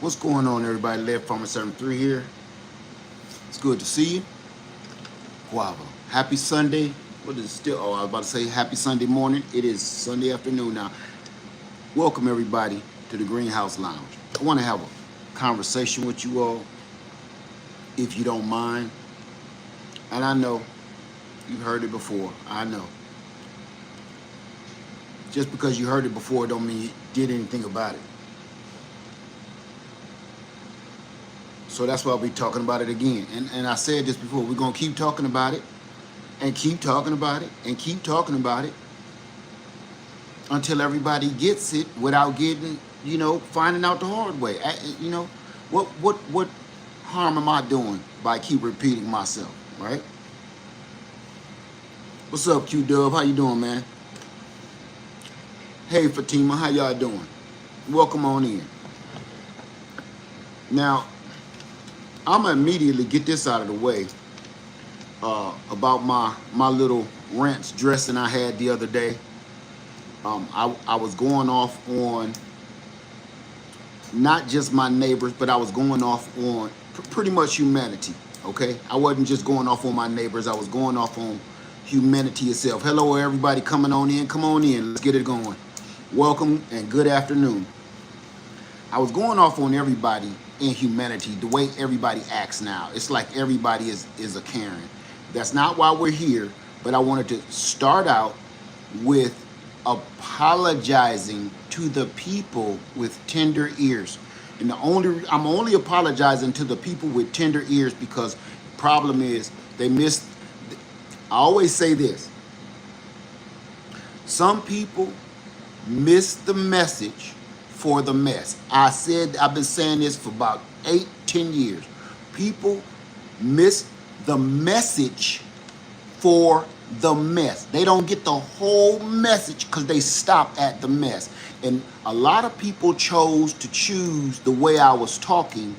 What's going on, everybody? Left Farmer 73 here. It's good to see you. Guava. Happy Sunday. What is it still? Oh, I was about to say happy Sunday morning. It is Sunday afternoon now. Welcome, everybody, to the Greenhouse Lounge. I want to have a conversation with you all, if you don't mind. And I know you've heard it before. I know. Just because you heard it before don't mean you did anything about it. So that's why we're talking about it again. And I said this before, we're going to keep talking about it and keep talking about it and keep talking about it until everybody gets it without getting, finding out the hard way. What harm am I doing by keep repeating myself, right? What's up, Q-Dub? How you doing, man? Hey, Fatima, how y'all doing? Welcome on in. Now, I'm gonna immediately get this out of the way about my little ranch dressing I had the other day. I was going off on not just my neighbors, but I was going off on pretty much humanity. Okay, I wasn't just going off on my neighbors. I was going off on humanity itself. Hello, everybody coming on in. Come on in. Let's get it going. Welcome and good afternoon. I was going off on everybody in humanity, the way everybody acts now. It's like everybody is a Karen. That's not why we're here, but I wanted to start out with apologizing to the people with tender ears. And I'm only apologizing to the people with tender ears because the problem is they missed. I always say this. Some people miss the message for the mess. I've been saying this for about 8-10 years. People miss the message for the mess. They don't get the whole message because they stop at the mess. And a lot of people chose to choose the way I was talking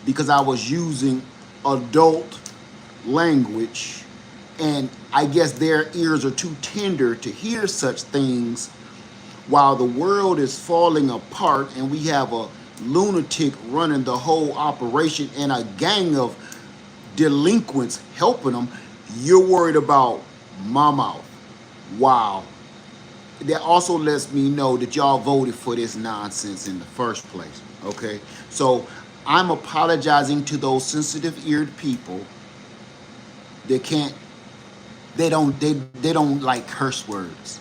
because I was using adult language, and I guess their ears are too tender to hear such things while the world is falling apart and we have a lunatic running the whole operation and a gang of delinquents helping them. You're worried about my mouth. Wow. That also lets me know that y'all voted for this nonsense in the first place. Okay, so I'm apologizing to those sensitive-eared people that they don't like curse words.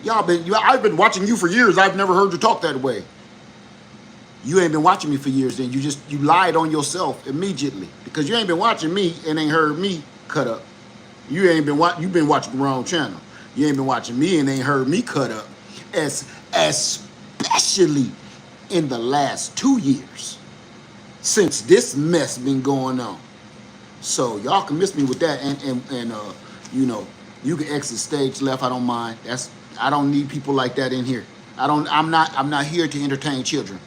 I've been watching you for years. I've never heard you talk that way. You ain't been watching me for years, then you lied on yourself immediately because you ain't been watching me and ain't heard me cut up. You've been watching the wrong channel. You ain't been watching me and ain't heard me cut up, especially in the last 2 years since this mess been going on. So y'all can miss me with that, and you can exit stage left. I don't mind. I don't need people like that in here. I'm not here to entertain children,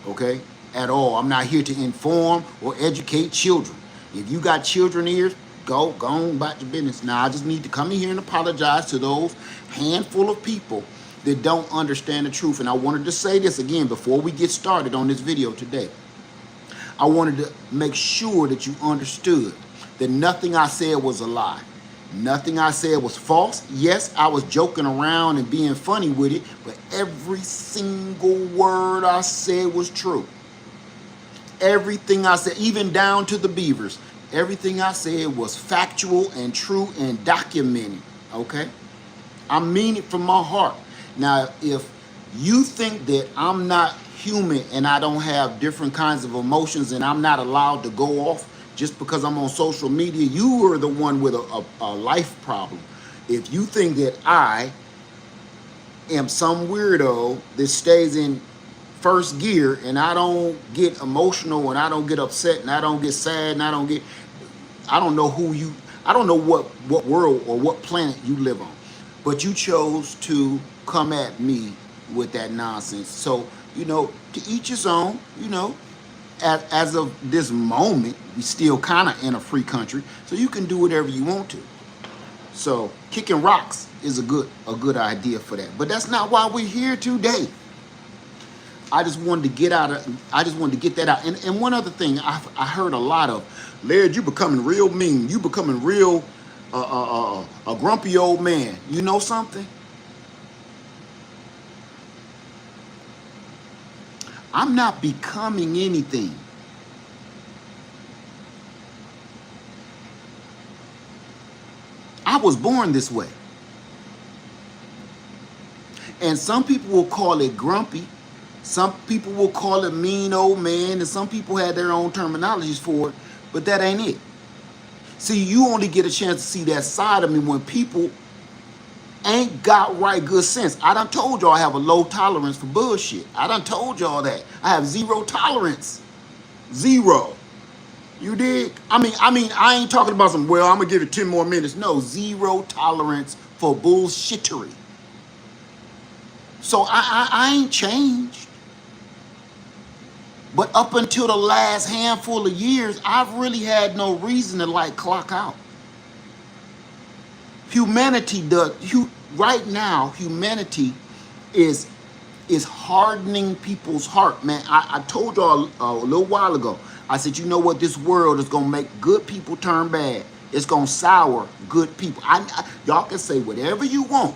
okay? At all. I'm not here to inform or educate children. If you got children ears, go on about your business. Now I just need to come in here and apologize to those handful of people that don't understand the truth. And I wanted to say this again before we get started on this video today. I wanted to make sure that you understood that nothing I said was a lie. Nothing I said was false. Yes, I was joking around and being funny with it, but every single word I said was true. Everything I said, even down to the beavers, everything I said was factual and true and documented, okay? I mean it from my heart. Now, if you think that I'm not human and I don't have different kinds of emotions and I'm not allowed to go off just because I'm on social media, you are the one with a life problem. If you think that I am some weirdo that stays in first gear and I don't get emotional and I don't get upset and I don't get sad and I don't know what world or what planet you live on, but you chose to come at me with that nonsense. So, to each his own, as of this moment, we still kind of in a free country, so you can do whatever you want to. So kicking rocks is a good idea for that. But that's not why we're here today. I just wanted to get out of. I just wanted to get that out. And one other thing, I heard a lot of, Laird, you becoming real mean. You becoming real a grumpy old man. You know something? I'm not becoming anything. I was born this way. And some people will call it grumpy. Some people will call it mean old man. And some people have their own terminologies for it. But that ain't it. See, you only get a chance to see that side of me when people ain't got right good sense. I done told y'all I have a low tolerance for bullshit. I done told y'all that. I have zero tolerance. Zero. You dig? I ain't talking about some, well, I'm gonna give it 10 more minutes. No, zero tolerance for bullshittery. So I ain't changed. But up until the last handful of years, I've really had no reason to like clock out. Humanity does, right now, humanity is hardening people's heart, man. I told y'all a little while ago, I said, you know what, this world is gonna make good people turn bad. It's gonna sour good people. Y'all can say whatever you want,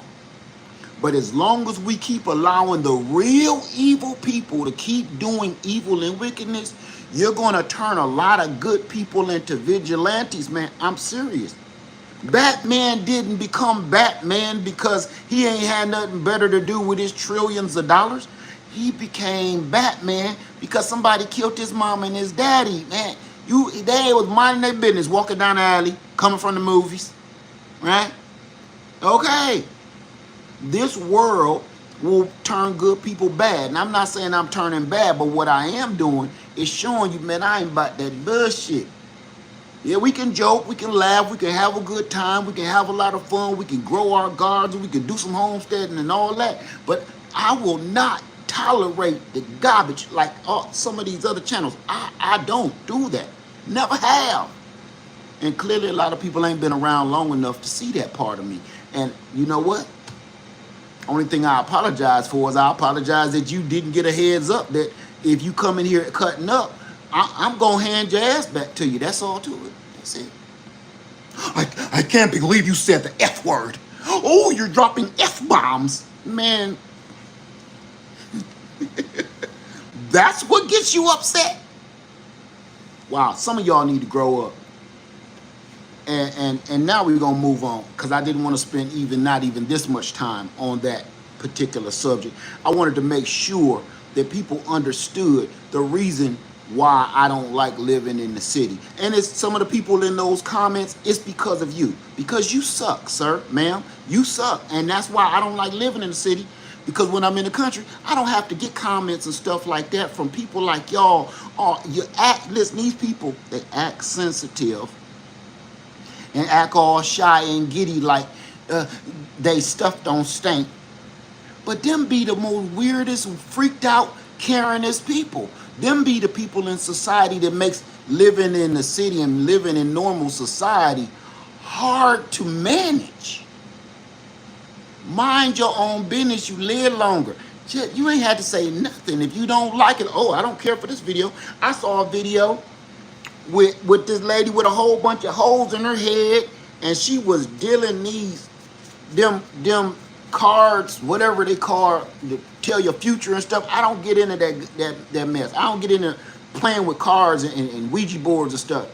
but as long as we keep allowing the real evil people to keep doing evil and wickedness, you're gonna turn a lot of good people into vigilantes, man. I'm serious. Batman didn't become Batman because he ain't had nothing better to do with his trillions of dollars. He became Batman because somebody killed his mom and his daddy, man. They was minding their business, walking down the alley, coming from the movies, right? Okay. This world will turn good people bad. And I'm not saying I'm turning bad, but what I am doing is showing you, man, I ain't about that bullshit. Yeah, we can joke, we can laugh, we can have a good time, we can have a lot of fun, we can grow our gardens, we can do some homesteading and all that. But I will not tolerate the garbage like some of these other channels. I don't do that. Never have. And clearly a lot of people ain't been around long enough to see that part of me. And you know what? Only thing I apologize for is I apologize that you didn't get a heads up that if you come in here cutting up, I'm going to hand your ass back to you. That's all to it. That's it. I can't believe you said the F word. Oh, you're dropping F-bombs. Man, that's what gets you upset? Wow, some of y'all need to grow up. And now we're going to move on because I didn't want to spend not even this much time on that particular subject. I wanted to make sure that people understood the reason why I don't like living in the city. And it's some of the people in those comments, it's because of you. Because you suck, sir, ma'am. You suck. And that's why I don't like living in the city. Because when I'm in the country, I don't have to get comments and stuff like that from people like y'all. Listen, these people, they act sensitive and act all shy and giddy like they stuff don't stink. But them be the most weirdest, freaked out, caringest people. Them be the people in society that makes living in the city and living in normal society hard to manage. Mind your own business, you live longer. You ain't had to say nothing. If you don't like it, oh, I don't care for this video. I saw a video with this lady with a whole bunch of holes in her head, and she was dealing them cards, whatever they call, to tell your future and stuff. I don't get into that mess. I don't get into playing with cards and Ouija boards and stuff.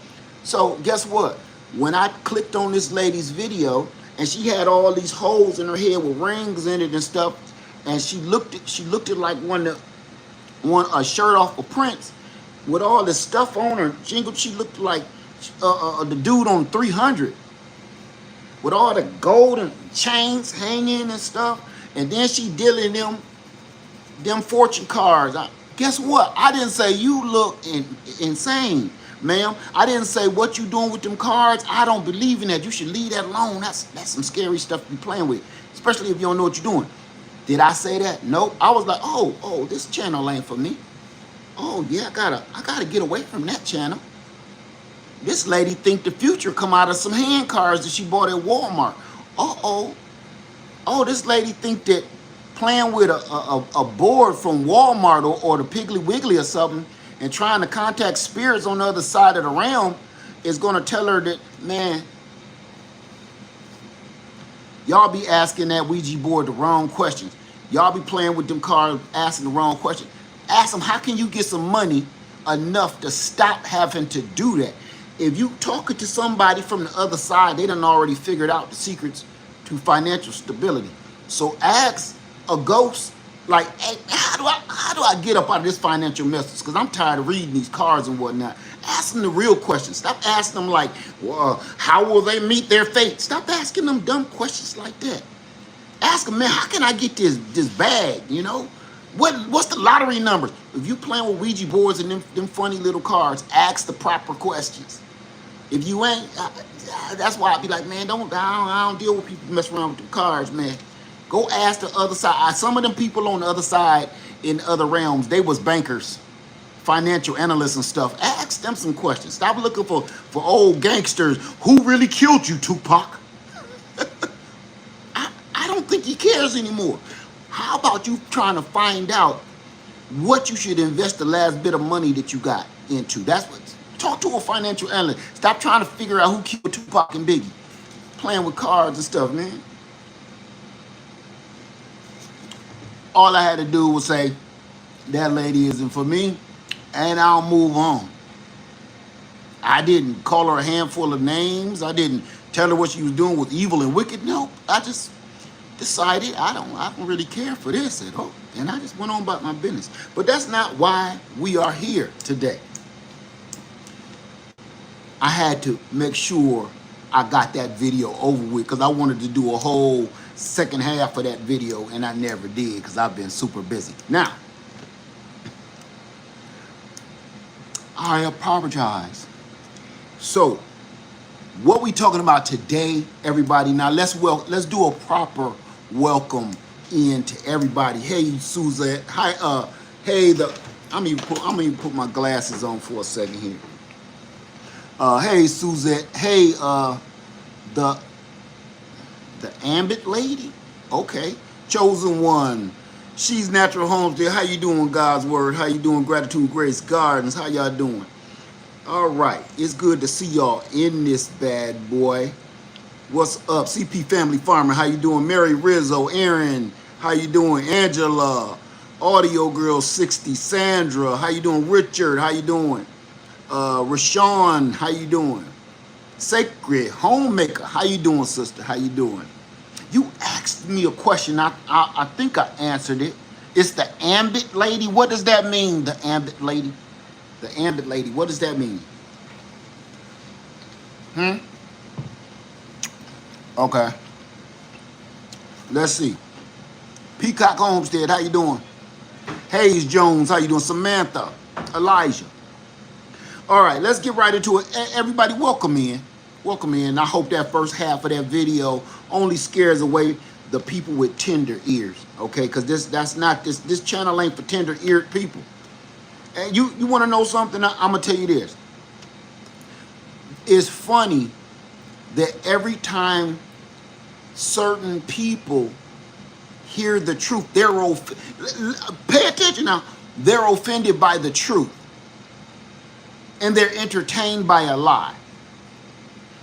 So guess what? When I clicked on this lady's video and she had all these holes in her head with rings in it and stuff, and she looked it like a shirt off of Prince with all this stuff on her. She looked like the dude on 300. With all the golden chains hanging and stuff. And then she dealing them fortune cards. Guess what? I didn't say you look insane, ma'am. I didn't say what you doing with them cards. I don't believe in that. You should leave that alone. That's some scary stuff to be playing with, especially if you don't know what you're doing. Did I say that? Nope. I was like, oh, this channel ain't for me. Oh yeah, I gotta get away from that channel. This lady think the future come out of some hand cards that she bought at Walmart. Oh, this lady think that playing with a board from Walmart or the Piggly Wiggly or something and trying to contact spirits on the other side of the realm is going to tell her that, man, y'all be asking that Ouija board the wrong questions. Y'all be playing with them cards, asking the wrong question. Ask them, how can you get some money enough to stop having to do that? If you talking to somebody from the other side, they done already figured out the secrets to financial stability. So ask a ghost, like, hey, how do I get up out of this financial mess? Because I'm tired of reading these cards and whatnot. Ask them the real questions. Stop asking them like, well, how will they meet their fate? Stop asking them dumb questions like that. Ask them, man, how can I get this bag, you know? What's the lottery numbers? If you playing with Ouija boards and them funny little cards, ask the proper questions. If you ain't, that's why I be like, man, I don't deal with people mess around with the cards, man. Go ask the other side. Some of them people on the other side in other realms, they was bankers, financial analysts and stuff. Ask them some questions. Stop looking for old gangsters. Who really killed you, Tupac? I don't think he cares anymore. How about you trying to find out what you should invest the last bit of money that you got into? That's what. Talk to a financial analyst. Stop trying to figure out who killed Tupac and Biggie. Playing with cards and stuff, man. All I had to do was say, that lady isn't for me, and I'll move on. I didn't call her a handful of names. I didn't tell her what she was doing was evil and wicked. No, I just decided I don't really care for this at all. And I just went on about my business. But that's not why we are here today. I had to make sure I got that video over with because I wanted to do a whole second half of that video and I never did because I've been super busy. Now, I apologize. So, what we talking about today, everybody? Now let's do a proper welcome in to everybody. Hey, Suzette. Hi. Hey, I'm even put my glasses on for a second here. Hey, Suzette. Hey, the Ambit lady. Okay, chosen one. She's Natural Homes there. How you doing, God's Word? How you doing, Gratitude Grace Gardens? How y'all doing? All right, it's good to see y'all in this bad boy. What's up, CP Family Farmer? How you doing, Mary Rizzo, Aaron? How you doing, Angela? Audio Girl 60, Sandra. How you doing, Richard? How you doing? Rashawn, how you doing? Sacred Homemaker, how you doing, sister? How you doing? You asked me a question. I think I answered it. It's the Ambit lady. What does that mean, the Ambit lady? The Ambit lady, what does that mean? Okay. Let's see. Peacock Homestead, how you doing? Hayes Jones, how you doing? Samantha, Elijah. All right, let's get right into it. Everybody, welcome in. Welcome in. I hope that first half of that video only scares away the people with tender ears, okay? Because this channel ain't for tender-eared people. And you want to know something? I'm going to tell you this. It's funny that every time certain people hear the truth, pay attention now, they're offended by the truth. And they're entertained by a lie.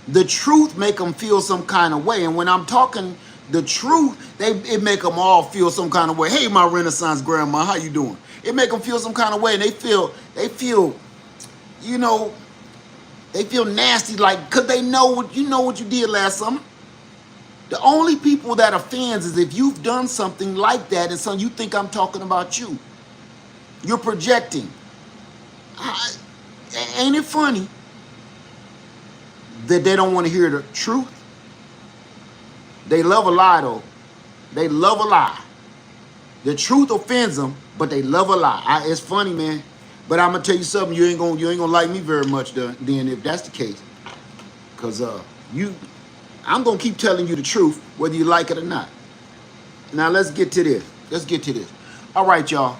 The truth make them feel some kind of way. And when I'm talking the truth, it make them all feel some kind of way. Hey, my Renaissance grandma, how you doing? It make them feel some kind of way. And they feel, you know, they feel nasty, like, because they know what you did last summer. The only people that offends is if you've done something like that and so you think I'm talking about you. You're projecting. Ain't it funny that they don't want to hear the truth? They love a lie, though. They love a lie. The truth offends them, but they love a lie. It's funny, man. But I'm gonna tell you something. You ain't gonna like me very much then if that's the case. Cause I'm gonna keep telling you the truth whether you like it or not. Now let's get to this. All right, y'all.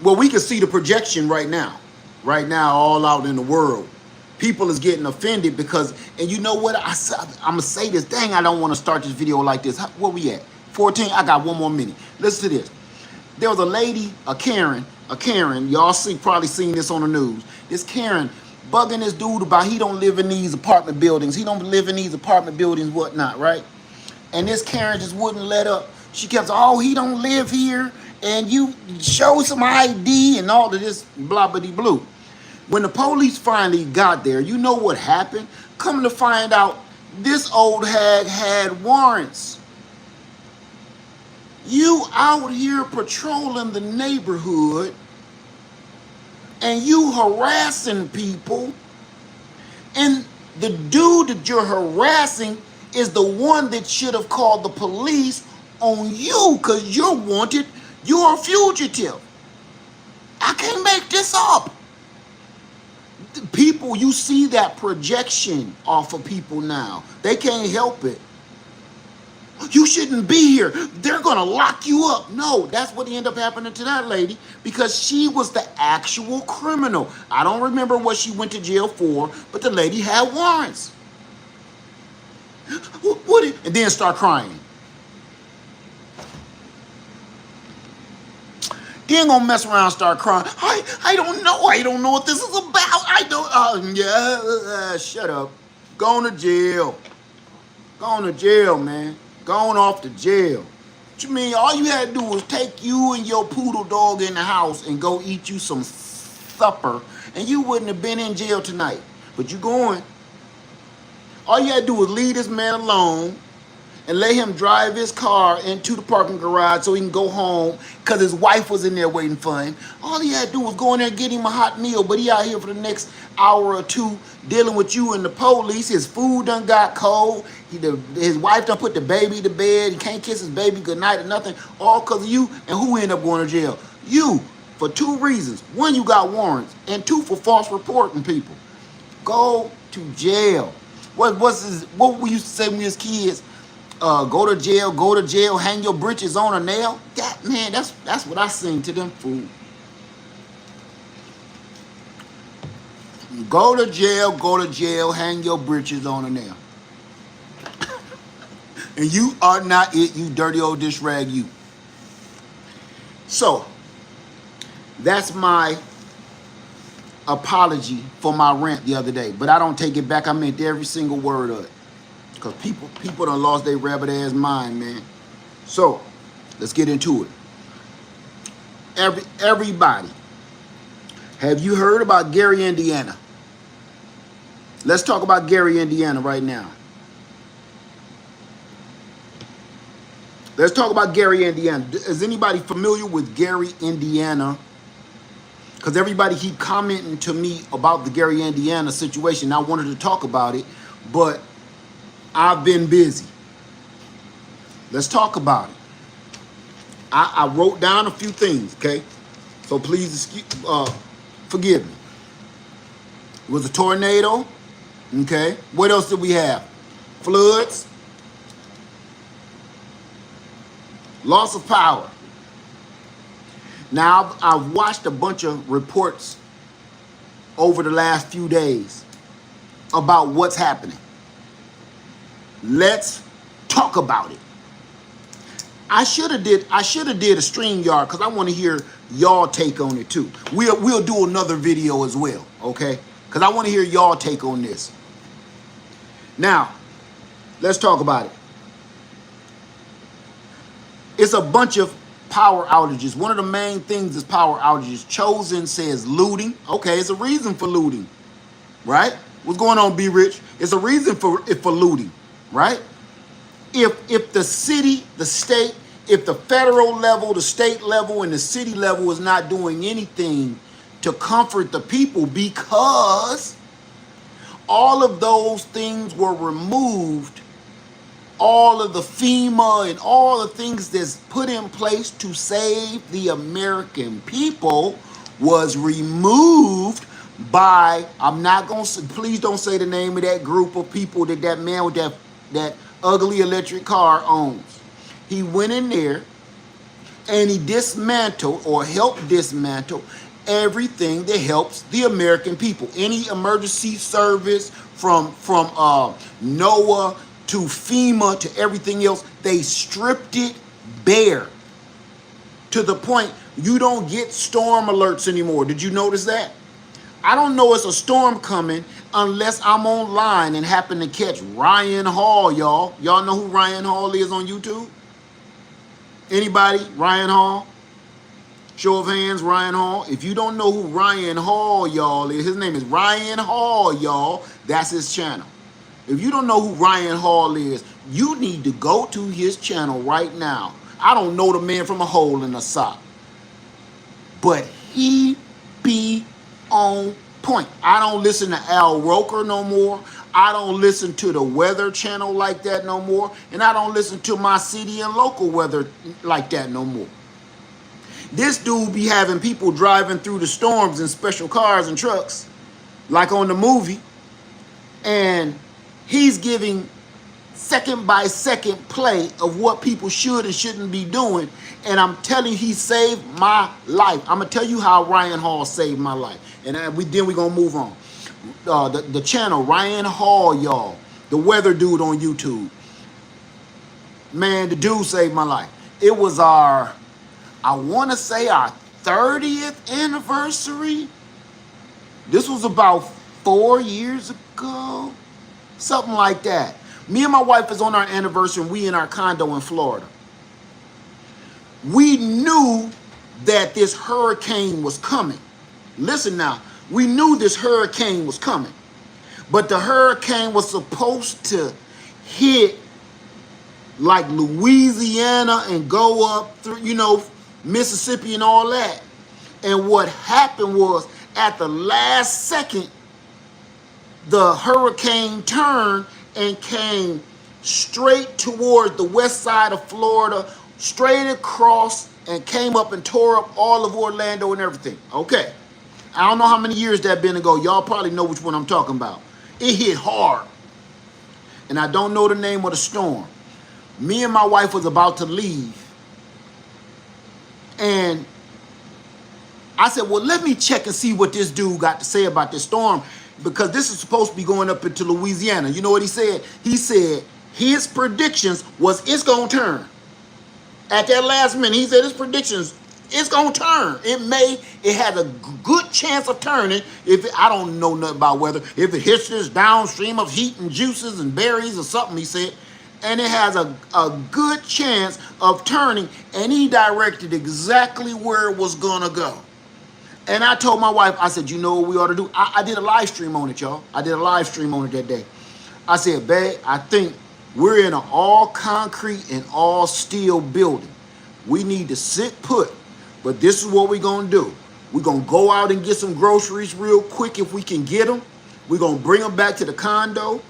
Well, we can see the projection right now. Right now, all out in the world. People is getting offended because, and you know what? I'm going to say this. Dang, I don't want to start this video like this. Where we at? 14, I got 1 more minute. Listen to this. There was a lady, a Karen, y'all probably seen this on the news. This Karen bugging this dude about he don't live in these apartment buildings. He don't live in these apartment buildings, whatnot, right? And this Karen just wouldn't let up. She kept saying, oh, he don't live here, and you show some ID and all of this blah-bitty-blue. When the police finally got there, you know what happened? Come to find out, this old hag had warrants. You out here patrolling the neighborhood, and you harassing people, and the dude that you're harassing is the one that should have called the police on you because you're wanted, you're a fugitive. I can't make this up. People, you see that projection off of people now. They can't help it. You shouldn't be here. They're going to lock you up. No, that's what ended up happening to that lady because she was the actual criminal. I don't remember what she went to jail for, but the lady had warrants. And then start crying. Then gonna mess around and start crying. I don't know. I don't know what this is about. I don't. Shut up. Going to jail. Going to jail, man. Going off to jail. What you mean? All you had to do was take you and your poodle dog in the house and go eat you some supper, and you wouldn't have been in jail tonight. But you going. All you had to do was leave this man alone and let him drive his car into the parking garage so he can go home because his wife was in there waiting for him. All he had to do was go in there and get him a hot meal, but he out here for the next hour or two dealing with you and the police. His food done got cold. His wife done put the baby to bed. He can't kiss his baby goodnight or nothing, all because of you. And who ended up going to jail? You, for 2 reasons. 1, you got warrants, and 2, for false reporting people. Go to jail. What we used to say when we was kids? Go to jail, hang your britches on a nail. That, man, that's what I sing to them fools. Go to jail, hang your britches on a nail. And you are not it, you dirty old dish rag, you. So, that's my apology for my rant the other day. But I don't take it back. I meant every single word of it. Because people done lost their rabbit ass mind, man. So, let's get into it. Everybody, have you heard about Gary, Indiana? Let's talk about Gary, Indiana right now. Let's talk about Gary, Indiana. Is anybody familiar with Gary, Indiana? Because everybody keep commenting to me about the Gary, Indiana situation. I wanted to talk about it, but I've been busy. Let's talk about it. I wrote down a few things, okay? So please forgive me. It was a tornado, okay? What else did we have? Floods. Loss of power. Now, I've watched a bunch of reports over the last few days about what's happening. Let's talk about it. I should have did a StreamYard because I want to hear y'all take on it too. We'll do another video as well, okay? Because I want to hear y'all take on this. Now, let's talk about it. It's a bunch of power outages. One of the main things is power outages. Chosen says looting. Okay, it's a reason for looting, right? What's going on, Be Rich? It's a reason for looting, right? If the city, the state, if the federal level, the state level, and the city level is not doing anything to comfort the people because all of those things were removed, all of the FEMA and all the things that's put in place to save the American people was removed by, I'm not going to, please don't say the name of that group of people that man with that ugly electric car owns. He went in there and he dismantled or helped dismantle everything that helps the American people. Any emergency service from NOAA to FEMA to everything else, they stripped it bare to the point you don't get storm alerts anymore. Did you notice that? I don't know it's a storm coming unless I'm online and happen to catch Ryan Hall, y'all. Y'all know who Ryan Hall is on YouTube? Anybody? Ryan Hall? Show of hands, Ryan Hall. If you don't know who Ryan Hall, y'all, is, his name is Ryan Hall, y'all. That's his channel. If you don't know who Ryan Hall is, you need to go to his channel right now. I don't know the man from a hole in a sock, but he be on point. I don't listen to Al Roker no more. I don't listen to the Weather Channel like that no more. And I don't listen to my city and local weather like that no more. This dude be having people driving through the storms in special cars and trucks, like on the movie. And he's giving second by second play of what people should and shouldn't be doing. And I'm telling you, he saved my life. I'm going to tell you how Ryan Hall saved my life. And then we're going to move on. The channel, Ryan Hall, y'all. The weather dude on YouTube. Man, the dude saved my life. It was our, I want to say our 30th anniversary. This was about 4 years ago. Something like that. Me and my wife is on our anniversary and we in our condo in Florida. We knew that this hurricane was coming. Listen now, we knew this hurricane was coming. But the hurricane was supposed to hit like Louisiana and go up through, you know, Mississippi and all that. And what happened was at the last second, the hurricane turned and came straight toward the west side of Florida, straight across, and came up and tore up all of Orlando and everything. Okay. I don't know how many years that been ago. Y'all probably know which one I'm talking about. It hit hard. And I don't know the name of the storm. Me and my wife was about to leave. And I said, well, let me check and see what this dude got to say about this storm, because this is supposed to be going up into Louisiana. You know what he said? He said his predictions was it's going to turn. At that last minute, he said his predictions, it's going to turn. It has a good chance of turning. I don't know nothing about weather. If it hits this downstream of heat and juices and berries or something, he said. And it has a good chance of turning. And he directed exactly where it was going to go. And I told my wife, I said, you know what we ought to do? I did a live stream on it, y'all. I did a live stream on it that day. I said, babe, I think we're in an all concrete and all steel building. We need to sit put, but this is what we're going to do. We're going to go out and get some groceries real quick if we can get them. We're going to bring them back to the condo.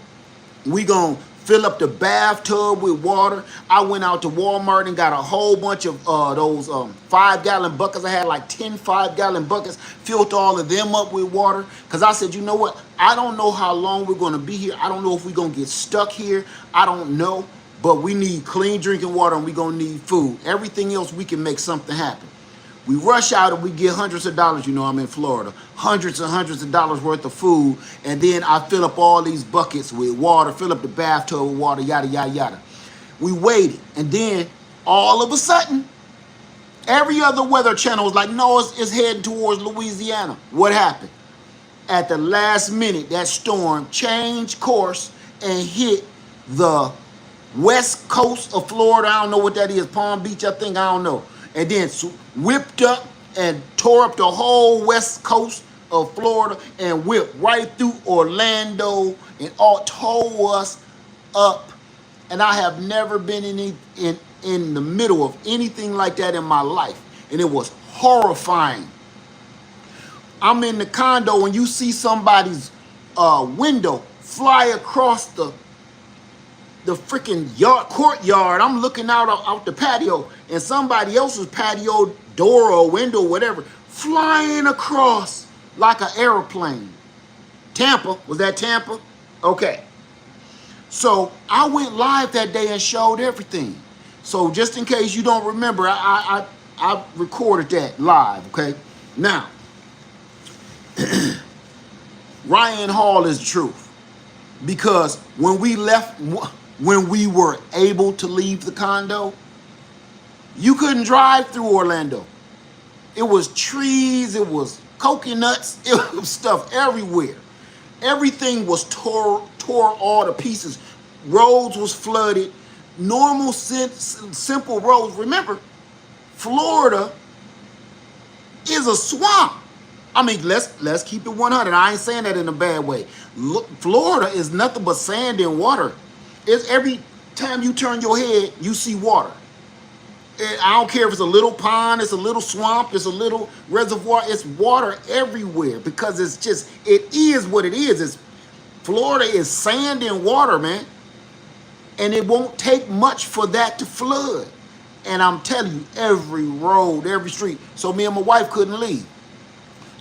We're going to fill up the bathtub with water. I went out to Walmart and got a whole bunch of those 5-gallon buckets. I had like 10 5-gallon buckets, filled all of them up with water. Because I said, you know what? I don't know how long we're going to be here. I don't know if we're going to get stuck here. I don't know. But we need clean drinking water and we're going to need food. Everything else, we can make something happen. We rush out and we get hundreds of dollars. You know, I'm in Florida. Hundreds and hundreds of dollars worth of food. And then I fill up all these buckets with water, fill up the bathtub with water, yada, yada, yada. We waited. And then all of a sudden, every other weather channel was like, no, it's heading towards Louisiana. What happened? At the last minute, that storm changed course and hit the west coast of Florida. I don't know what that is. Palm Beach, I think. I don't know. And then whipped up and tore up the whole west coast of Florida and whipped right through Orlando and all tore us up. And I have never been in the middle of anything like that in my life. And it was horrifying. I'm in the condo and you see somebody's window fly across the freaking courtyard. I'm looking out the patio, and somebody else's patio door or window, whatever, flying across like an airplane. Tampa, was that Tampa? Okay. So I went live that day and showed everything. So just in case you don't remember, I recorded that live. Okay. Now, Ryan Hall is the truth, because when we were able to leave the condo, You couldn't drive through Orlando. It was trees, it was coconuts, it was stuff everywhere. Everything was tore all to pieces. Roads was flooded. Normal, simple roads. Remember, Florida is a swamp. I mean, let's keep it 100. I ain't saying that in a bad way. Look, Florida is nothing but sand and water. It's every time you turn your head, you see water. I don't care if it's a little pond, it's a little swamp, it's a little reservoir. It's water everywhere because it's just, it is what it is. Florida is sand and water, man. And it won't take much for that to flood. And I'm telling you, every road, every street. So me and my wife couldn't leave.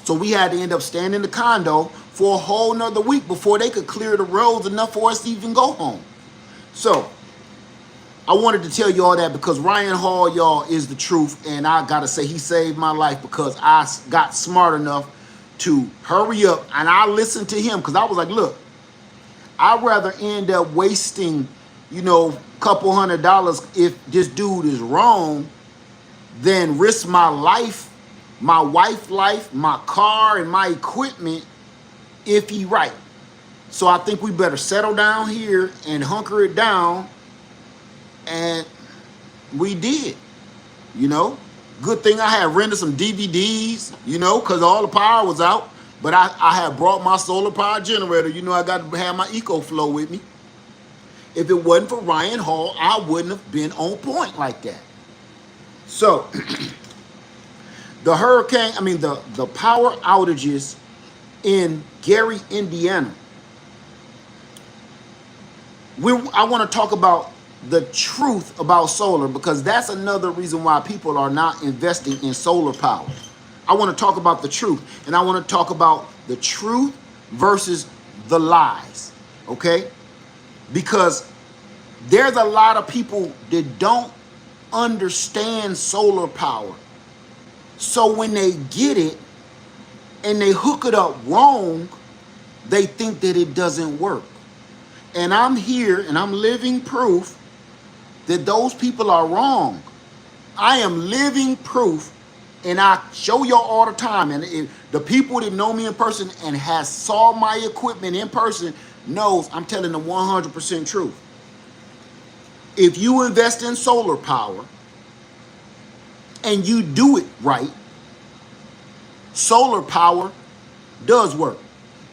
So we had to end up staying in the condo for a whole nother week before they could clear the roads enough for us to even go home. So I wanted to tell you all that because Ryan Hall, y'all, is the truth. And I got to say, he saved my life because I got smart enough to hurry up. And I listened to him because I was like, look, I'd rather end up wasting, you know, a couple $100 if this dude is wrong than risk my life, my wife's life, my car, and my equipment if he right. So I think we better settle down here and hunker it down. And we did, you know. Good thing I had rented some DVDs, you know, because all the power was out. But I had brought my solar power generator. You know, I got to have my EcoFlow with me. If it wasn't for Ryan Hall, I wouldn't have been on point like that. So, the power outages in Gary, Indiana. I want to talk about the truth about solar because that's another reason why people are not investing in solar power. I want to talk about the truth, and I want to talk about the truth versus the lies, okay? Because there's a lot of people that don't understand solar power. So when they get it and they hook it up wrong, they think that it doesn't work. And I'm here and I'm living proof that those people are wrong. I am living proof, and I show y'all all the time. And the people that know me in person and has saw my equipment in person knows I'm telling the 100% truth. If you invest in solar power and you do it right, solar power does work.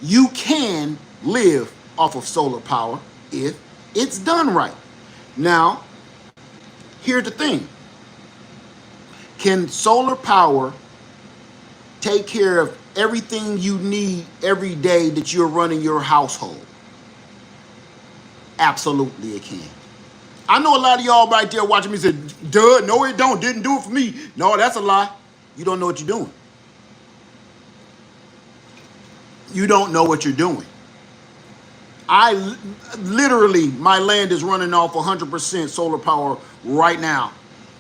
You can live off of solar power if it's done right. Now, here's the thing. Can solar power take care of everything you need every day that you're running your household? Absolutely it can. I know a lot of y'all right there watching me say, duh, no it don't, didn't do it for me. No, that's a lie. You don't know what you're doing. You don't know what you're doing. Literally, my land is running off 100% solar power right now.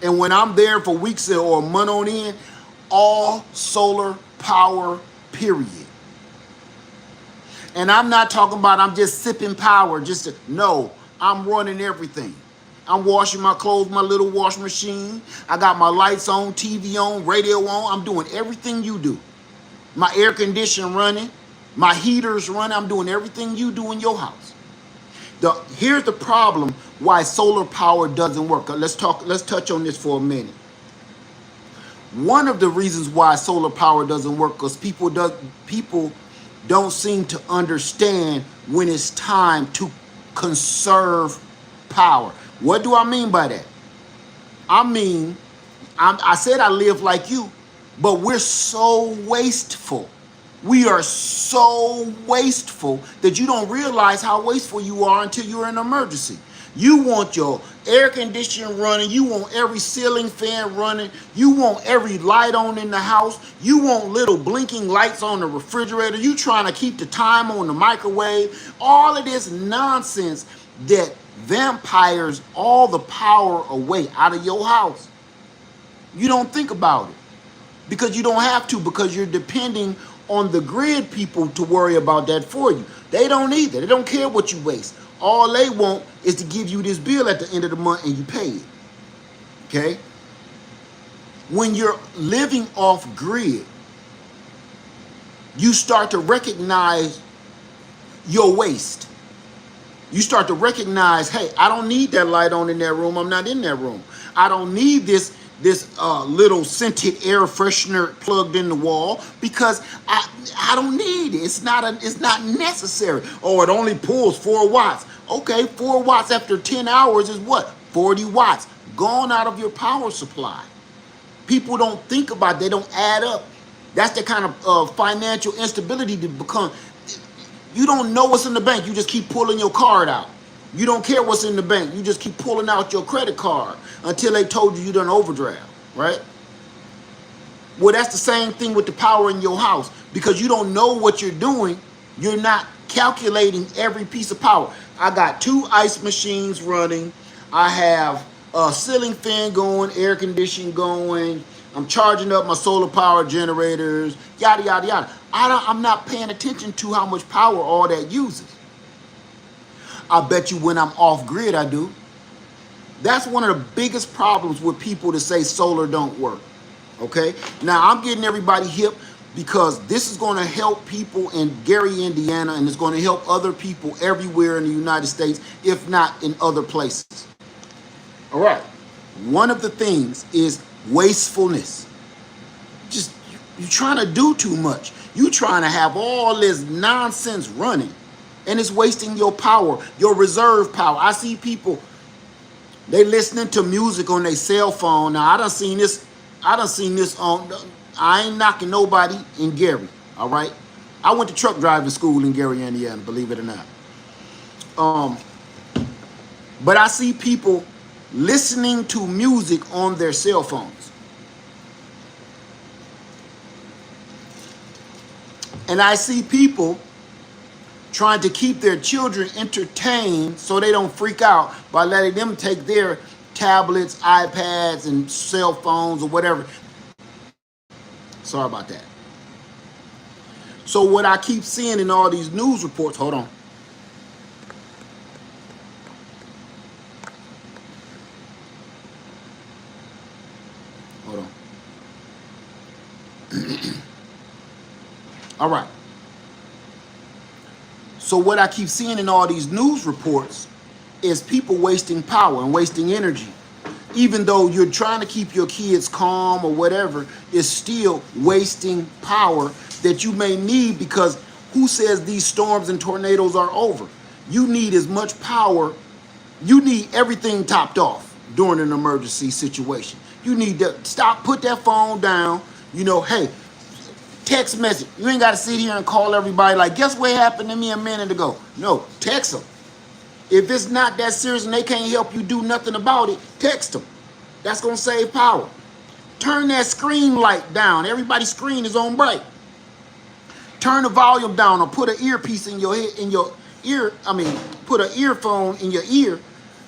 And when I'm there for weeks or a month on end, all solar power, period. And I'm not talking about I'm just sipping power, no, I'm running everything. I'm washing my clothes, my little wash machine. I got my lights on, TV on, radio on. I'm doing everything you do. My air conditioner running, my heaters running. I'm doing everything you do in your house. Here's the problem why solar power doesn't work. Let's touch on this for a minute. One of the reasons why solar power doesn't work because people don't seem to understand when it's time to conserve power. What do I mean by that? I said I live like you, but we're so wasteful. We are so wasteful that you don't realize how wasteful you are until you're in an emergency. You want your air conditioning running. You want every ceiling fan running. You want every light on in the house. You want little blinking lights on the refrigerator. You trying to keep the time on the microwave. All of this nonsense that vampires all the power away out of your house. You don't think about it because you don't have to, because you're depending on the grid people to worry about that for you. They don't either. They don't care what you waste. All they want is to give you this bill at the end of the month and you pay it. Okay? When you're living off grid, you start to recognize your waste. You start to recognize, hey, I don't need that light on in that room. I'm not in that room. I don't need this little scented air freshener plugged in the wall because I don't need it. It's not necessary. Oh, it only pulls 4 watts. Okay, 4 watts after 10 hours is what? 40 watts gone out of your power supply. People don't think about it. They don't add up. That's the kind of financial instability to become. You don't know what's in the bank. You just keep pulling your card out. You don't care what's in the bank. You just keep pulling out your credit card until they told you done overdraft, right? Well, that's the same thing with the power in your house. Because you don't know what you're doing, you're not calculating every piece of power. I got 2 ice machines running. I have a ceiling fan going, air conditioning going. I'm charging up my solar power generators, yada, yada, yada. I'm not paying attention to how much power all that uses. I bet you when I'm off grid, I do. That's one of the biggest problems with people that say solar don't work, okay? Now, I'm getting everybody hip because this is going to help people in Gary, Indiana, and it's going to help other people everywhere in the United States, if not in other places. All right. One of the things is wastefulness. Just you're trying to do too much. You're trying to have all this nonsense running, and it's wasting your power, your reserve power. I see people, they listening to music on their cell phone. Now, I done seen this on, I ain't knocking nobody in Gary, all right? I went to truck driving school in Gary, Indiana, believe it or not. But I see people listening to music on their cell phones. And I see people trying to keep their children entertained so they don't freak out by letting them take their tablets, iPads, and cell phones or whatever. Sorry about that. So what I keep seeing in all these news reports, hold on. Hold on. All right. So what I keep seeing in all these news reports is people wasting power and wasting energy. Even though you're trying to keep your kids calm or whatever, it's still wasting power that you may need, because who says these storms and tornadoes are over? You need as much power. You need everything topped off during an emergency situation. You need to put that phone down. You know, hey, text message. You ain't got to sit here and call everybody like, guess what happened to me a minute ago? No, text them. If it's not that serious and they can't help you do nothing about it, text them. That's going to save power. Turn that screen light down. Everybody's screen is on bright. Turn the volume down or put an earpiece in your head, put an earphone in your ear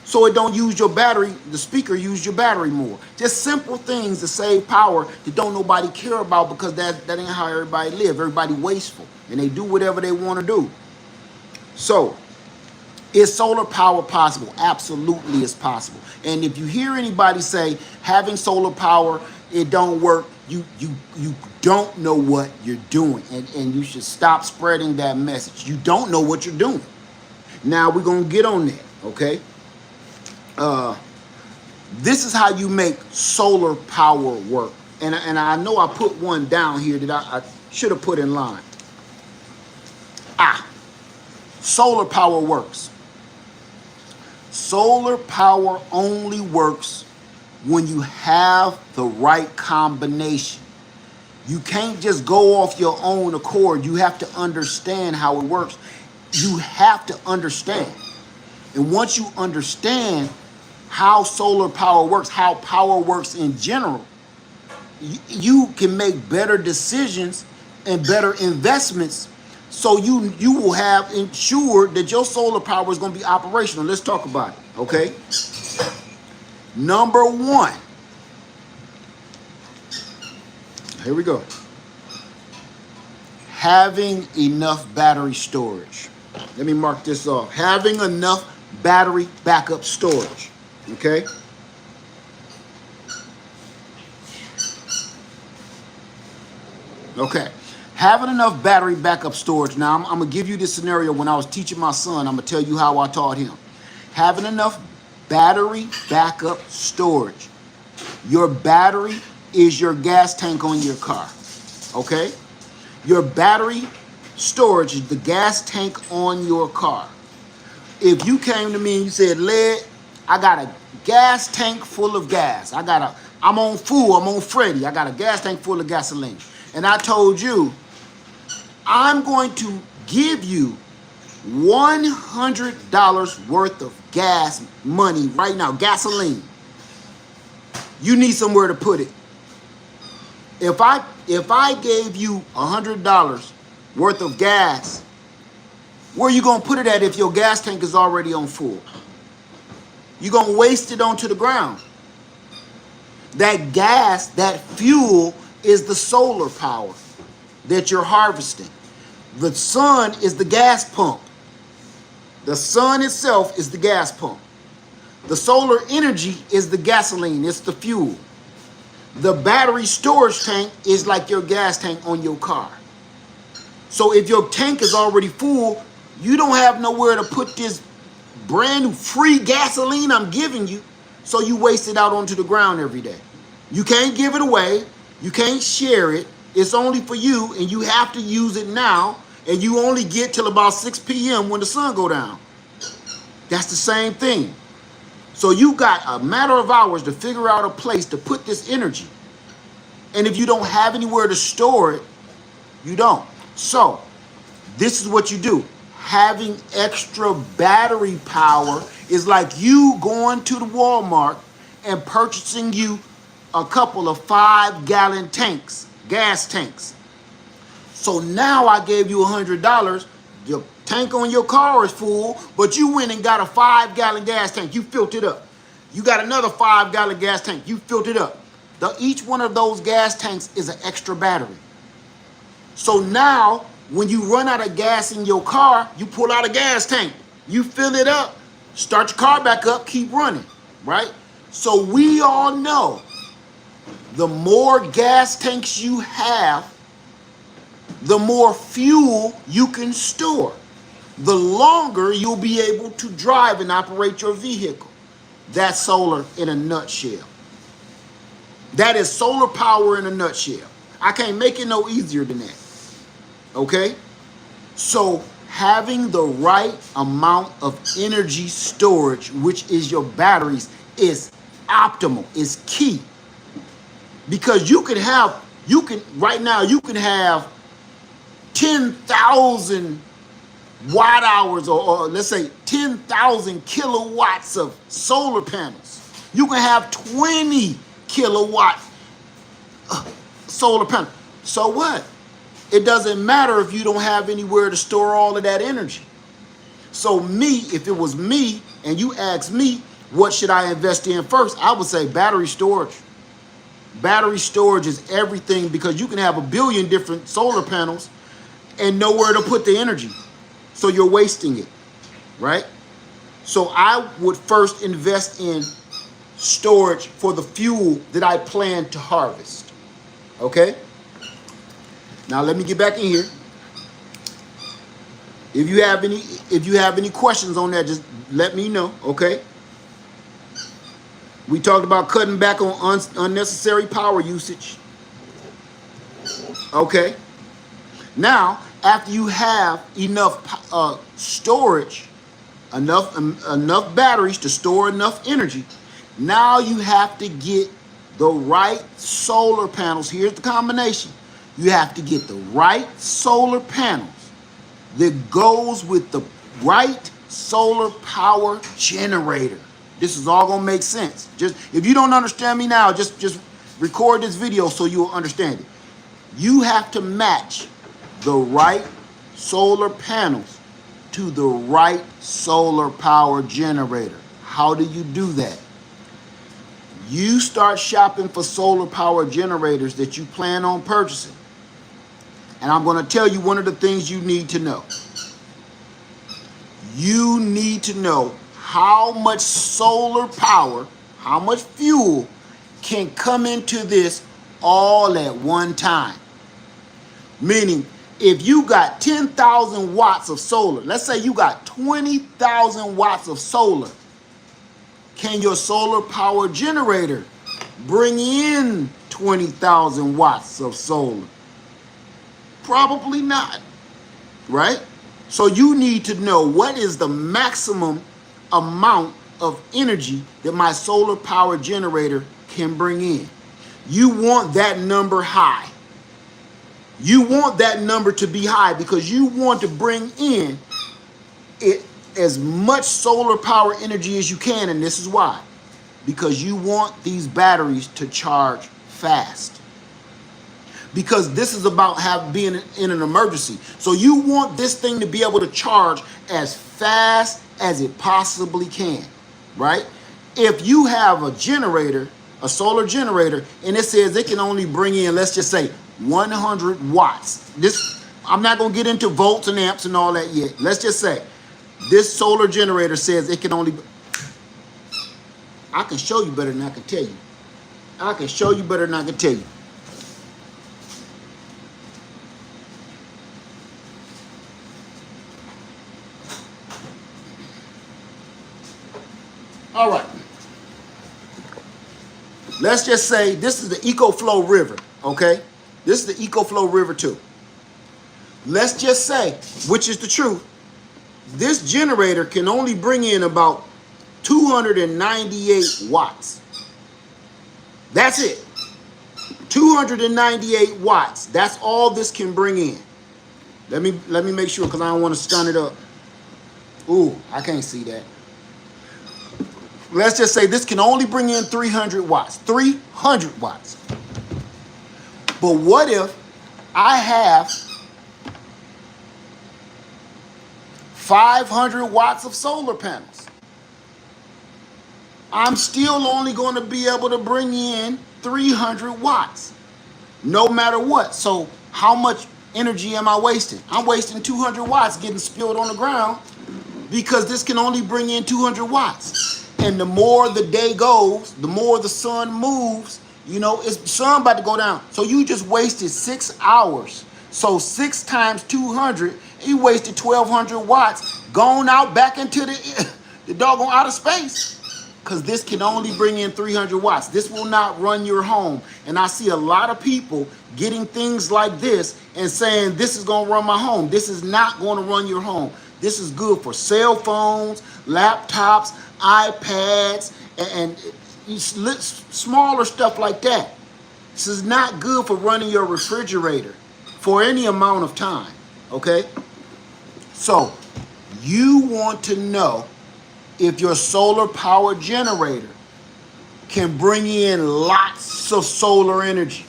so it don't use your battery, the speaker use your battery more. Just simple things to save power that don't nobody care about, because that ain't how everybody live. Everybody wasteful and they do whatever they want to do. So, is solar power possible? Absolutely, it's possible. And if you hear anybody say having solar power, it don't work, you don't know what you're doing, and you should stop spreading that message. You don't know what you're doing. Now we're gonna get on that, okay? This is how you make solar power work. And I know I put one down here that I should have put in line. Solar power works. Solar power only works when you have the right combination. You can't just go off your own accord. You have to understand how it works. You have to understand. And once you understand how solar power works, how power works in general, you can make better decisions and better investments, so you will have ensured that your solar power is going to be operational. Let's talk about it, okay? Number one. Here we go. Having enough battery storage. Let me mark this off. Having enough battery backup storage, okay? Okay. Having enough battery backup storage. Now, I'm going to give you this scenario when I was teaching my son. I'm going to tell you how I taught him. Having enough battery backup storage. Your battery is your gas tank on your car. Okay? Your battery storage is the gas tank on your car. If you came to me and you said, Led, I got a gas tank full of gas. I'm on full, I'm on Freddy. I got a gas tank full of gasoline. And I told you, I'm going to give you $100 worth of gas money right now, gasoline. You need somewhere to put it. If I gave you $100 worth of gas, where are you going to put it at if your gas tank is already on full? You're going to waste it onto the ground. That gas, that fuel is the solar power that you're harvesting. The sun is the gas pump. The sun itself is the gas pump. The solar energy is the gasoline, it's the fuel. The battery storage tank is like your gas tank on your car. So if your tank is already full, you don't have nowhere to put this brand new free gasoline I'm giving you, so you waste it out onto the ground every day. You can't give it away. You can't share it. It's only for you, and you have to use it now, and you only get till about 6 p.m. when the sun go down. That's the same thing. So you got a matter of hours to figure out a place to put this energy. And if you don't have anywhere to store it, you don't. So this is what you do. Having extra battery power is like you going to the Walmart and purchasing you a couple of 5-gallon tanks, gas tanks. So now I gave you $100. Your tank on your car is full, but you went and got a 5-gallon gas tank. You filled it up. You got another 5-gallon gas tank. You filled it up. Each one of those gas tanks is an extra battery. So now, when you run out of gas in your car, you pull out a gas tank. You fill it up, start your car back up, keep running, right? So we all know the more gas tanks you have, the more fuel you can store. The longer you'll be able to drive and operate your vehicle. That's solar in a nutshell. That is solar power in a nutshell. I can't make it no easier than that. Okay? So having the right amount of energy storage, which is your batteries, is optimal, is key. Because right now you can have 10,000 watt hours or let's say 10,000 kilowatts of solar panels. You can have 20 kilowatt solar panel. So what? It doesn't matter if you don't have anywhere to store all of that energy. So if it was me and you asked me, what should I invest in first? I would say battery storage. Battery storage is everything because you can have 1 billion different solar panels and nowhere to put the energy. So you're wasting it, right? So I would first invest in storage for the fuel that I plan to harvest. Okay? Now let me get back in here. If you have any questions on that, just let me know, okay? We talked about cutting back on unnecessary power usage. Okay? Now, after you have enough storage, enough batteries to store enough energy, now you have to get the right solar panels. Here's the combination. You have to get the right solar panels that goes with the right solar power generator. This is all gonna make sense. Just if you don't understand me now, just record this video so you'll understand it. You have to match the right solar panels to the right solar power generator. How do you do that? You start shopping for solar power generators that you plan on purchasing. And I'm going to tell you one of the things you need to know. You need to know how much solar power, how much fuel can come into this all at one time. Meaning, if you got 10,000 watts of solar, let's say you got 20,000 watts of solar, can your solar power generator bring in 20,000 watts of solar? Probably not, right? So you need to know what is the maximum amount of energy that my solar power generator can bring in. You want that number high. You want that number to be high because you want to bring in it as much solar power energy as you can, and this is why. Because you want these batteries to charge fast. Because this is about being in an emergency. So you want this thing to be able to charge as fast as it possibly can, right? If you have a generator, a solar generator, and it says it can only bring in, let's just say 100 watts. I'm not going to get into volts and amps and all that yet. Let's just say this solar generator says it can only, I can show you better than I can tell you. I can show you better than I can tell you. All right. Let's just say this is the EcoFlow River, okay? This is the EcoFlow River 2. Let's just say, which is the truth, this generator can only bring in about 298 watts. That's it. 298 watts. That's all this can bring in. Let me make sure because I don't want to stun it up. Ooh, I can't see that. Let's just say this can only bring in 300 watts. 300 watts. But what if I have 500 watts of solar panels? I'm still only going to be able to bring in 300 watts, no matter what. So how much energy am I wasting? I'm wasting 200 watts getting spilled on the ground because this can only bring in 200 watts. And the more the day goes, the more the sun moves, you know, it's the sun about to go down. So you just wasted 6 hours. So 6 times 200, you wasted 1,200 watts going out back into the doggone outer space. Because this can only bring in 300 watts. This will not run your home. And I see a lot of people getting things like this and saying, this is going to run my home. This is not going to run your home. This is good for cell phones, laptops, iPads, and smaller stuff like that. This is not good for running your refrigerator for any amount of time, okay? So you want to know if your solar power generator can bring in lots of solar energy,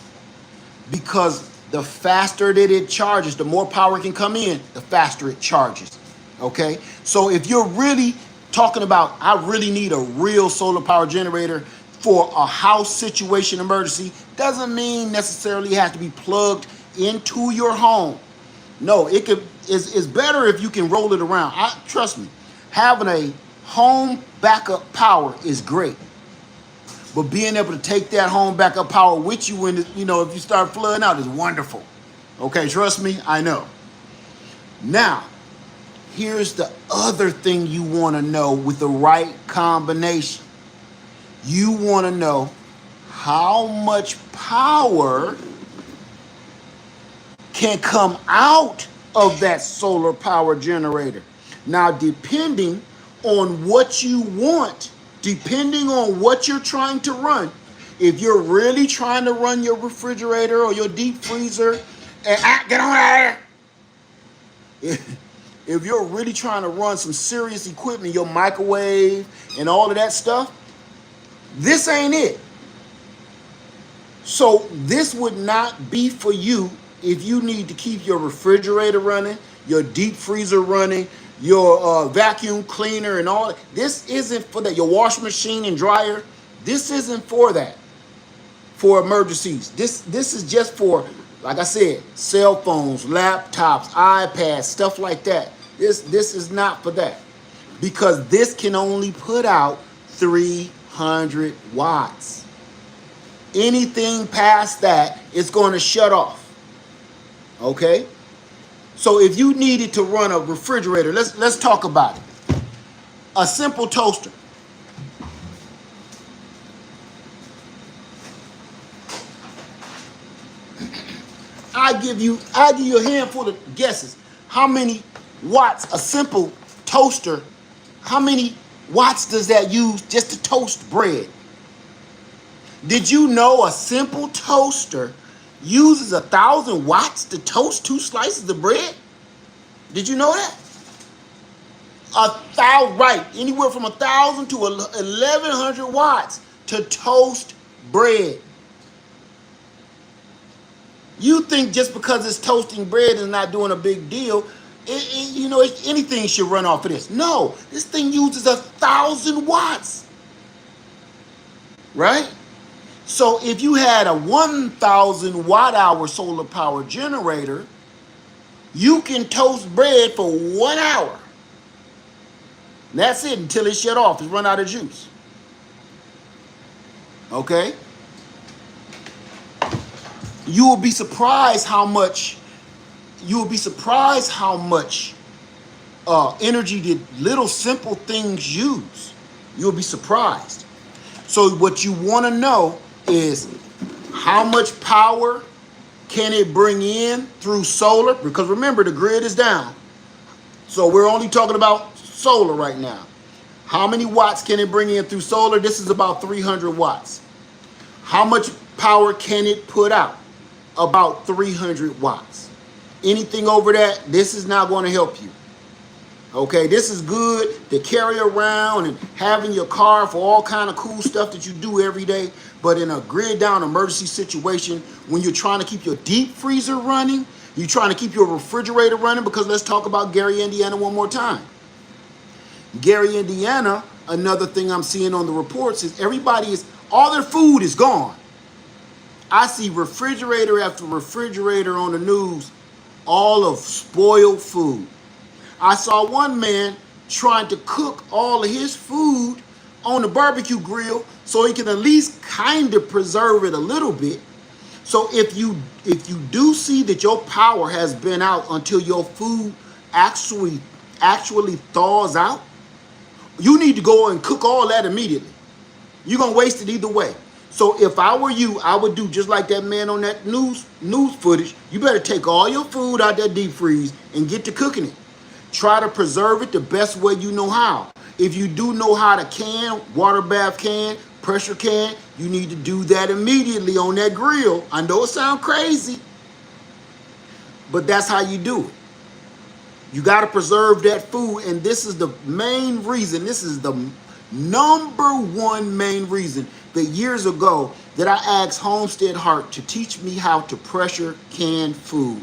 because the faster that it charges, the more power can come in, the faster it charges, okay? So if you're really talking about, I really need a real solar power generator for a house situation emergency, doesn't mean necessarily it has to be plugged into your home. No, it's better if you can roll it around. Trust me, having a home backup power is great, but being able to take that home backup power with you when, you know, if you start flooding out is wonderful. Okay, trust me, I know. Now, here's the other thing you want to know with the right combination. You want to know how much power can come out of that solar power generator. Now, depending on what you want, depending on what you're trying to run, if you're really trying to run your refrigerator or your deep freezer, and get on out of here. If you're really trying to run some serious equipment, your microwave and all of that stuff, this ain't it. So this would not be for you if you need to keep your refrigerator running, your deep freezer running, your vacuum cleaner and all. This isn't for that. Your washing machine and dryer, this isn't for that, for emergencies. This is just for, like I said, cell phones, laptops, iPads, stuff like that. This is not for that, because this can only put out 300 watts. Anything past that, it's going to shut off. Okay? So if you needed to run a refrigerator, let's talk about it. A simple toaster. I give you a handful of guesses. How many watts a simple toaster, how many watts does that use just to toast bread? Did you know a simple toaster uses 1,000 watts to toast 2 slices of bread? Did you know that? 1,000, right? Anywhere from 1,000 to 1,100 watts to toast bread. You think just because it's toasting bread is not doing a big deal, anything should run off of this. No, this thing uses 1,000 watts, right? So if you had a 1,000 watt hour solar power generator, you can toast bread for 1 hour. That's it until it's shut off. It's run out of juice. Okay? You will be surprised how much energy did little simple things use. You'll be surprised. So what you want to know is how much power can it bring in through solar? Because remember, the grid is down. So we're only talking about solar right now. How many watts can it bring in through solar? This is about 300 watts. How much power can it put out? About 300 watts. Anything over that, this is not going to help you. Okay, this is good to carry around and have in your car for all kind of cool stuff that you do every day. But in a grid down emergency situation, when you're trying to keep your deep freezer running, you're trying to keep your refrigerator running, because let's talk about Gary, Indiana one more time. Gary, Indiana, another thing I'm seeing on the reports is all their food is gone. I see refrigerator after refrigerator on the news, all of spoiled food. I saw one man trying to cook all of his food on the barbecue grill so he can at least kind of preserve it a little bit. So if you do see that your power has been out until your food actually thaws out, you need to go and cook all that immediately. You're going to waste it either way. So if I were you, I would do just like that man on that news footage. You better take all your food out that deep freeze and get to cooking it. Try to preserve it the best way you know how. If you do know how to can, water bath can, pressure can, you need to do that immediately on that grill. I know it sounds crazy, but that's how you do it. You got to preserve that food, and this is the main reason. This is the number one main reason that years ago that I asked Homestead Heart to teach me how to pressure can food.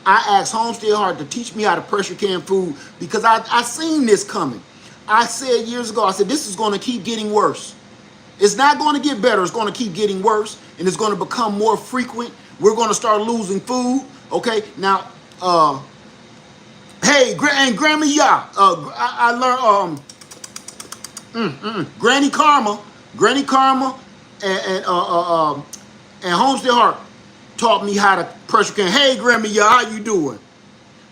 I asked Homestead Heart to teach me how to pressure can food because I seen this coming. I said years ago, I said, this is going to keep getting worse. It's not going to get better. It's going to keep getting worse, and it's going to become more frequent. We're going to start losing food. Okay, now, hey, and Grandma Ya, I learned Granny Karma, and Homestead Heart taught me how to pressure can. Hey, Grandma Ya, how you doing?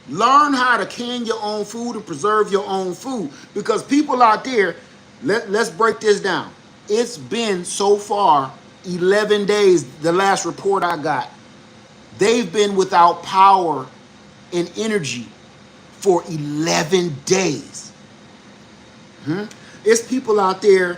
Learn how to can your own food and preserve your own food, because people out there, let's break this down. It's been so far 11 days, the last report I got. They've been without power and energy for 11 days. It's people out there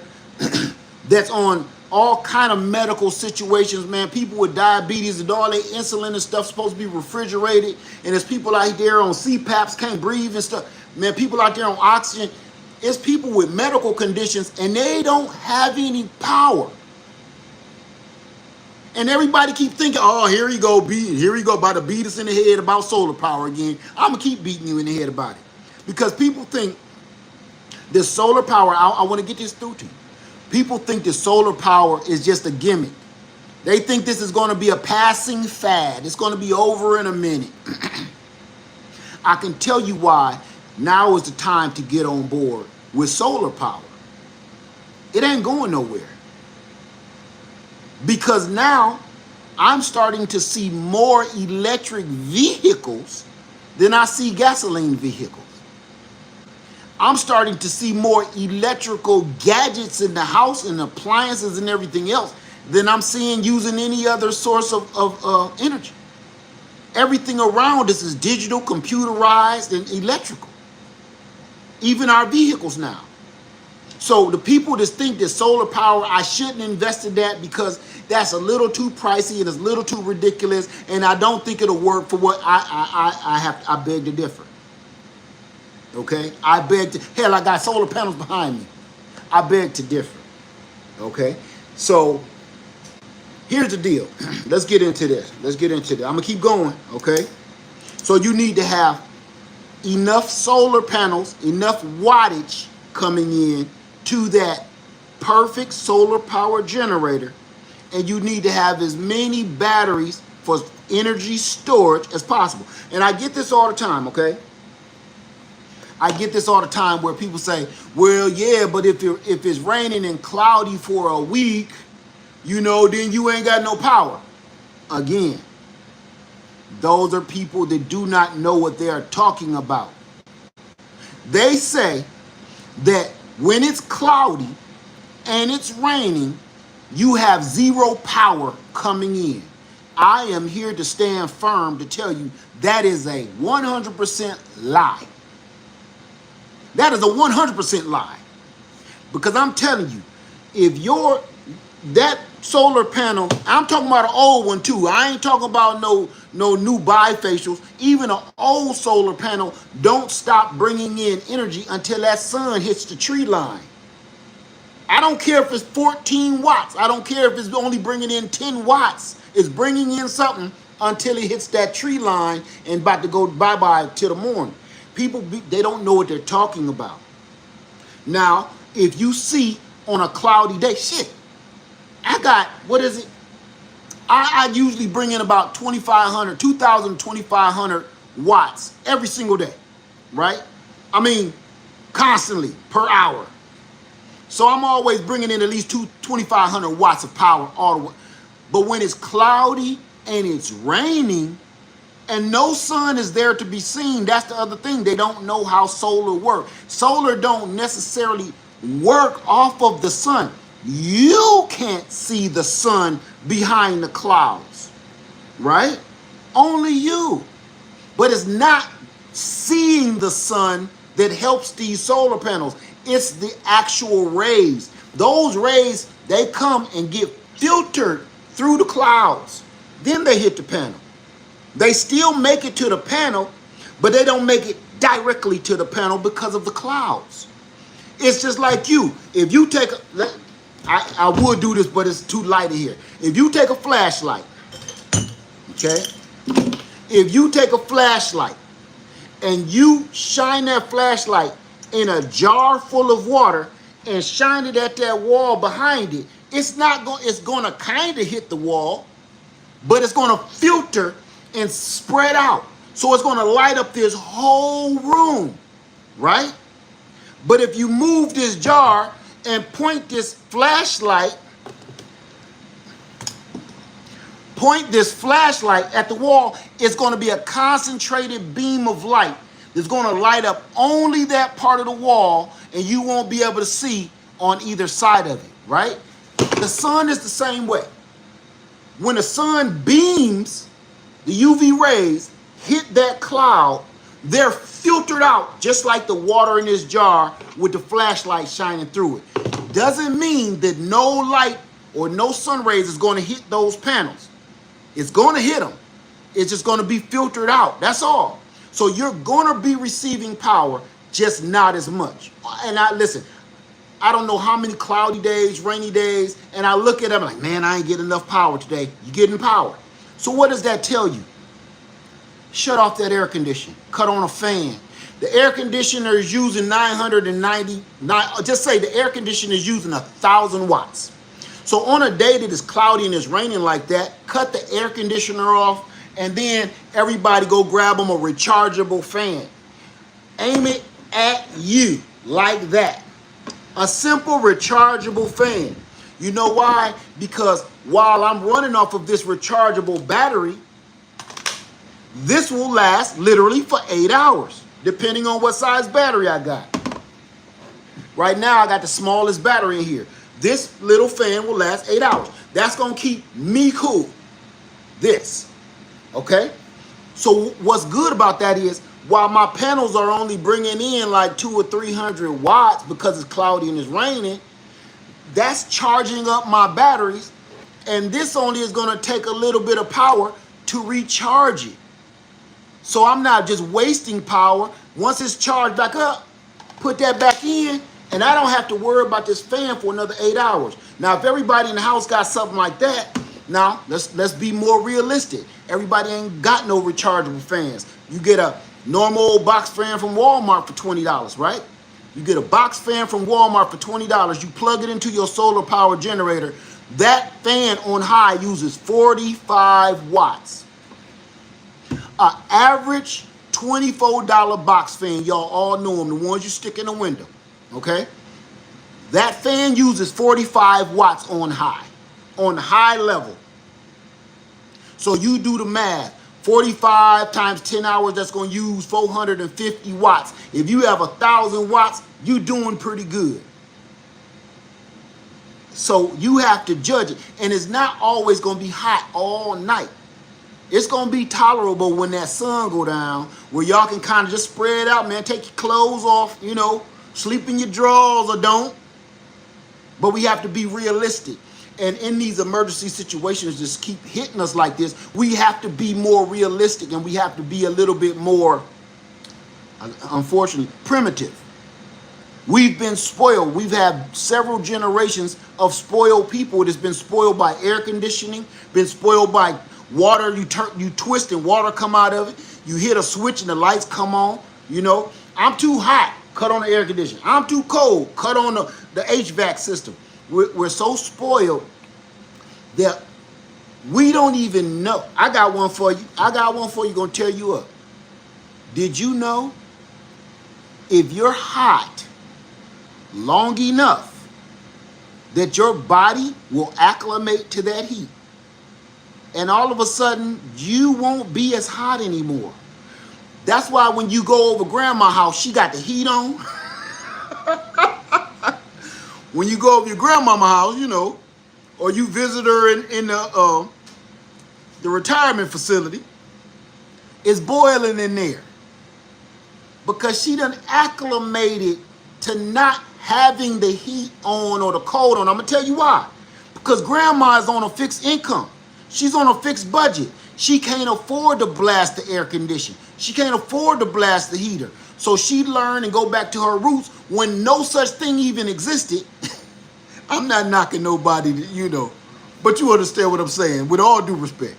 that's on all kind of medical situations, man. People with diabetes and all their insulin and stuff supposed to be refrigerated. And there's people out there on CPAPs, can't breathe and stuff. Man, people out there on oxygen. It's people with medical conditions and they don't have any power. And everybody keep thinking, oh, here he go about to beat us in the head about solar power again. I'm gonna keep beating you in the head about it. Because people think this solar power, I want to get this through to you. People think that solar power is just a gimmick. They think this is going to be a passing fad. It's going to be over in a minute. I can tell you why now is the time to get on board with solar power. It ain't going nowhere. Because now I'm starting to see more electric vehicles than I see gasoline vehicles. I'm starting to see more electrical gadgets in the house and appliances and everything else than I'm seeing using any other source of energy. Everything around us is digital, computerized, and electrical. Even our vehicles now. So the people that think that solar power, I shouldn't invest in that because that's a little too pricey and it's a little too ridiculous, and I don't think it'll work for what I beg to differ. Okay, I beg to, hell, I got solar panels behind me. I beg to differ. Okay, so here's the deal. Let's get into this. I'm gonna keep going. Okay, so you need to have enough solar panels, enough wattage coming in to that perfect solar power generator, and you need to have as many batteries for energy storage as possible. And I get this all the time, okay? I get this all the time where people say, well, yeah, but if it's raining and cloudy for a week, then you ain't got no power. Again, those are people that do not know what they are talking about. They say that when it's cloudy and it's raining, you have zero power coming in. I am here to stand firm to tell you that is a 100% lie. That is a 100% lie. Because I'm telling you, if that solar panel, I'm talking about an old one too. I ain't talking about no new bifacials. Even an old solar panel don't stop bringing in energy until that sun hits the tree line. I don't care if it's 14 watts. I don't care if it's only bringing in 10 watts. It's bringing in something until it hits that tree line and about to go bye-bye till the morning. People, they don't know what they're talking about. Now, if you see on a cloudy day, shit, I got, what is it? I usually bring in about 2,500, 2,000, 2,500 watts every single day, right? I mean, constantly, per hour. So I'm always bringing in at least 2,500 watts of power all the way. But when it's cloudy and it's raining and no sun is there to be seen, that's the other thing. They don't know how solar works. Solar don't necessarily work off of the sun. You can't see the sun behind the clouds, right? Only you. But it's not seeing the sun that helps these solar panels. It's the actual rays. Those rays, they come and get filtered through the clouds. Then they hit the panel. They still make it to the panel, but they don't make it directly to the panel because of the clouds. It's just like you. If you take I would do this, but it's too light in here. If you take a flashlight, okay? If you take a flashlight and you shine that flashlight in a jar full of water and shine it at that wall behind it, it's going to kind of hit the wall, but it's going to filter and spread out. So it's going to light up this whole room, right? But if you move this jar and point this flashlight at the wall, it's going to be a concentrated beam of light that's going to light up only that part of the wall, and you won't be able to see on either side of it, right? The sun is the same way. When the sun beams, the UV rays hit that cloud, they're filtered out just like the water in this jar with the flashlight shining through it. Doesn't mean that no light or no sun rays is going to hit those panels. It's going to hit them. It's just going to be filtered out. That's all. So you're going to be receiving power, just not as much. And listen, I don't know how many cloudy days, rainy days, and I look at them like, man, I ain't getting enough power today. You're getting power. So what does that tell you? Shut off that air conditioner. Cut on a fan. The air conditioner is using 999, just say the air conditioner is using 1,000 watts. So on a day that is cloudy and it's raining like that, cut the air conditioner off, and then everybody go grab them a rechargeable fan. Aim it at you like that. A simple rechargeable fan. You know why? Because while I'm running off of this rechargeable battery, this will last literally for 8 hours, depending on what size battery I got. Right now, I got the smallest battery in here. This little fan will last 8 hours. That's going to keep me cool. This, okay? So what's good about that is, while my panels are only bringing in like 200 or 300 watts because it's cloudy and it's raining, that's charging up my batteries, and this only is going to take a little bit of power to recharge it. So I'm not just wasting power. Once it's charged back up, put that back in, and I don't have to worry about this fan for another 8 hours. Now, if everybody in the house got something like that, now let's be more realistic. Everybody ain't got no rechargeable fans. You get a normal old box fan from Walmart for $20, right? You get a box fan from Walmart for $20. You plug it into your solar power generator. That fan on high uses 45 watts. An average $24 box fan, y'all all know them, the ones you stick in the window, okay? That fan uses 45 watts on high level. So you do the math. 45 times 10 hours, that's going to use 450 watts. If you have 1,000 watts, you're doing pretty good. So you have to judge it. And it's not always going to be hot all night. It's going to be tolerable when that sun go down, where y'all can kind of just spread out, man. Take your clothes off, you know, sleep in your drawers or don't. But we have to be realistic. And in these emergency situations just keep hitting us like this, we have to be more realistic, and we have to be a little bit more, unfortunately, primitive. We've been spoiled. We've had several generations of spoiled people. It has been spoiled by air conditioning, been spoiled by water. You twist and water come out of it. You hit a switch and the lights come on. You know, I'm too hot, cut on the air conditioning. I'm too cold, cut on the HVAC system. We're so spoiled that we don't even know. I got one for you. Gonna tear you up. Did you know if you're hot long enough that your body will acclimate to that heat, and all of a sudden you won't be as hot anymore? That's why when you go over grandma's house, she got the heat on. When you go over your grandmama's house, you know, or you visit her in the retirement facility, it's boiling in there because she done acclimated to not having the heat on or the cold on. I'm gonna tell you why. Because grandma is on a fixed income. She's on a fixed budget. She can't afford to blast the air conditioner. She can't afford to blast the heater. So she learned and go back to her roots when no such thing even existed. I'm not knocking nobody, you know, but you understand what I'm saying, with all due respect.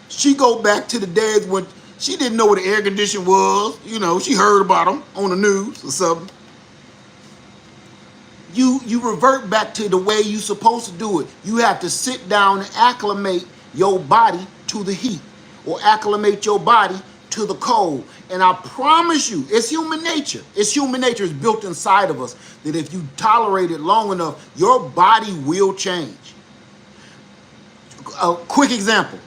She go back to the days when she didn't know what an air conditioner was. You know, she heard about them on the news or something. You revert back to the way you're supposed to do it. You have to sit down and acclimate your body to the heat, or acclimate your body to the cold. And I promise you, it's human nature. It's human nature. It's built inside of us that if you tolerate it long enough, your body will change. A quick example.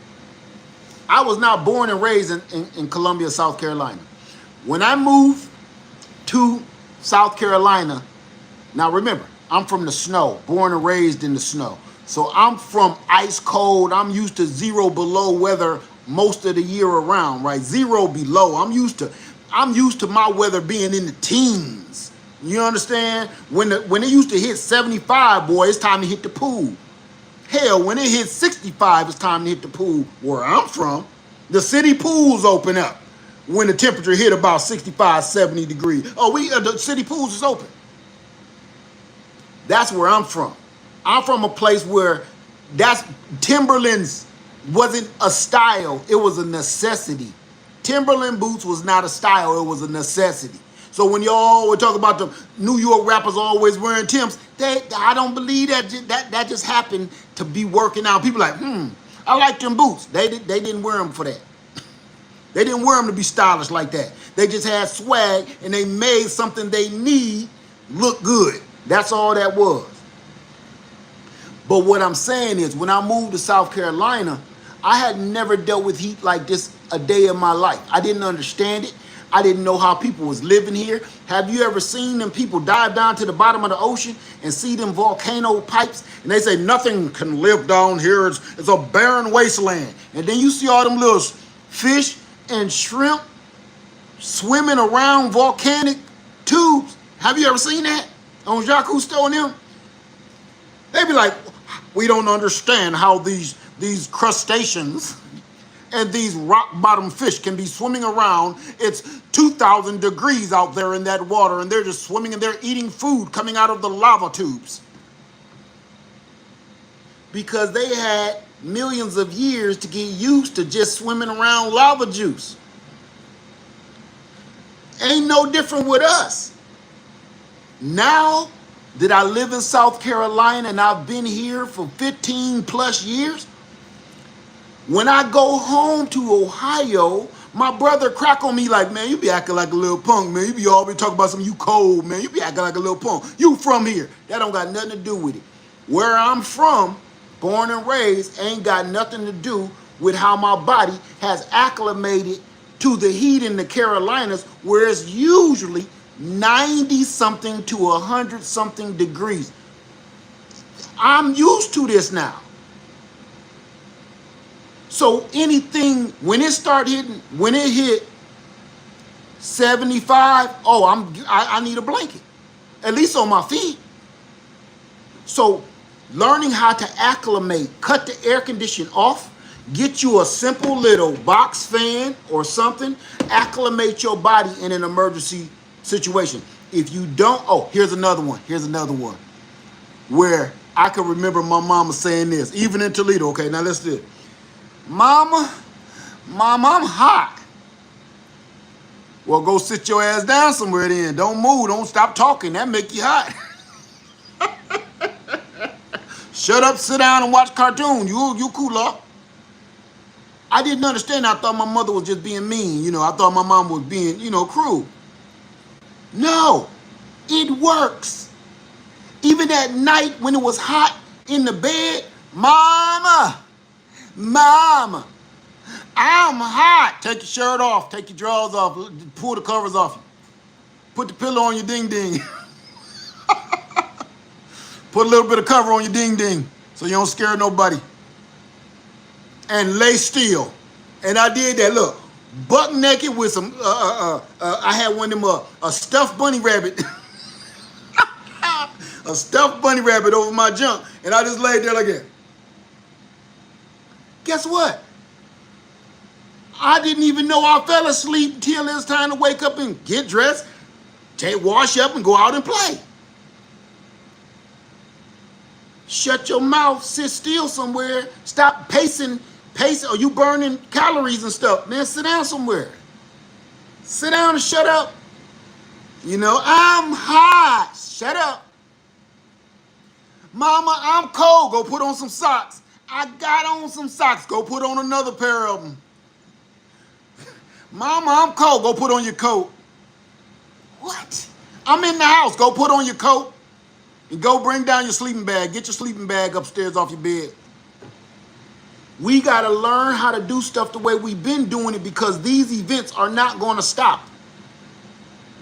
I was not born and raised in Columbia, South Carolina. When I moved to South Carolina, now remember, I'm from the snow, born and raised in the snow. So I'm from ice cold. I'm used to 0 below weather most of the year around, right? 0 below. I'm used to my weather being in the teens. You understand? When it used to hit 75, boy, it's time to hit the pool. Hell, when it hit 65, it's time to hit the pool. Where I'm from, the city pools open up when the temperature hit about 65, 70 degrees. Oh, the city pools is open. That's where I'm from. I'm from a place where Timberlands wasn't a style, it was a necessity. Timberland boots was not a style, it was a necessity. So when y'all would talk about the New York rappers always wearing Timbs, I don't believe that just happened to be working out. People like, I like them boots. They didn't wear them for that. They didn't wear them to be stylish like that. They just had swag, and they made something they need look good. That's all that was. But what I'm saying is, when I moved to South Carolina, I had never dealt with heat like this a day in my life. I didn't understand it. I didn't know how people was living here. Have you ever seen them people dive down to the bottom of the ocean and see them volcano pipes? And they say nothing can live down here. It's a barren wasteland. And then you see all them little fish and shrimp swimming around volcanic tubes. Have you ever seen that on Jacques Cousteau and them? They be like, we don't understand how these crustaceans and these rock bottom fish can be swimming around. It's 2,000 degrees out there in that water, and they're just swimming and they're eating food coming out of the lava tubes. Because they had millions of years to get used to just swimming around lava juice. Ain't no different with us. Now that I live in South Carolina and I've been here for 15 plus years, when I go home to Ohio, my brother crack on me like, man, you be acting like a little punk, man. You be always talking about something, you cold, man. You be acting like a little punk. You from here. That don't got nothing to do with it. Where I'm from, born and raised, ain't got nothing to do with how my body has acclimated to the heat in the Carolinas, where it's usually 90-something to 100-something degrees. I'm used to this now. So anything, when it hit 75, I need a blanket, at least on my feet. So learning how to acclimate, cut the air condition off, get you a simple little box fan or something, acclimate your body in an emergency situation. If you don't, here's another one. Where I can remember my mama saying this, even in Toledo. Okay, now let's do it. Mama, I'm hot. Well, go sit your ass down somewhere then. Don't move. Don't stop talking. That make you hot. Shut up, sit down, and watch cartoon. You cool off. I didn't understand. I thought my mother was just being mean. I thought my mom was being, cruel. No, it works. Even at night when it was hot in the bed, Mama, I'm hot. Take your shirt off. Take your drawers off. Pull the covers off you. Put the pillow on your ding-ding. Put a little bit of cover on your ding-ding so you don't scare nobody. And lay still. And I did that, look, buck naked with some, I had one of them, a stuffed bunny rabbit. A stuffed bunny rabbit over my junk. And I just laid there like that. Guess what? I didn't even know I fell asleep till it was time to wake up and get dressed, wash up and go out and play. Shut your mouth, sit still somewhere, stop pacing, or you burning calories and stuff. Man, sit down somewhere. Sit down and shut up. I'm hot. Shut up. Mama, I'm cold. Go put on some socks. I got on some socks. Go put on another pair of them. Mama, I'm cold. Go put on your coat. What? I'm in the house. Go put on your coat. And go bring down your sleeping bag. Get your sleeping bag upstairs off your bed. We got to learn how to do stuff the way we've been doing it, because these events are not going to stop.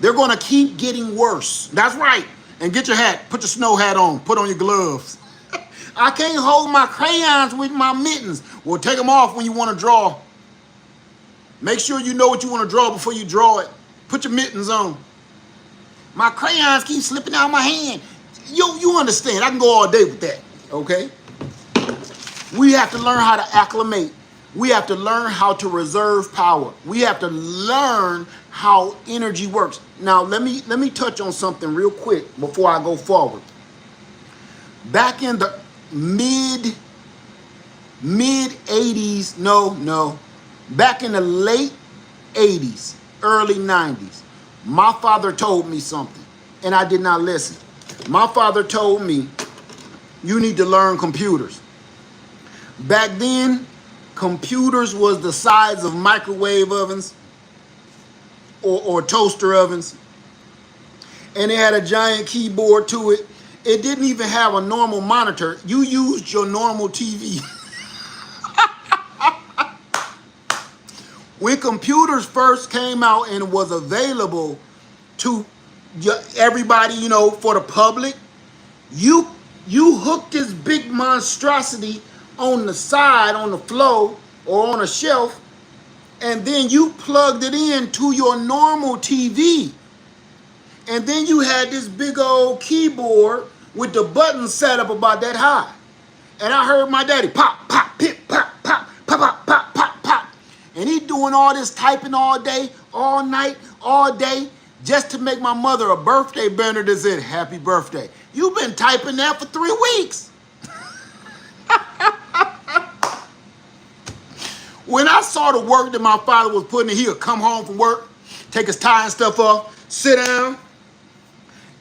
They're going to keep getting worse. That's right. And get your hat. Put your snow hat on. Put on your gloves. I can't hold my crayons with my mittens. Well, take them off when you want to draw. Make sure you know what you want to draw before you draw it. Put your mittens on. My crayons keep slipping out of my hand. You understand. I can go all day with that, okay? We have to learn how to acclimate. We have to learn how to reserve power. We have to learn how energy works. Now, let me touch on something real quick before I go forward. Back in the mid 80s, back in the late 80s, early 90s, my father told me something, and I did not listen. My father told me, you need to learn computers. Back then, computers was the size of microwave ovens or toaster ovens. And it had a giant keyboard to it. It didn't even have a normal monitor. You used your normal TV. When computers first came out and was available to everybody, you know, for the public, you hooked this big monstrosity on the side, on the floor, or on a shelf, and then you plugged it in to your normal TV. And then you had this big old keyboard with the buttons set up about that high. And I heard my daddy pop, pop, pip, pop, pop, pop, pop, pop, pop, pop. And he doing all this typing all day, all night, all day, just to make my mother a birthday banner that said, happy birthday. You've been typing that for 3 weeks. When I saw the work that my father was putting in, he would come home from work, take his tie and stuff off, sit down,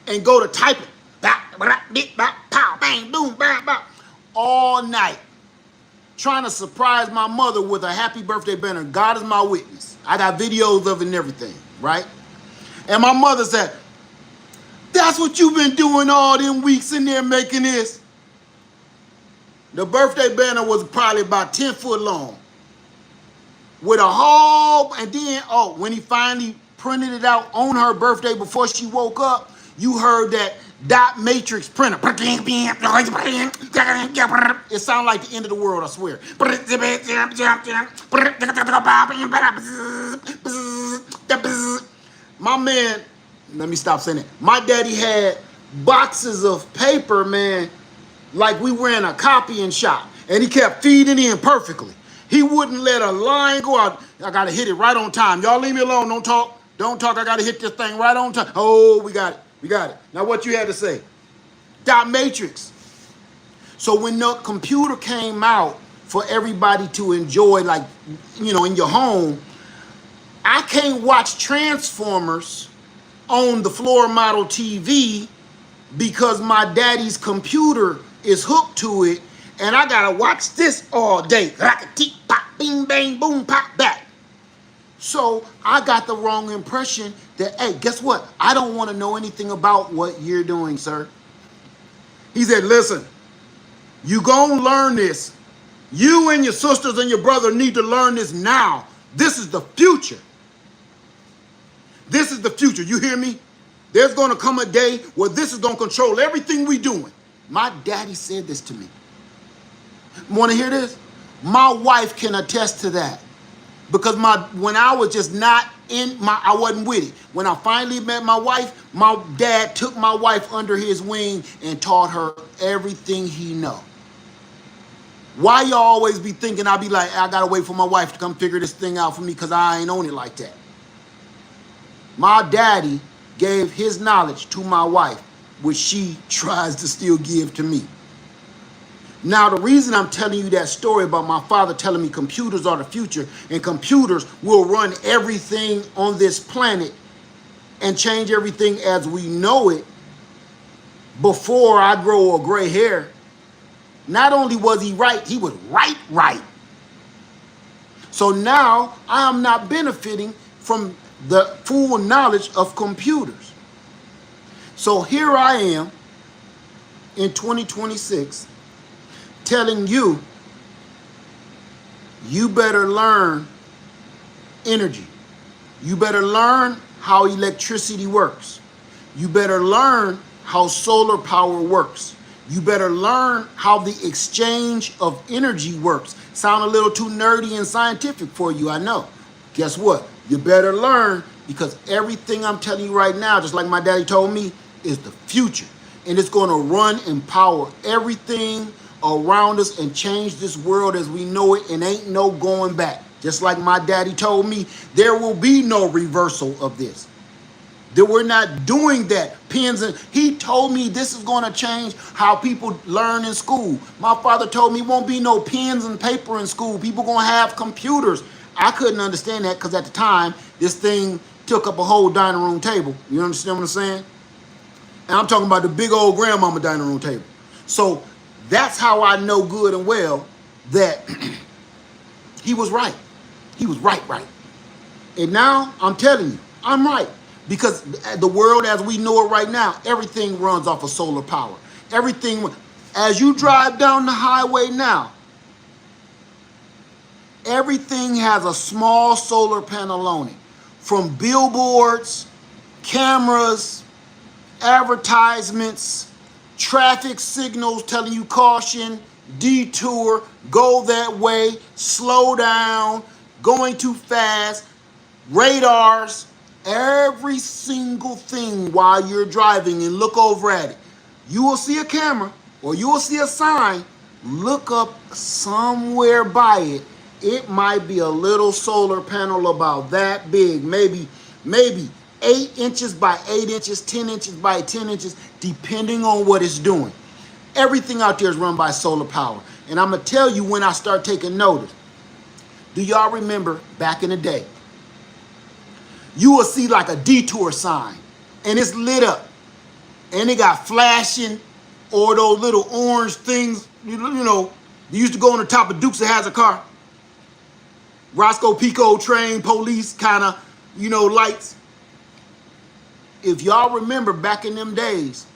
and go to typing. Pow, bang, boom, bang, bang, all night. Trying to surprise my mother with a happy birthday banner. God is my witness. I got videos of it and everything, right? And my mother said, that's what you've been doing all them weeks in there making this. The birthday banner was probably about 10 foot long. With a whole, and then, when he finally printed it out on her birthday before she woke up, you heard that dot matrix printer. It sounded like the end of the world, I swear. My man, let me stop saying it. My daddy had boxes of paper, man, like we were in a copying shop. And he kept feeding in perfectly. He wouldn't let a line go out. I got to hit it right on time. Y'all leave me alone. Don't talk. Don't talk. I got to hit this thing right on time. Oh, we got it. We got it. Now what you had to say? Dot matrix. So when the computer came out for everybody to enjoy, like, you know, in your home, I can't watch Transformers on the floor model TV because my daddy's computer is hooked to it, and I gotta watch this all day. Pop, bing, bang, boom, pop, back. So I got the wrong impression that, hey, guess what? I don't want to know anything about what you're doing, sir. He said, listen, you gonna learn this. You and your sisters and your brother need to learn this now. This is the future. This is the future. You hear me? There's going to come a day where this is going to control everything we doing. My daddy said this to me. Want to hear this? My wife can attest to that. Because when I was just not I wasn't with it. When I finally met my wife, my dad took my wife under his wing and taught her everything he know. Why y'all always be thinking I be like, I got to wait for my wife to come figure this thing out for me because I ain't on it like that. My daddy gave his knowledge to my wife, which she tries to still give to me. Now, the reason I'm telling you that story about my father telling me computers are the future and computers will run everything on this planet and change everything as we know it before I grow a gray hair. Not only was he right, he was right. So now I am not benefiting from the full knowledge of computers. So here I am in 2026 telling you, you better learn energy. You better learn how electricity works. You better learn how solar power works. You better learn how the exchange of energy works. Sound a little too nerdy and scientific for you, I know. Guess what? You better learn, because everything I'm telling you right now, just like my daddy told me, is the future. And it's going to run and power everything around us and change this world as we know it, and ain't no going back. Just like my daddy told me, there will be no reversal of this. That we're not doing that. Pens and he told me this is going to change how people learn in school. My father told me won't be no pens and paper in school. People going to have computers. I couldn't understand that because at the time, this thing took up a whole dining room table. You understand what I'm saying? And I'm talking about the big old grandmama dining room table. So that's how I know good and well that he was right. He was right. And now I'm telling you, I'm right. Because the world as we know it right now, everything runs off of solar power. Everything, as you drive down the highway now, everything has a small solar panel on it. From billboards, cameras, advertisements, traffic signals telling you caution, detour, go that way, slow down, going too fast, radars, every single thing while you're driving, and look over at it. You will see a camera or you will see a sign. Look up somewhere by it. It might be a little solar panel about that big, maybe 8 inches by 8 inches, 10 inches by 10 inches, depending on what it's doing. Everything out there is run by solar power. And I'm going to tell you when I start taking notice. Do y'all remember back in the day? You will see like a detour sign, and it's lit up, and it got flashing, or those little orange things, you know, they used to go on the top of Dukes of Hazzard car. Roscoe Pico train, police kind of, you know, lights. If y'all remember back in them days,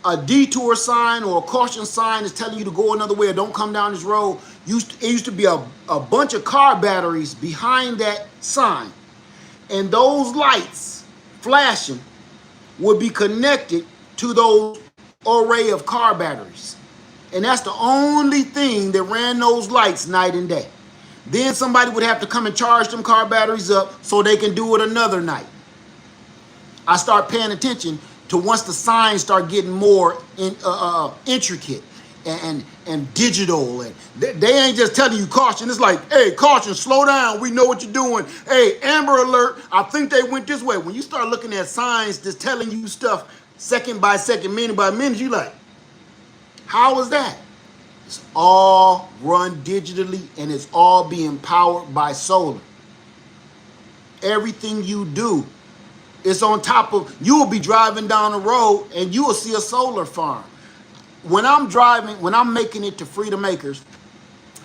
a detour sign or a caution sign is telling you to go another way or don't come down this road. It used to be a bunch of car batteries behind that sign. And those lights flashing would be connected to those array of car batteries. And that's the only thing that ran those lights night and day. Then somebody would have to come and charge them car batteries up so they can do it another night. I start paying attention to once the signs start getting more intricate and digital, and they ain't just telling you caution. It's like, hey, caution, slow down, we know what you're doing. Hey, Amber Alert, I think they went this way. When you start looking at signs that's telling you stuff second by second, minute by minute, you like, how is that? It's all run digitally, and it's all being powered by solar. Everything you do, it's on top of, you will be driving down the road and you will see a solar farm. When I'm driving, when I'm making it to Freedom Acres,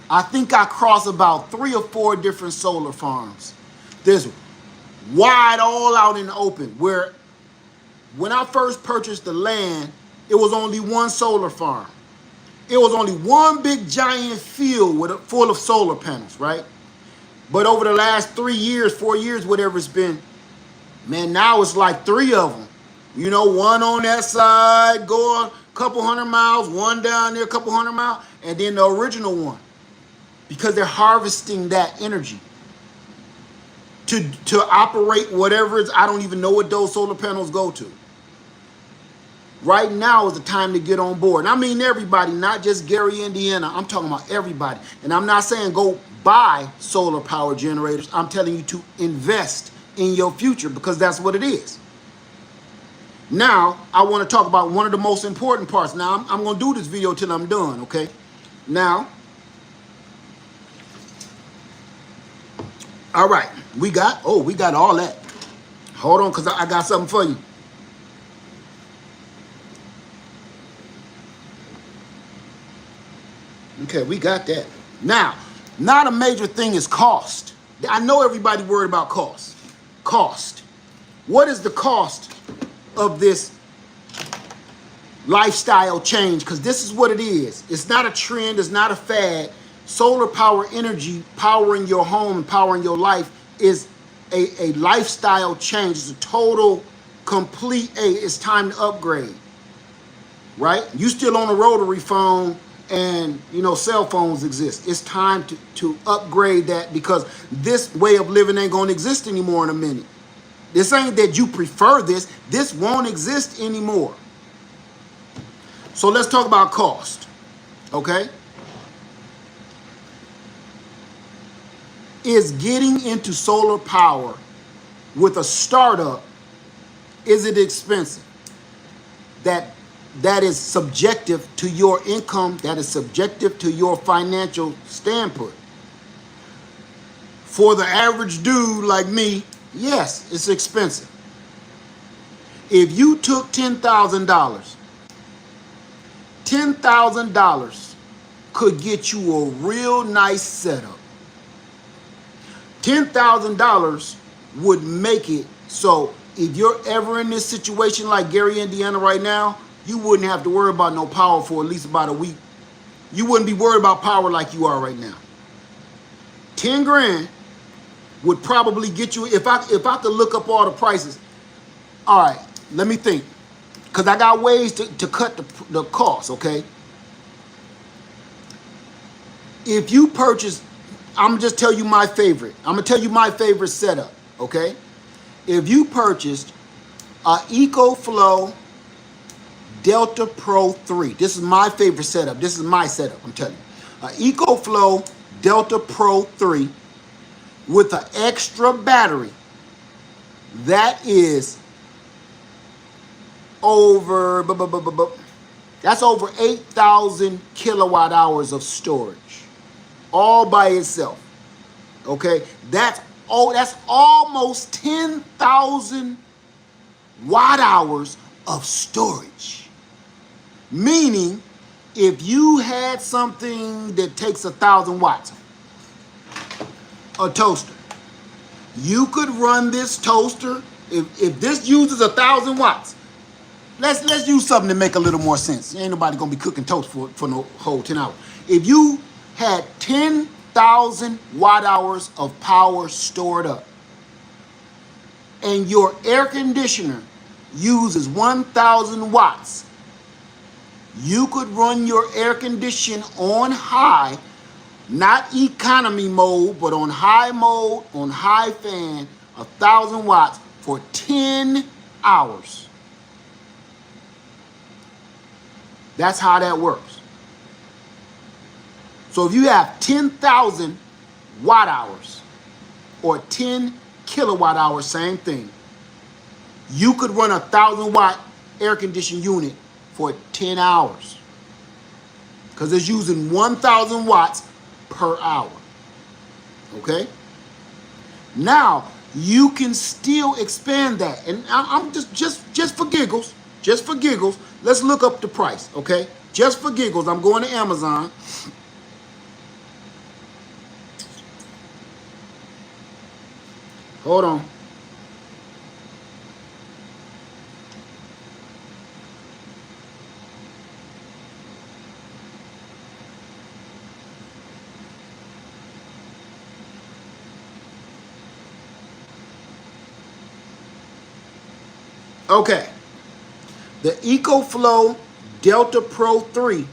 I think I cross about 3 or 4 different solar farms. There's wide all out in the open, where when I first purchased the land, it was only one solar farm. It was only one big giant field full of solar panels, right? But over the last 3 years, 4 years, whatever it's been, man, now it's like 3 of them. You know, one on that side, going a couple hundred miles, one down there, a couple hundred miles, and then the original one. Because they're harvesting that energy to operate whatever it's, I don't even know what those solar panels go to. Right now is the time to get on board. And I mean everybody, not just Gary, Indiana. I'm talking about everybody. And I'm not saying go buy solar power generators. I'm telling you to invest in your future, because that's what it is. Now, I want to talk about one of the most important parts. Now, I'm going to do this video till I'm done, okay? Now, all right, we got all that. Hold on, because I got something for you. Okay, we got that. Now, not a major thing is cost. I know everybody worried about cost. Cost. What is the cost of this lifestyle change? Because this is what it is. It's not a trend. It's not a fad. Solar power energy powering your home and powering your life is a lifestyle change. It's a total, complete, it's time to upgrade. Right? You still on a rotary phone, and you know cell phones exist. It's time to upgrade that, because this way of living ain't going to exist anymore in a minute. This ain't that you prefer this. This won't exist anymore. So let's talk about cost. Okay? Is getting into solar power with a startup, is it expensive? That is subjective to your income. That is subjective to your financial standpoint. For the average dude like me, yes, it's expensive. If you took $10,000, $10,000 could get you a real nice setup. $10,000 would make it so if you're ever in this situation like Gary, Indiana right now, you wouldn't have to worry about no power for at least about a week. You wouldn't be worried about power like you are right now. 10 grand would probably get you, if I could look up all the prices. All right, let me think. Because I got ways to cut the cost, okay? If you purchase, I'm going to just tell you my favorite. I'm going to tell you my favorite setup, okay? If you purchased a EcoFlow Delta Pro 3, this is my favorite setup. This is my setup, I'm telling you. An EcoFlow Delta Pro 3 with an extra battery, that is over, that's over 8,000 kilowatt hours of storage, all by itself. Okay, that's almost 10,000 watt hours of storage. Meaning, if you had something that takes 1,000 watts, a toaster, you could run this toaster. If this uses 1,000 watts, let's use something to make a little more sense. Ain't nobody gonna be cooking toast for no whole 10 hours. If you had 10,000 watt hours of power stored up, and your air conditioner uses 1,000 watts, you could run your air condition on high, not economy mode, but on high mode, on high fan, 1,000 watts for 10 hours. That's how that works. So if you have 10,000 watt hours or 10 kilowatt hours, same thing, you could run 1,000 watt air conditioning unit for 10 hours because it's using 1,000 watts per hour. Okay? Now, you can still expand that. And I'm just for giggles, let's look up the price, okay? Just for giggles, I'm going to Amazon. Hold on. Okay. The EcoFlow Delta Pro 3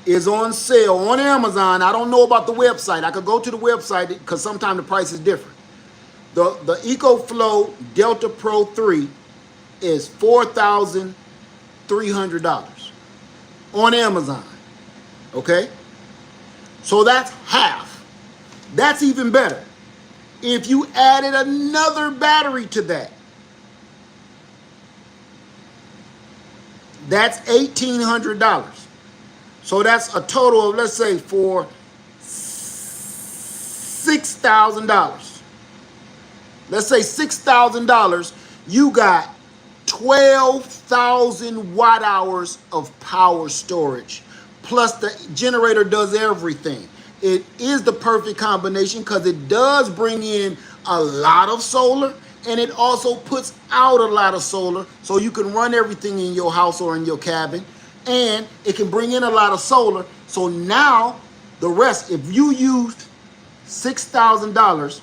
is on sale on Amazon. I don't know about the website. I could go to the website because sometimes the price is different. The EcoFlow Delta Pro 3 is $4,300 on Amazon. Okay? So that's half. That's even better. If you added another battery to that, that's $1,800. So that's a total of, let's say, for $6,000. Let's say $6,000, you got 12,000 watt hours of power storage. Plus the generator does everything. It is the perfect combination because it does bring in a lot of solar and it also puts out a lot of solar, so you can run everything in your house or in your cabin, and it can bring in a lot of solar. So now the rest, if you used $6,000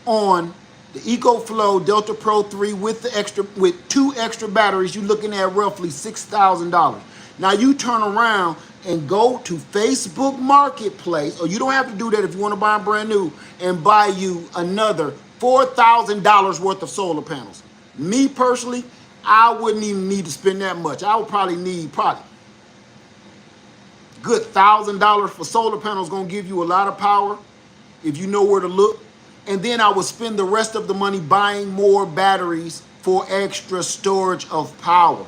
on the EcoFlow Delta Pro 3 with two extra batteries, you're looking at roughly $6,000. Now you turn around and go to Facebook Marketplace, or you don't have to do that if you want to buy them brand new, and buy you another $4,000 worth of solar panels. Me personally, I wouldn't even need to spend that much. I would probably need good $1,000 for solar panels. Gonna give you a lot of power if you know where to look. And then I would spend the rest of the money buying more batteries for extra storage of power.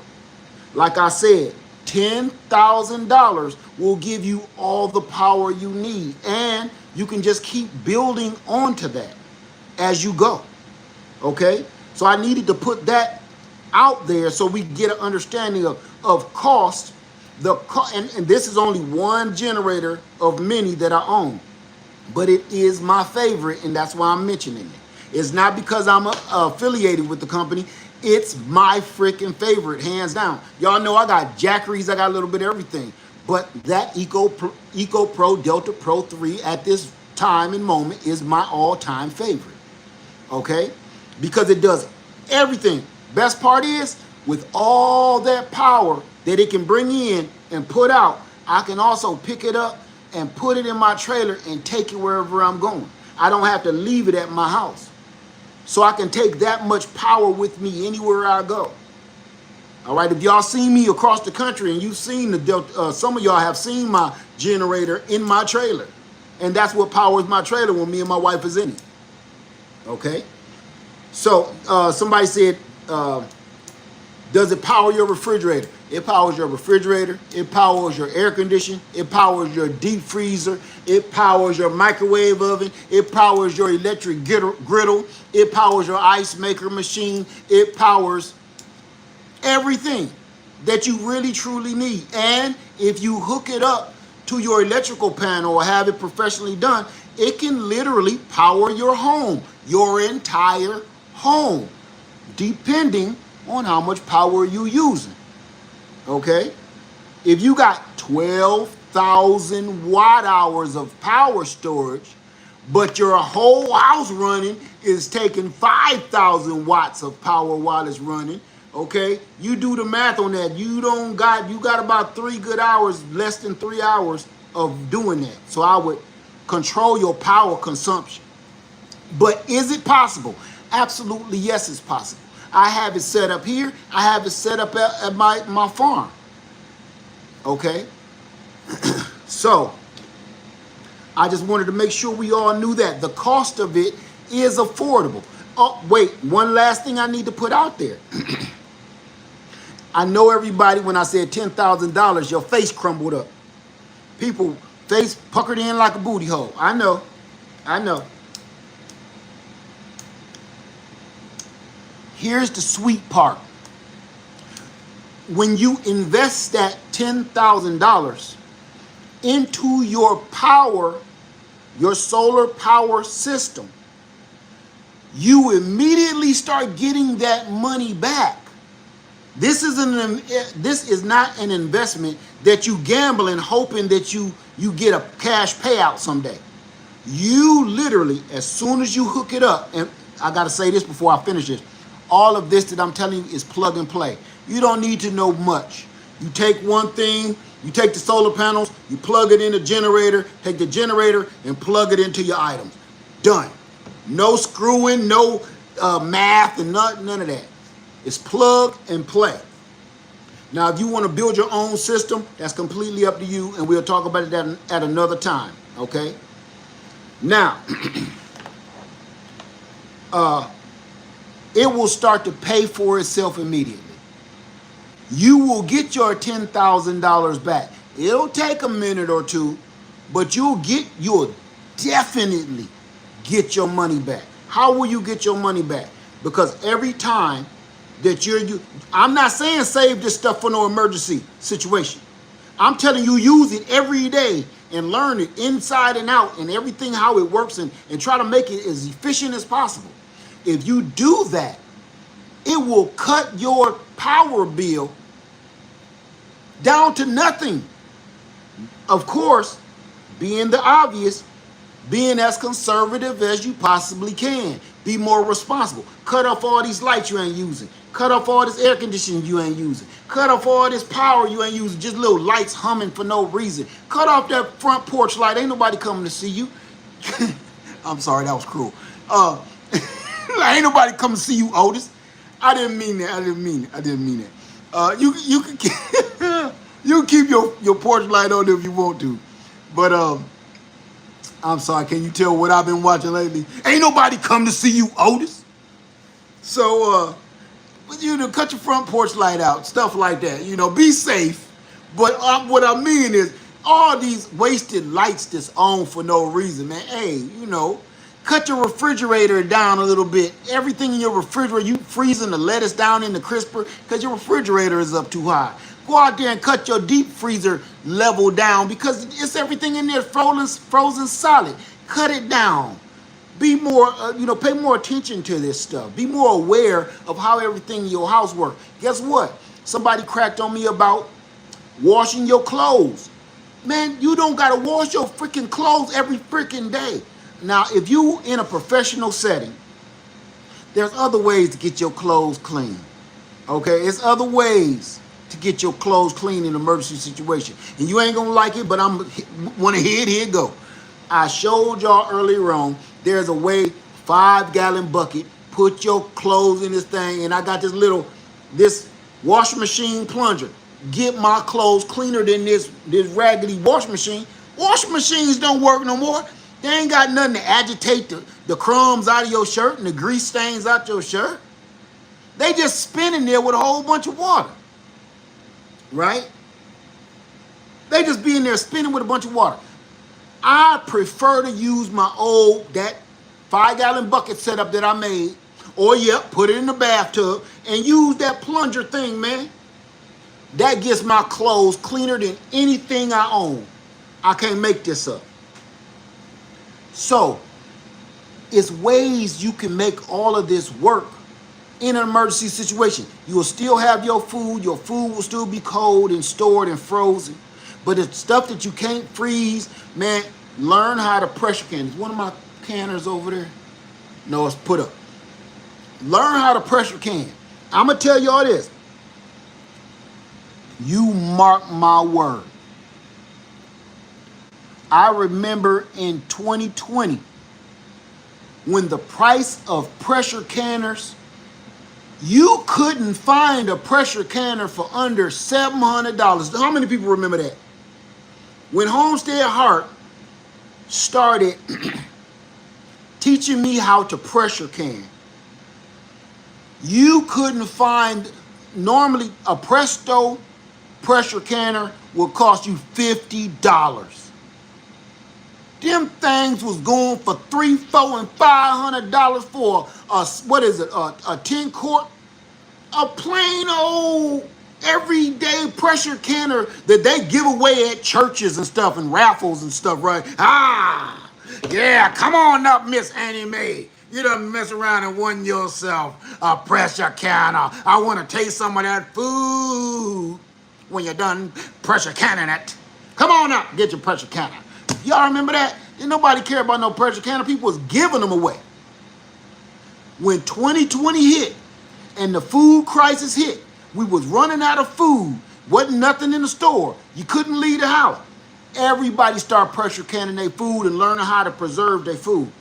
Like I said, $10,000 will give you all the power you need, and you can just keep building onto that as you go. Okay, so I needed to put that out there so we get an understanding of cost. And this is only one generator of many that I own, but it is my favorite, and that's why I'm mentioning it. It's not because I'm affiliated with the company. It's my freaking favorite, hands down. Y'all know I got Jackeries, I got a little bit of everything. But that Eco Pro Delta Pro 3 at this time and moment is my all-time favorite. Okay? Because it does everything. Best part is, with all that power that it can bring in and put out, I can also pick it up and put it in my trailer and take it wherever I'm going. I don't have to leave it at my house. So I can take that much power with me anywhere I go. All right, if y'all seen me across the country and you've seen the Delta, some of y'all have seen my generator in my trailer. And that's what powers my trailer when me and my wife is in it. Okay? So somebody said, does it power your refrigerator? It powers your refrigerator. It powers your air conditioner. It powers your deep freezer. It powers your microwave oven. It powers your electric griddle. It powers your ice maker machine. It powers everything that you really truly need. And if you hook it up to your electrical panel or have it professionally done, it can literally power your home, your entire home, depending on how much power you're using. Okay? If you got 12,000 watt hours of power storage, but your whole house running is taking 5,000 watts of power while it's running, okay? You do the math on that. You got about 3 good hours, less than 3 hours of doing that. So I would control your power consumption. But is it possible? Absolutely, yes, it's possible. I have it set up here. I have it set up at my farm. Okay? So, I just wanted to make sure we all knew that. The cost of it is affordable. Oh, wait, one last thing I need to put out there. I know everybody, when I said $10,000, your face crumbled up. People, face puckered in like a booty hole. I know. Here's the sweet part. When you invest that $10,000 into your power, your solar power system, you immediately start getting that money back. This is not an investment that you gamble and hoping that you get a cash payout someday. You literally, as soon as you hook it up, and I got to say this before I finish this, all of this that I'm telling you is plug and play. You don't need to know much. You take one thing, you take the solar panels, you plug it in the generator, take the generator and plug it into your items. Done. No screwing, no math and none of that. It's plug and play. Now, if you want to build your own system, that's completely up to you, and we'll talk about it at another time, okay? Now, it will start to pay for itself immediately. You will get your $10,000 back. It'll take a minute or two, but you'll definitely get your money back. How will you get your money back? Because every time that I'm not saying save this stuff for no emergency situation. I'm telling you, use it every day and learn it inside and out and everything, how it works, and try to make it as efficient as possible. If you do that, it will cut your power bill down to nothing. Of course, being the obvious, being as conservative as you possibly can. Be more responsible. Cut off all these lights you ain't using. Cut off all this air conditioning you ain't using. Cut off all this power you ain't using. Just little lights humming for no reason. Cut off that front porch light. Ain't nobody coming to see you. I'm sorry, that was cruel. Ain't nobody coming to see you, Otis. I didn't mean that. You can you can keep your porch light on if you want to. But I'm sorry, can you tell what I've been watching lately? Ain't nobody come to see you, Otis. So cut your front porch light out, stuff like that. Be safe. But what I mean is, all these wasted lights that's on for no reason, man. Hey, cut your refrigerator down a little bit. Everything in your refrigerator, you freezing the lettuce down in the crisper because your refrigerator is up too high. Go out there and cut your deep freezer level down because it's everything in there frozen solid. Cut it down. Be more, pay more attention to this stuff. Be more aware of how everything in your house works. Guess what? Somebody cracked on me about washing your clothes. Man, you don't got to wash your freaking clothes every freaking day. Now, if you in a professional setting, there's other ways to get your clothes clean. Okay, it's other ways to get your clothes clean in an emergency situation. And you ain't gonna like it, but I'm wanna hear it, here it go. I showed y'all earlier on, there's a way, 5-gallon bucket, put your clothes in this thing, and I got this washing machine plunger. Get my clothes cleaner than this raggedy washing machine. Washing machines don't work no more. They ain't got nothing to agitate the crumbs out of your shirt and the grease stains out your shirt. They just spinning there with a whole bunch of water, right? They just be in there spinning with a bunch of water. I prefer to use that 5-gallon bucket setup that I made, or put it in the bathtub and use that plunger thing, man. That gets my clothes cleaner than anything I own. I can't make this up. So, it's ways you can make all of this work in an emergency situation. You will still have your food. Your food will still be cold and stored and frozen. But it's stuff that you can't freeze, man, learn how to pressure can. Is one of my canners over there? No, it's put up. Learn how to pressure can. I'm going to tell y'all this. You mark my word. I remember in 2020, when the price of pressure canners, you couldn't find a pressure canner for under $700. How many people remember that? When Homestead Heart started teaching me how to pressure can, you couldn't find, normally a Presto pressure canner would cost you $50. Them things was going for $300, $400, and $500 for a 10 quart, a plain old everyday pressure canner that they give away at churches and stuff and raffles and stuff, right? Yeah, come on up, Miss Annie Mae. You done mess around and won yourself a pressure canner. I want to taste some of that food when you're done pressure canning it. Come on up, get your pressure canner. Y'all remember that? Didn't nobody care about no pressure canner. People was giving them away. When 2020 hit and the food crisis hit, we was running out of food. Wasn't nothing in the store. You couldn't leave the house. Everybody started pressure canning their food and learning how to preserve their food.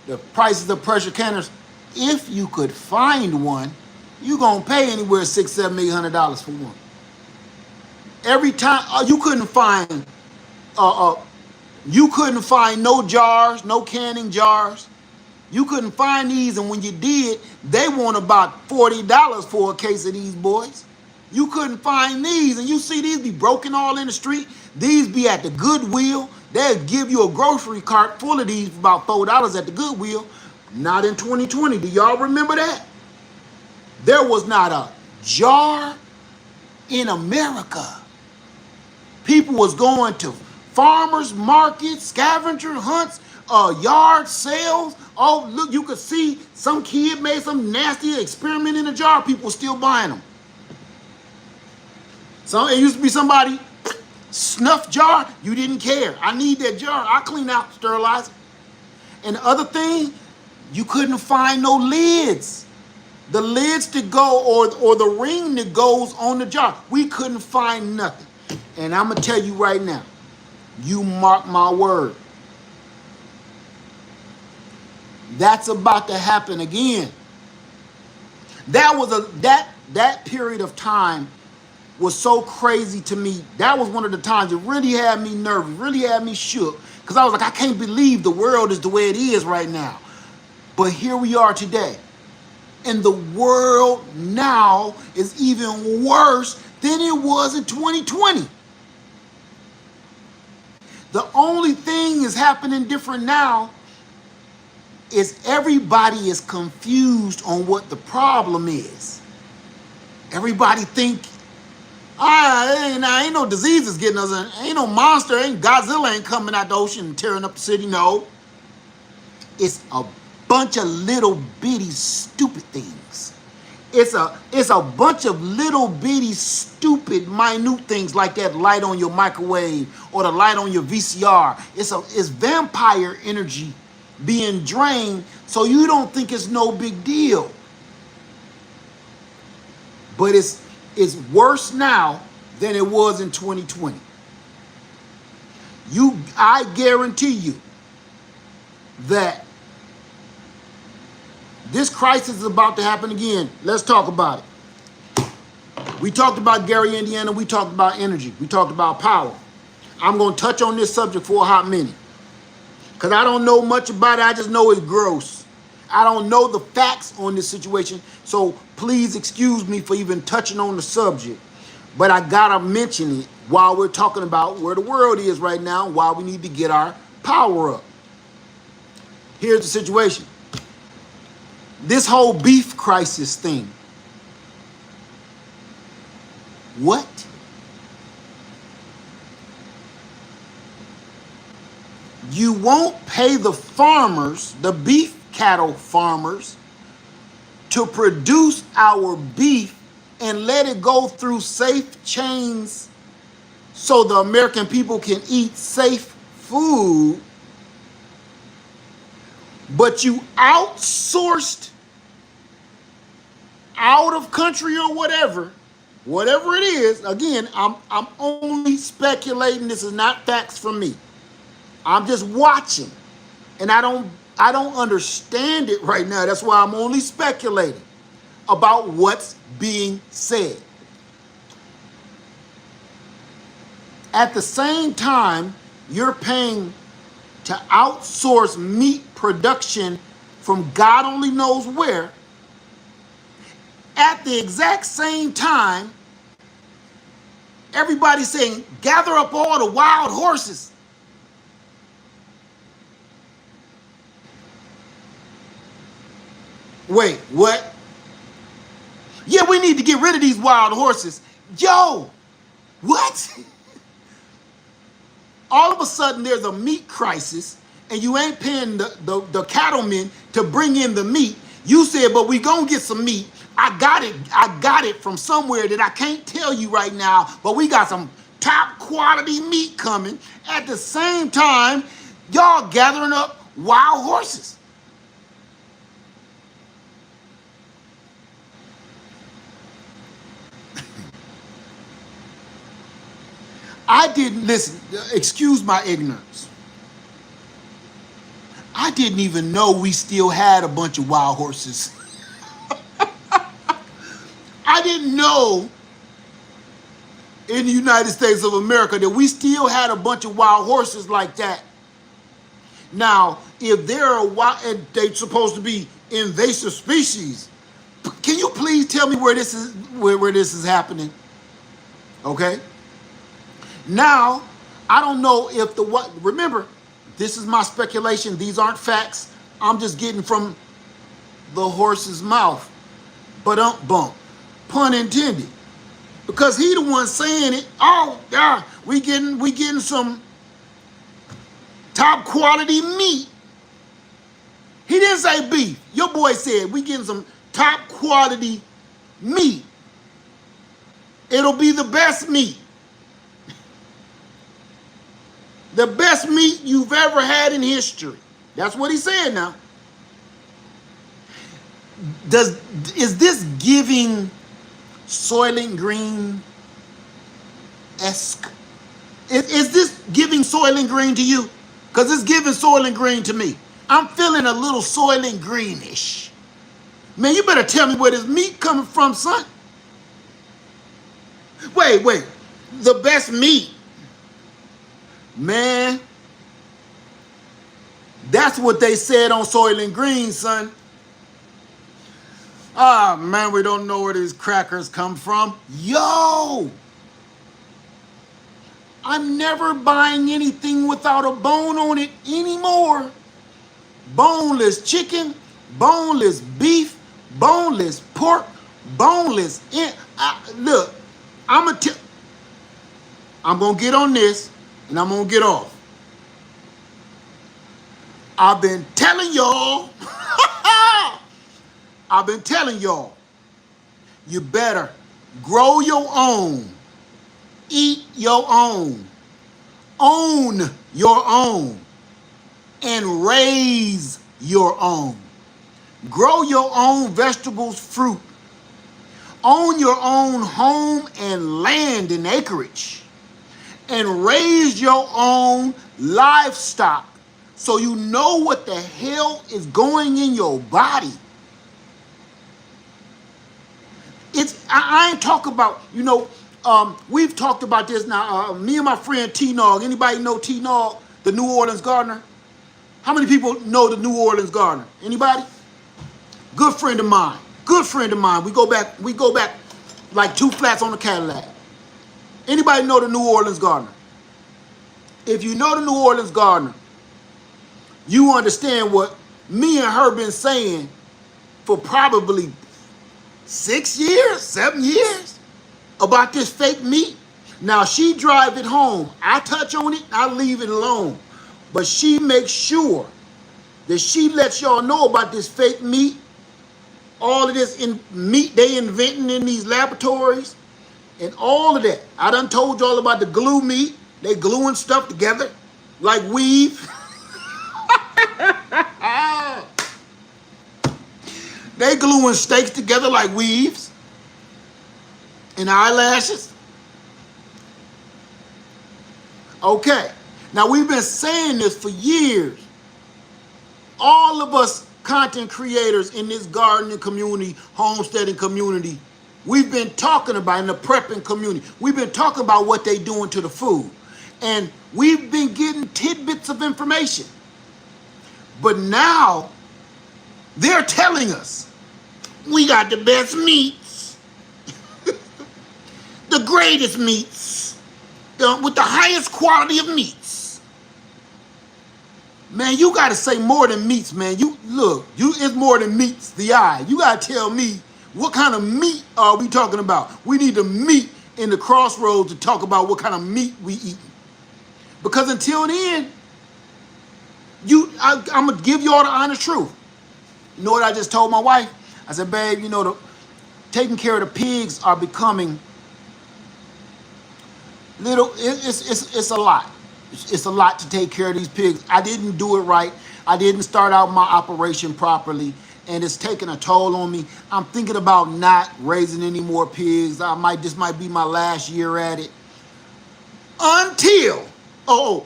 The prices of pressure canners, if you could find one, you're going to pay anywhere $600, $700, $800 for one. Every time, you couldn't find no jars, no canning jars. You couldn't find these, and when you did, they want about $40 for a case of these boys. You couldn't find these, and you see these be broken all in the street. These be at the Goodwill. They'll give you a grocery cart full of these for about $4 at the Goodwill. Not in 2020. Do y'all remember that? There was not a jar in America. People was going to farmers markets, scavenger hunts, yard sales. Oh, look, you could see some kid made some nasty experiment in a jar. People were still buying them. So it used to be somebody snuff jar. You didn't care. I need that jar. I clean out, sterilize it. And the other thing, you couldn't find no lids. The lids to go or the ring that goes on the jar. We couldn't find nothing. And I'm going to tell you right now, you mark my word, that's about to happen again. That period of time was so crazy to me. That was one of the times it really had me nervous, really had me shook, because I was like, I can't believe the world is the way it is right now. But here we are today. And the world now is even worse than it was in 2020. The only thing is happening different now is everybody is confused on what the problem is. Everybody think, ain't no diseases getting us, ain't no monster, ain't Godzilla ain't coming out the ocean and tearing up the city. No. It's a bunch of little bitty stupid things. It's a bunch of little bitty stupid minute things like that light on your microwave or the light on your VCR. It's vampire energy being drained, so you don't think it's no big deal. But it's worse now than it was in 2020. I guarantee you that this crisis is about to happen again. Let's talk about it. We talked about Gary, Indiana. We talked about energy. We talked about power. I'm going to touch on this subject for a hot minute because I don't know much about it. I just know it's gross. I don't know the facts on this situation, so please excuse me for even touching on the subject. But I gotta mention it while we're talking about where the world is right now, why we need to get our power up. Here's the situation. This whole beef crisis thing. What? You won't pay the farmers, the beef cattle farmers, to produce our beef and let it go through safe chains so the American people can eat safe food, but you outsourced out of country or whatever it is. Again, I'm only speculating. This is not facts from me. I'm just watching, and I don't understand it right now. That's why I'm only speculating about what's being said. At the same time, you're paying to outsource meat production from God only knows where. At the exact same time, everybody's saying, gather up all the wild horses. Wait, what? Yeah, we need to get rid of these wild horses. Yo, what? All of a sudden, there's a meat crisis, and you ain't paying the cattlemen to bring in the meat. You said, but we gonna get some meat. I got it from somewhere that I can't tell you right now, but we got some top quality meat coming. At the same time, y'all gathering up wild horses. I didn't listen, excuse my ignorance. I didn't even know we still had a bunch of wild horses. I didn't know in the United States of America that we still had a bunch of wild horses like that. Now, if they're wild, and they're supposed to be invasive species, can you please tell me where this is where this is happening? Okay. Now, I don't know if remember, this is my speculation. These aren't facts. I'm just getting from the horse's mouth. But bump, pun intended. Because he the one saying it. Oh, yeah, we getting some top quality meat. He didn't say beef. Your boy said we getting some top quality meat. It'll be the best meat. The best meat you've ever had in history. That's what he said now. Is this giving Soylent Green-esque? Is this giving Soylent Green to you? Because it's giving Soylent Green to me. I'm feeling a little Soylent Greenish. Man, you better tell me where this meat coming from, son. Wait. The best meat. Man, that's what they said on Soylent Green, son. Ah, man, we don't know where these crackers come from. Yo! I'm never buying anything without a bone on it anymore. Boneless chicken, boneless beef, boneless pork, boneless. Look, I'm going to get on this. And I'm going to get off. I've been telling y'all, I've been telling y'all, you better grow your own, eat your own your own, and raise your own. Grow your own vegetables, fruit. Own your own home and land and acreage. And raise your own livestock so you know what the hell is going in your body. I ain't talking about, we've talked about this now. Me and my friend T-Nog. Anybody know T-Nog, the New Orleans gardener? How many people know the New Orleans gardener? Anybody? Good friend of mine. Good friend of mine. We go back like 2 flats on the Cadillac. Anybody know the New Orleans gardener? If you know the New Orleans gardener, you understand what me and her been saying for probably 6 years, 7 years about this fake meat. Now she drive it home. I touch on it, I leave it alone. But she makes sure that she lets y'all know about this fake meat, all of this meat they inventing in these laboratories, and all of that. I done told y'all about the glue meat. They gluing stuff together like weave. They gluing steaks together like weaves and eyelashes. Okay, now we've been saying this for years. All of us content creators in this gardening community, homesteading community, we've been talking about, in the prepping community, we've been talking about what they doing to the food. And we've been getting tidbits of information. But now they're telling us we got the best meats, the greatest meats, with the highest quality of meats. Man, you got to say more than meats, man. It's more than meets the eye. You got to tell me what kind of meat are we talking about. We need to meet in the crossroads to talk about what kind of meat we eat. Because until then, I'm going to give you all the honest truth. You know what I just told my wife? I said, babe, taking care of the pigs are becoming it's a lot. It's a lot to take care of these pigs. I didn't do it right. I didn't start out my operation properly, and it's taking a toll on me. I'm thinking about not raising any more pigs. This might be my last year at it. Until,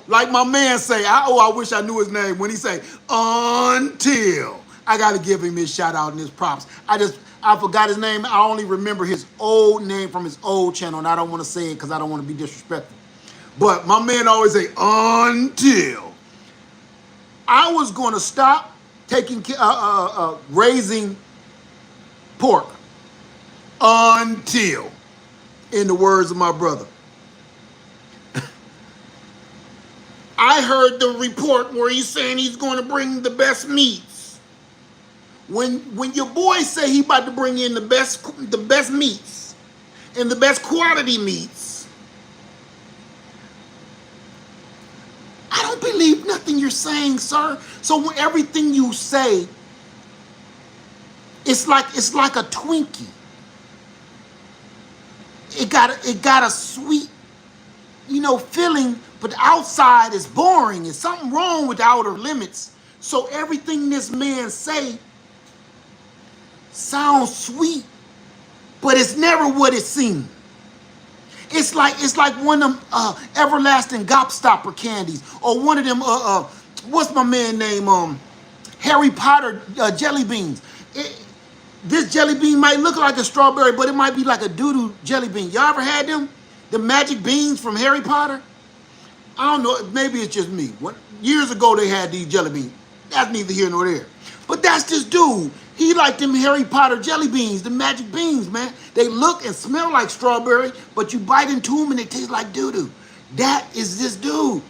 like my man say, I wish I knew his name when he say, until. I got to give him his shout out and his props. I forgot his name. I only remember his old name from his old channel, and I don't want to say it because I don't want to be disrespectful. But my man always say, until. I was going to stop raising pork until, in the words of my brother. I heard the report where he's saying he's going to bring the best meats. When your boy say he about to bring in the best meats and the best quality meats, I don't believe nothing you're saying, sir. So when everything you say, it's like a Twinkie. It got a sweet, feeling, but the outside is boring. There's something wrong with the outer limits. So everything this man say sounds sweet, but it's never what it seems. It's like one of them everlasting gobstopper candies, or one of them what's my man name, Harry Potter jelly beans. This jelly bean might look like a strawberry, but it might be like a doo-doo jelly bean. Y'all ever had them? The magic beans from Harry Potter? I don't know, maybe it's just me. Years ago they had these jelly beans. That's neither here nor there. But that's this dude. He liked them Harry Potter jelly beans, the magic beans, man. They look and smell like strawberry, but you bite into them and they taste like doo-doo. That is this dude.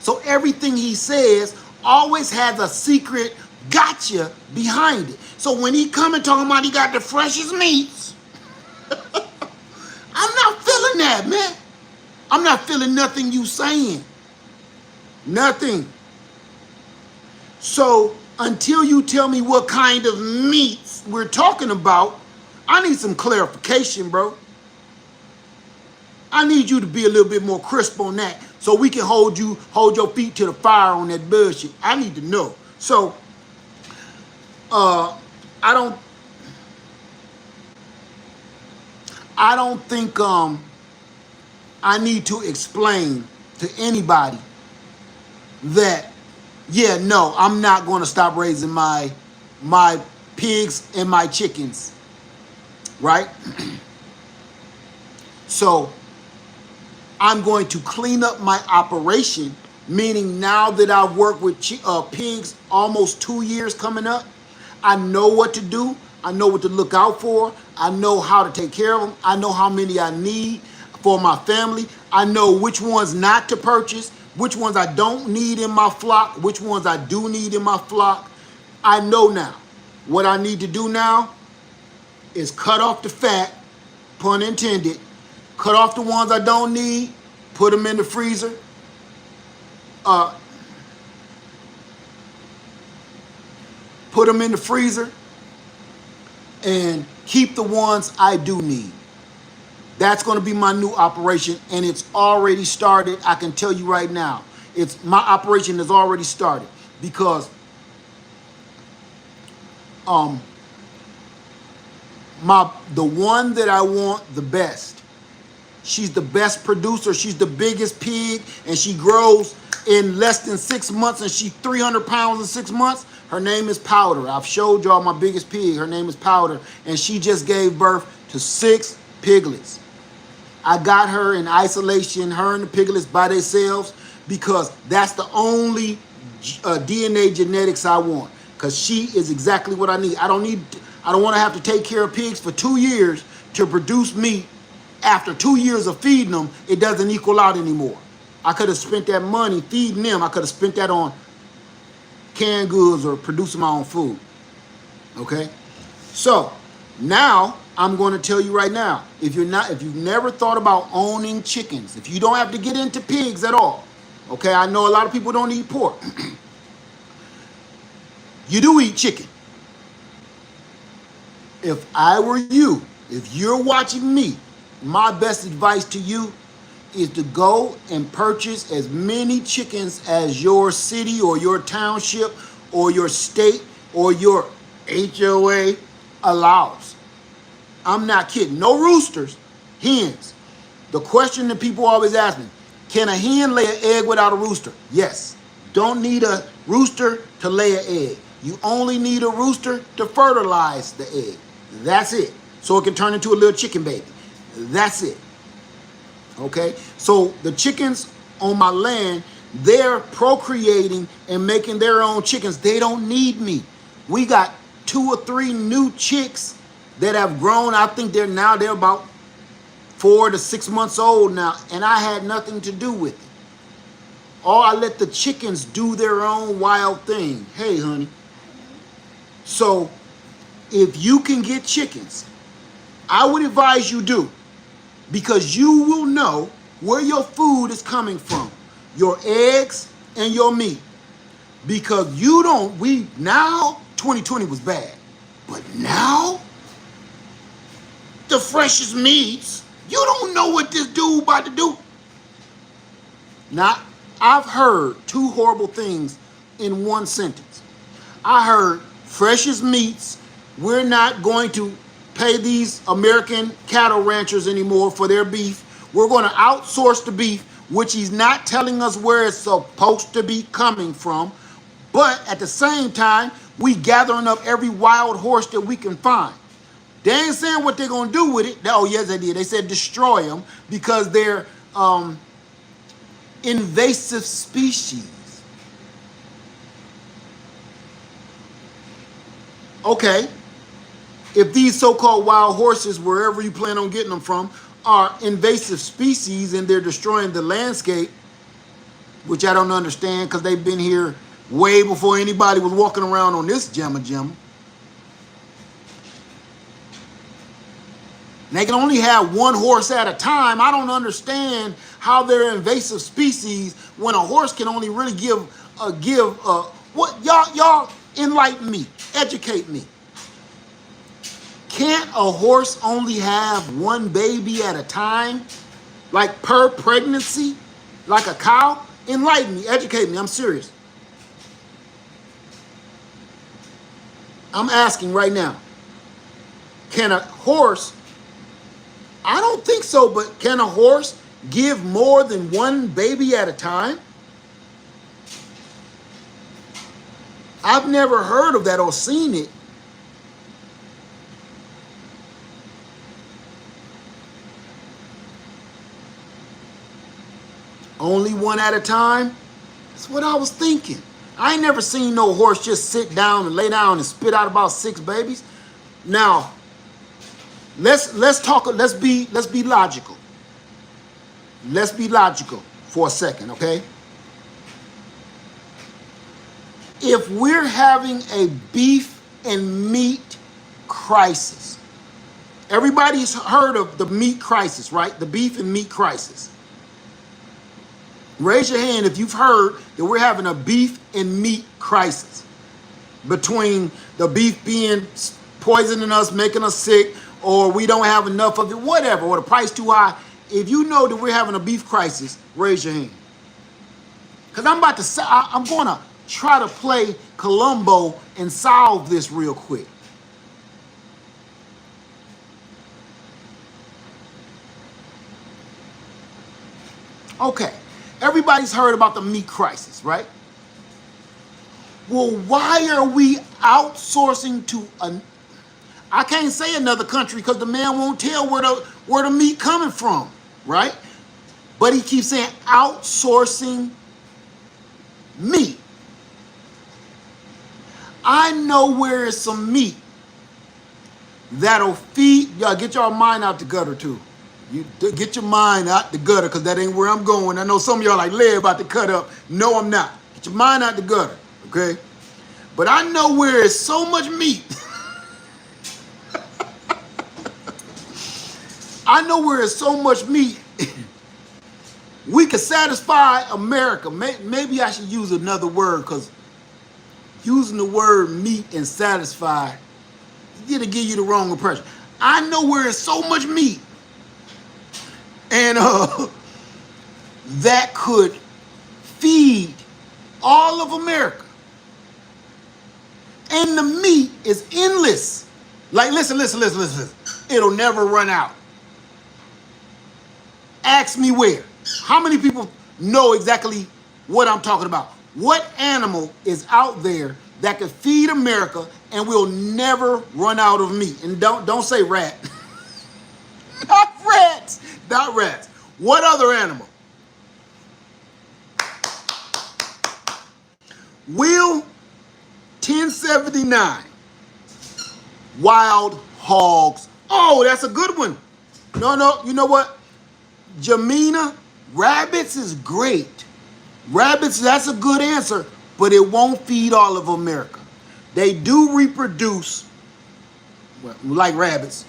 So everything he says always has a secret gotcha behind it. So when he come and talking about he got the freshest meats, I'm not feeling that, man. I'm not feeling nothing you saying. Nothing. So until you tell me what kind of meats we're talking about, I need some clarification, bro. I need you to be a little bit more crisp on that so we can hold your feet to the fire on that bullshit. I need to know. So I don't think I need to explain to anybody that, yeah, no, I'm not going to stop raising my pigs and my chickens, right? So I'm going to clean up my operation, meaning now that I've worked with pigs almost 2 years coming up, I know what to do. I know what to look out for. I know how to take care of them. I know how many I need for my family. I know which ones not to purchase, which ones I don't need in my flock, which ones I do need in my flock. I know now. What I need to do now is cut off the fat, pun intended, cut off the ones I don't need, put them in the freezer. Put them in the freezer and keep the ones I do need. That's going to be my new operation, and it's already started. I can tell you right now, my operation has already started because the one that I want the best, she's the best producer. She's the biggest pig, and she grows in less than 6 months, and she's 300 pounds in 6 months. Her name is Powder. I've showed y'all my biggest pig. Her name is Powder, and she just gave birth to 6 piglets. I got her in isolation, her and the piglets by themselves, because that's the only DNA genetics I want, because she is exactly what I need. I don't want to have to take care of pigs for 2 years to produce meat. After 2 years of feeding them, it doesn't equal out anymore. I could have spent that money feeding them. I could have spent that on canned goods or producing my own food. Okay? So now I'm going to tell you right now, if you've never thought about owning chickens, if you don't have to get into pigs at all, okay? I know a lot of people don't eat pork. You do eat chicken. If I were you, if you're watching me, my best advice to you is to go and purchase as many chickens as your city or your township or your state or your HOA allows. I'm not kidding. No roosters, hens. The question that people always ask me, can a hen lay an egg without a rooster? Yes. Don't need a rooster to lay an egg. You only need a rooster to fertilize the egg. That's it. So it can turn into a little chicken baby. That's it. Okay? So the chickens on my land, they're procreating and making their own chickens. They don't need me. We got 2 or 3 new chicks that have grown. I think they're about 4 to 6 months old now, and I had nothing to do with it. Or I let the chickens do their own wild thing. Hey, honey. So if you can get chickens, I would advise you do, because you will know where your food is coming from, your eggs and your meat. Because now 2020 was bad, but now the freshest meats, you don't know what this dude about to do. Now, I've heard 2 horrible things in one sentence. I heard freshest meats, we're not going to pay these American cattle ranchers anymore for their beef. We're going to outsource the beef, which he's not telling us where it's supposed to be coming from. But at the same time, we gathering up every wild horse that we can find. They ain't saying what they're going to do with it. Oh, yes, they did. They said destroy them because they're invasive species. Okay. If these so-called wild horses, wherever you plan on getting them from, are invasive species and they're destroying the landscape, which I don't understand because they've been here way before anybody was walking around on this jamma. They can only have 1 horse at a time. I don't understand how they're invasive species when a horse can only really give What y'all enlighten me, educate me. Can't a horse only have one baby at a time? Like per pregnancy? Like a cow? Enlighten me, educate me, I'm serious. I'm asking right now. Can a horse, I don't think so, but can a horse give more than one baby at a time? I've never heard of that or seen it. Only one at a time? That's what I was thinking. I ain't never seen no horse just sit down and lay down and spit out about 6 babies. Now, let's be logical. Let's be logical for a second, okay? If we're having a beef and meat crisis, everybody's heard of the meat crisis, right? The beef and meat crisis. Raise your hand if you've heard that we're having a beef and meat crisis between the beef being poisoning us, making us sick, or we don't have enough of it, whatever, or the price too high. If you know that we're having a beef crisis, raise your hand. Because I'm going to try to play Columbo and solve this real quick. Okay. Everybody's heard about the meat crisis, right? Well, why are we outsourcing to I can't say another country because the man won't tell where the meat coming from, right? But he keeps saying outsourcing meat. I know where is some meat that'll feed y'all. Get your mind out the gutter too. You get your mind out the gutter because that ain't where I'm going. I know some of y'all like Larry about to cut up. No, I'm not. Get your mind out the gutter, okay? But I know where is so much meat. I know where is so much meat. We could satisfy America. Maybe I should use another word because using the word meat and satisfy, it'll give you the wrong impression. I know where is so much meat. And that could feed all of America. And the meat is endless. Like, listen. It'll never run out. Ask me where. How many people know exactly what I'm talking about? What animal is out there that could feed America and will never run out of meat? And don't say rat. Not rats. Not rats. What other animal? Will 1079. Wild hogs. Oh, that's a good one. No, you know what? Jamina, rabbits is great. Rabbits, that's a good answer, but it won't feed all of America. They do reproduce, like rabbits,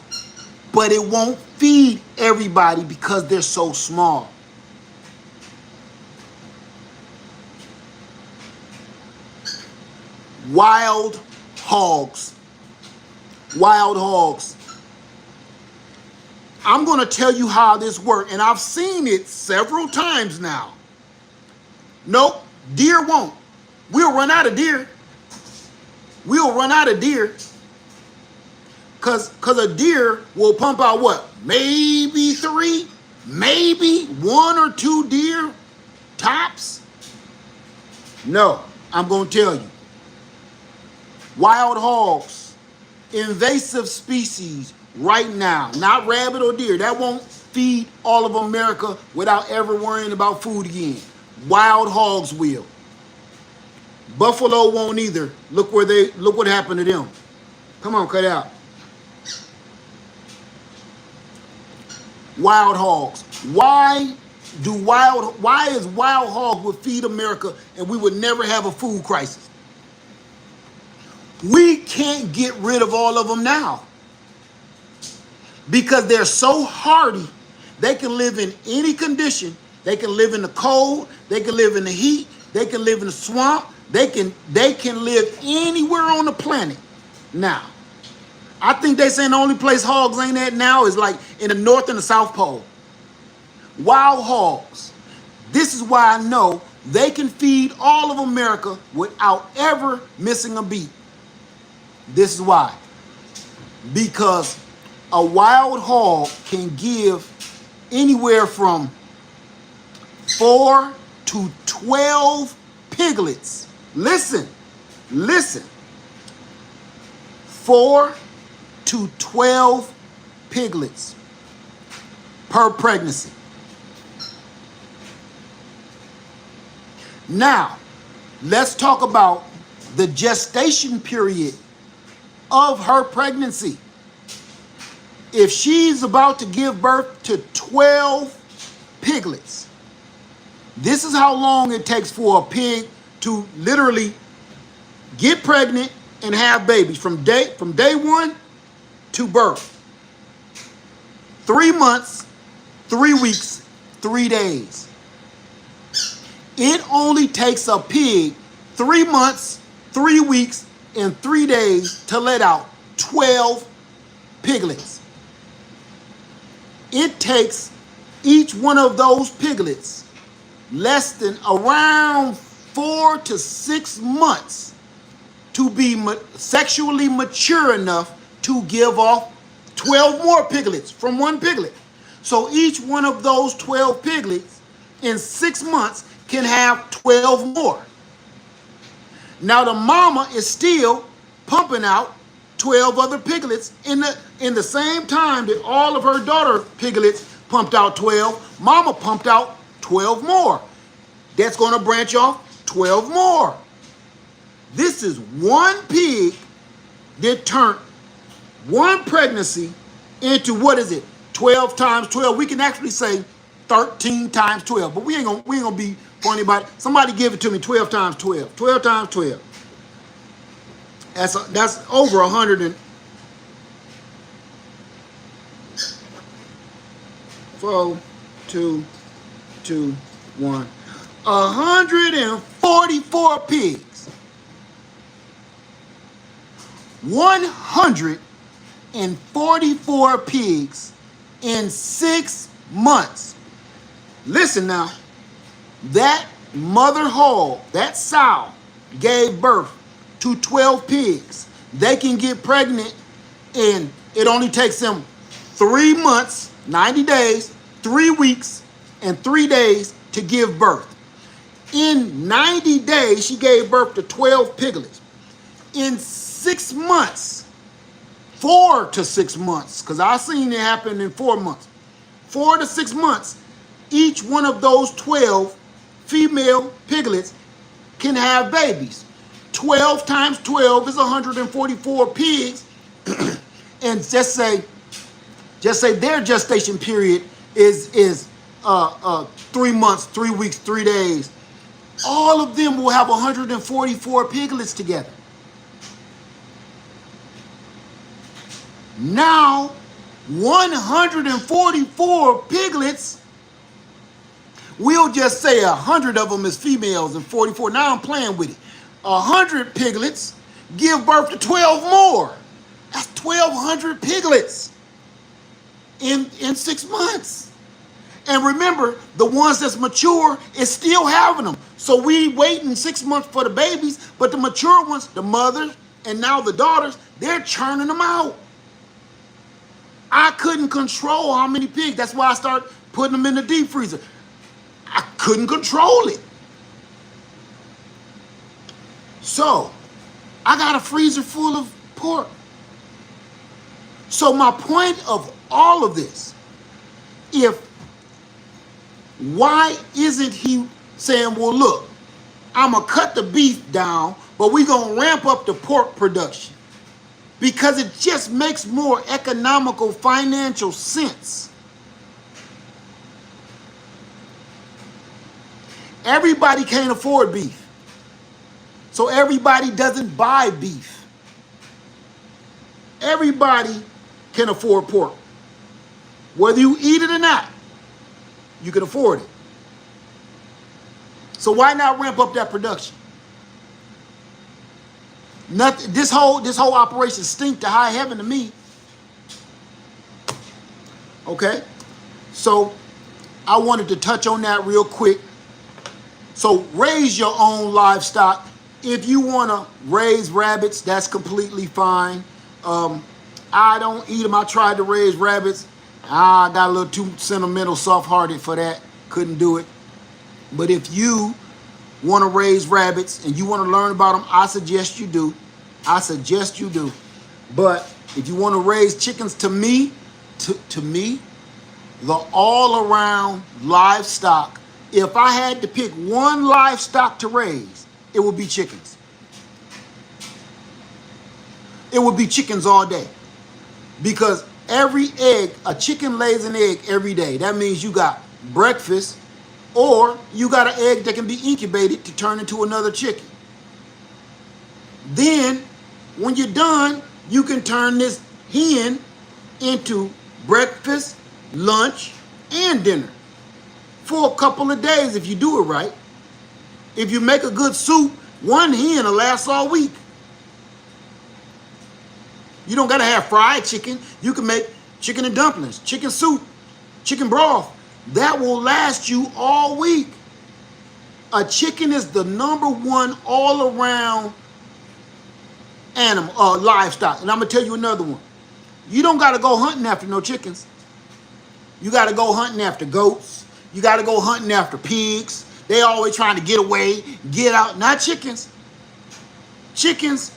but it won't feed everybody because they're so small. Wild hogs. Wild hogs. I'm going to tell you how this works, and I've seen it several times now. Nope, deer won't. We'll run out of deer. We'll run out of deer. Because a deer will pump out what? Maybe 3, maybe 1 or 2 deer tops. No, I'm going to tell you. Wild hogs, invasive species right now, not rabbit or deer. That won't feed all of America without ever worrying about food again. Wild hogs will. Buffalo won't either. Look what happened to them. Come on, cut out. Wild hogs. Why is wild hogs would feed America and we would never have a food crisis? We can't get rid of all of them now because they're so hardy. They can live in any condition. They can live in the cold. They can live in the heat. They can live in the swamp. They can live anywhere on the planet now. I think they saying the only place hogs ain't at now is like in the North and the South Pole. Wild hogs. This is why I know they can feed all of America without ever missing a beat. This is why. Because a wild hog can give anywhere from 4 to 12 piglets. Listen. 4 to 12 piglets per pregnancy. Now, let's talk about the gestation period of her pregnancy. If she's about to give birth to 12 piglets, this is how long it takes for a pig to literally get pregnant and have babies from day one to birth. 3 months, 3 weeks, 3 days. It only takes a pig 3 months, 3 weeks, and 3 days to let out 12 piglets. It takes each one of those piglets less than around 4 to 6 months to be sexually mature enough to give off 12 more piglets from one piglet. So each one of those 12 piglets in 6 months can have 12 more. Now the mama is still pumping out 12 other piglets in the same time that all of her daughter piglets pumped out 12. Mama pumped out 12 more. That's going to branch off 12 more. This is one pig that turned one pregnancy into, what is it, 12 times 12. We can actually say 13 times 12, but we ain't gonna be funny about it. Somebody give it to me. 12 times 12. 12 times 12. That's over 100 and 4, 2, 2, 1. 144 pigs. 144 pigs in 6 months. Listen now, that mother hog, that sow, gave birth to 12 pigs. They can get pregnant, and it only takes them 3 months, 90 days, 3 weeks, and 3 days to give birth. In 90 days, she gave birth to 12 piglets. In 6 months, 4 to 6 months, because I've seen it happen in 4 months. 4 to 6 months, each one of those 12 female piglets can have babies. 12 times 12 is 144 pigs. And just say their gestation period is 3 months, 3 weeks, 3 days. All of them will have 144 piglets together. Now, 144 piglets, we'll just say 100 of them is females and 44. Now I'm playing with it. 100 piglets give birth to 12 more. That's 1,200 piglets in 6 months. And remember, the ones that's mature is still having them. So we waiting 6 months for the babies, but the mature ones, the mothers, and now the daughters, they're churning them out. I couldn't control how many pigs. That's why I started putting them in the deep freezer. I couldn't control it. So, I got a freezer full of pork. So my point of all of this, why isn't he saying, well, look, I'm going to cut the beef down, but we're going to ramp up the pork production? Because it just makes more economical, financial sense. Everybody can't afford beef. So everybody doesn't buy beef. Everybody can afford pork. Whether you eat it or not, you can afford it. So why not ramp up that production? Nothing. This whole operation stink to high heaven to me. Okay, so I wanted to touch on that real quick. So raise your own livestock. If you want to raise rabbits, that's completely fine. I don't eat them. I tried to raise rabbits. I got a little too sentimental, soft-hearted for that. Couldn't do it. But if you want to raise rabbits and you want to learn about them, I suggest you do. I suggest you do. But if you want to raise chickens, to me, the all-around livestock, if I had to pick one livestock to raise, it would be chickens. It would be chickens all day. Because every egg, a chicken lays an egg every day. That means you got breakfast, or you got an egg that can be incubated to turn into another chicken. Then, when you're done, you can turn this hen into breakfast, lunch, and dinner for a couple of days if you do it right. If you make a good soup, one hen will last all week. You don't gotta have fried chicken. You can make chicken and dumplings, chicken soup, chicken broth. That will last you all week. A chicken is the #1 all-around animal, livestock. And I'm gonna tell you another one. You don't gotta go hunting after no chickens. You gotta go hunting after goats. You gotta go hunting after pigs. They always trying to get away, get out. Not chickens. Chickens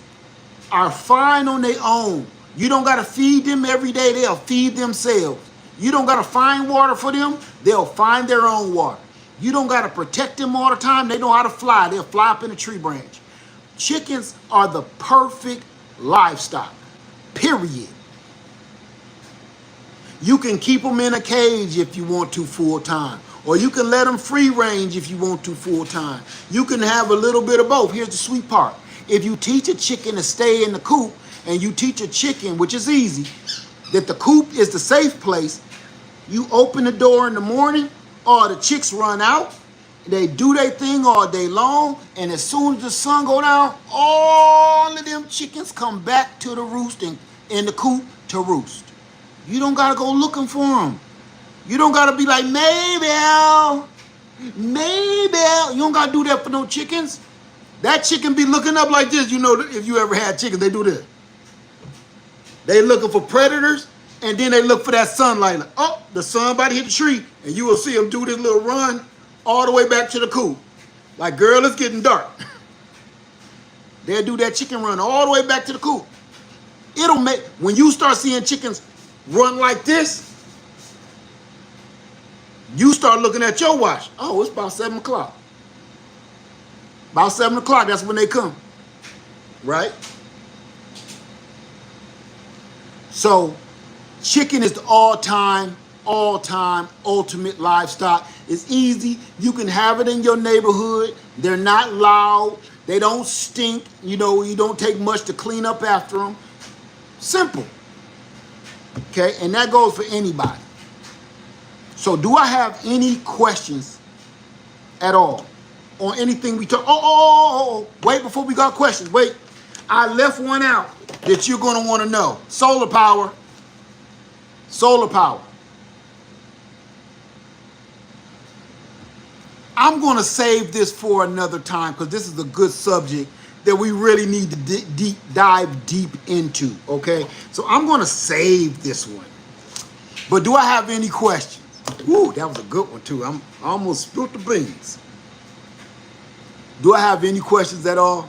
are fine on their own. You don't got to feed them every day. They'll feed themselves. You don't got to find water for them. They'll find their own water. You don't got to protect them all the time. They know how to fly. They'll fly up in a tree branch. Chickens are the perfect livestock, period. You can keep them in a cage if you want to full time. Or you can let them free range if you want to full time. You can have a little bit of both. Here's the sweet part. If you teach a chicken to stay in the coop, and you teach a chicken, which is easy, that the coop is the safe place, you open the door in the morning, all the chicks run out, they do their thing all day long, and as soon as the sun go down, all of them chickens come back to the roost in the coop to roost. You don't gotta go looking for them. You don't gotta be like, Maybell. You don't gotta do that for no chickens. That chicken be looking up like this. You know, if you ever had chickens, they do this. They looking for predators, and then they look for that sunlight. Like, oh, the sun about to hit the tree, and you will see them do this little run all the way back to the coop. Like, girl, it's getting dark. They'll do that chicken run all the way back to the coop. It'll make, when you start seeing chickens run like this, you start looking at your watch. Oh, it's about 7 o'clock. About 7 o'clock, that's when they come, right? So, chicken is the all-time ultimate livestock. It's easy. You can have it in your neighborhood. They're not loud. They don't stink. You know, you don't take much to clean up after them. Simple. Okay, and that goes for anybody. So, do I have any questions at all on anything we talk? Oh, wait, before we got questions, wait. I left one out that you're going to want to know. Solar power. Solar power. I'm going to save this for another time because this is a good subject that we really need to dive deep into, okay? So I'm going to save this one. But do I have any questions? Woo, that was a good one too. I almost spilled the beans. Do I have any questions at all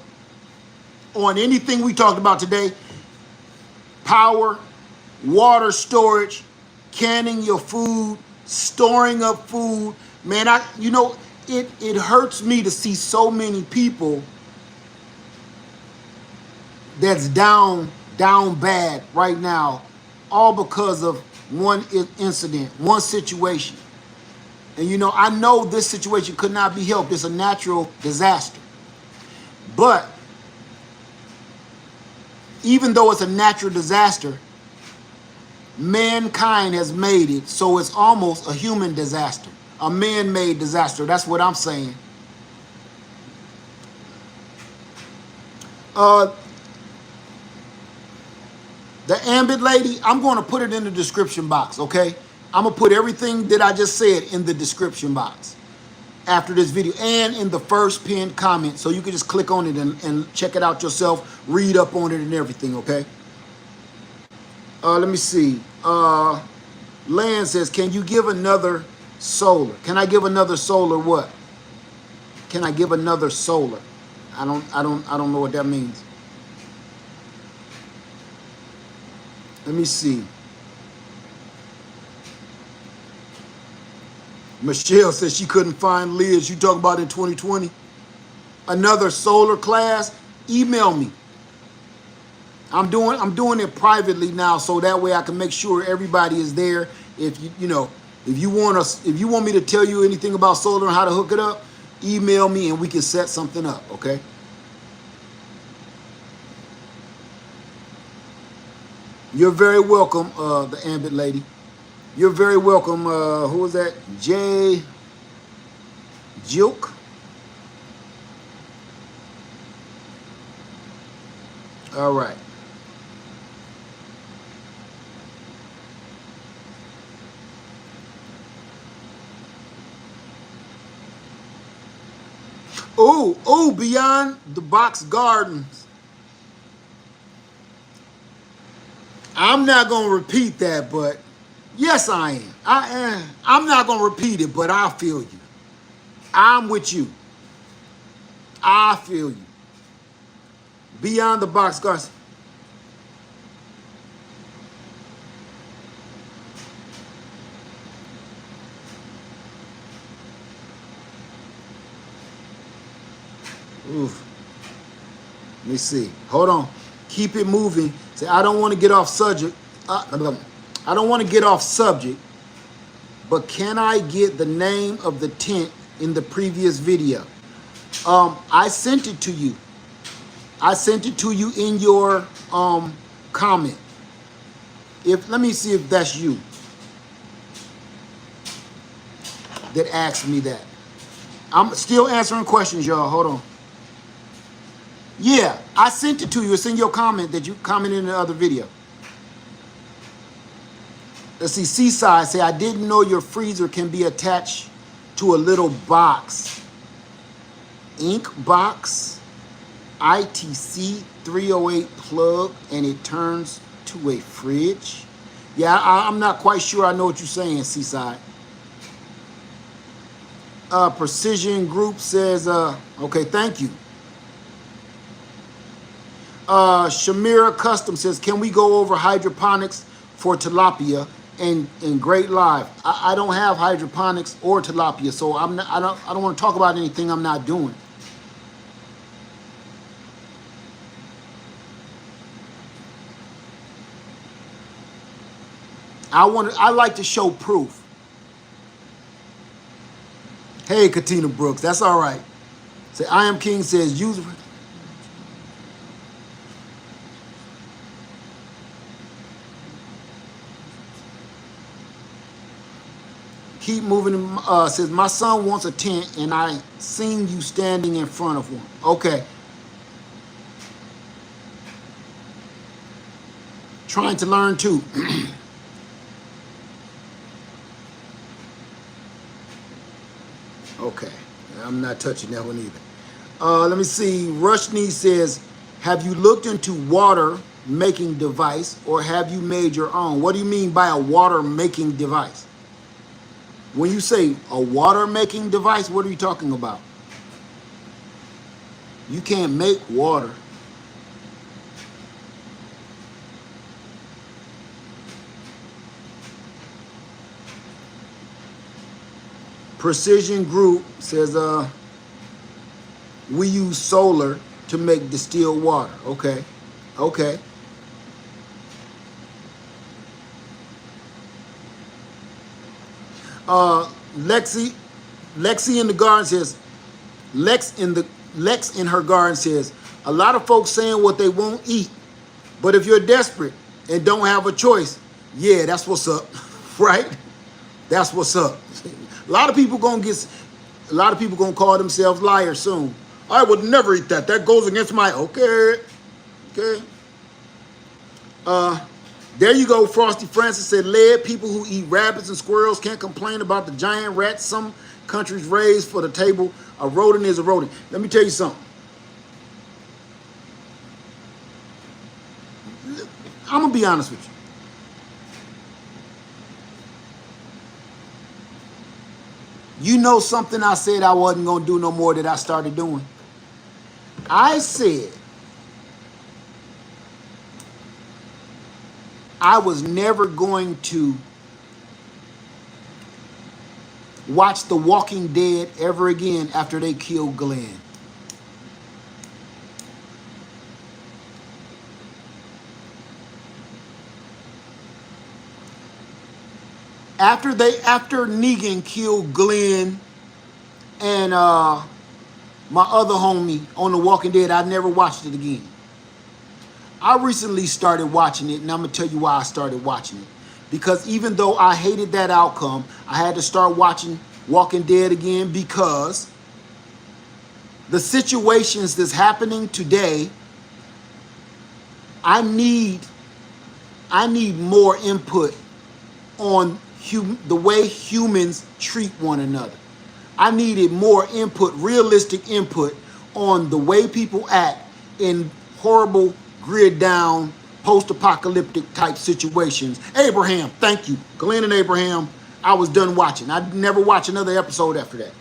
on anything we talked about today? Power, water storage, canning your food, storing up food. Man, it hurts me to see so many people that's down bad right now, all because of one incident, one situation. And I know this situation could not be helped. It's a natural disaster. But even though it's a natural disaster, mankind has made it so it's almost a human disaster, a man-made disaster. That's what I'm saying. The Ambit lady, I'm going to put it in the description box, okay? I'm going to put everything that I just said in the description box after this video and in the first pinned comment, so you can just click on it and check it out yourself, read up on it and everything, okay? Let me see. Land says, can you give another solar? Can I give another solar what? Can I give another solar? I don't know what that means. Let me see. Michelle says she couldn't find Liz. You talking about in 2020? Another solar class? Email me. I'm doing it privately now, so that way I can make sure everybody is there. If if you want me to tell you anything about solar and how to hook it up, email me and we can set something up, okay? You're very welcome, the Ambit lady. You're very welcome. Who was that? Jay Jilk. All right. Oh, Beyond the Box Gardens. I'm not going to repeat that, but yes, I am. I'm not going to repeat it, but I feel you. I'm with you. I feel you. Beyond the Box Gardens. Oof. Let me see. Hold on. Keep it moving. Say, I don't want to get off subject. I don't want to get off subject, but can I get the name of the tent in the previous video? I sent it to you. I sent it to you in your comment. Let me see if that's you that asked me that. I'm still answering questions, y'all. Hold on. Yeah, I sent it to you. It's in your comment that you commented in the other video. Let's see, Seaside say, I didn't know your freezer can be attached to a little box. Ink box, ITC 308 plug, and it turns to a fridge. Yeah, I'm not quite sure I know what you're saying, Seaside. Precision Group says, okay, thank you. Shamira Custom says, can we go over hydroponics for tilapia and Great Live? I don't have hydroponics or tilapia, so I don't want to talk about anything I'm not doing. I like to show proof. Hey, Katina Brooks, that's all right. Say, I Am King says, use. Keep moving. Says, my son wants a tent, and I seen you standing in front of one. Okay. Trying to learn too. Okay. I'm not touching that one either. Let me see. Rushni says, have you looked into water making device, or have you made your own? What do you mean by a water making device? When you say a water making device, what are you talking about? You can't make water. Precision Group says, we use solar to make distilled water. Okay. Okay. Lexi in the garden says, Lex in her garden says, a lot of folks saying what they won't eat, but if you're desperate and don't have a choice, yeah, that's what's up, right? That's what's up. A lot of people gonna call themselves liars soon. I would never eat that. That goes against my okay. There you go. Frosty Francis said, "Lead people who eat rabbits and squirrels can't complain about the giant rats some countries raise for the table. A rodent is a rodent." Let me tell you something. I'm going to be honest with you. You know something I said I wasn't going to do no more that I started doing? I said I was never going to watch The Walking Dead ever again after they killed Glenn. After Negan killed Glenn and my other homie on The Walking Dead, I never watched it again. I recently started watching it, and I'm going to tell you why I started watching it. Because even though I hated that outcome, I had to start watching Walking Dead again because the situations that's happening today, I need more input on the way humans treat one another. I needed more input, realistic input on the way people act in horrible, grid down, post-apocalyptic type situations. Abraham, thank you. Glenn and Abraham, I was done watching. I'd never watch another episode after that.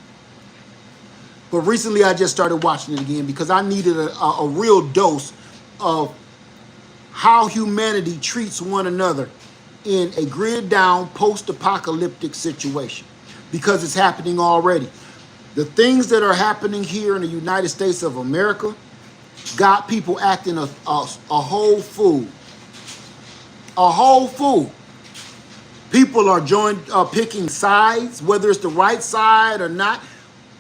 But recently I just started watching it again because I needed a real dose of how humanity treats one another in a grid down post-apocalyptic situation, because it's happening already. The things that are happening here in the United States of America got people acting a whole fool. A whole fool. People are picking sides, whether it's the right side or not.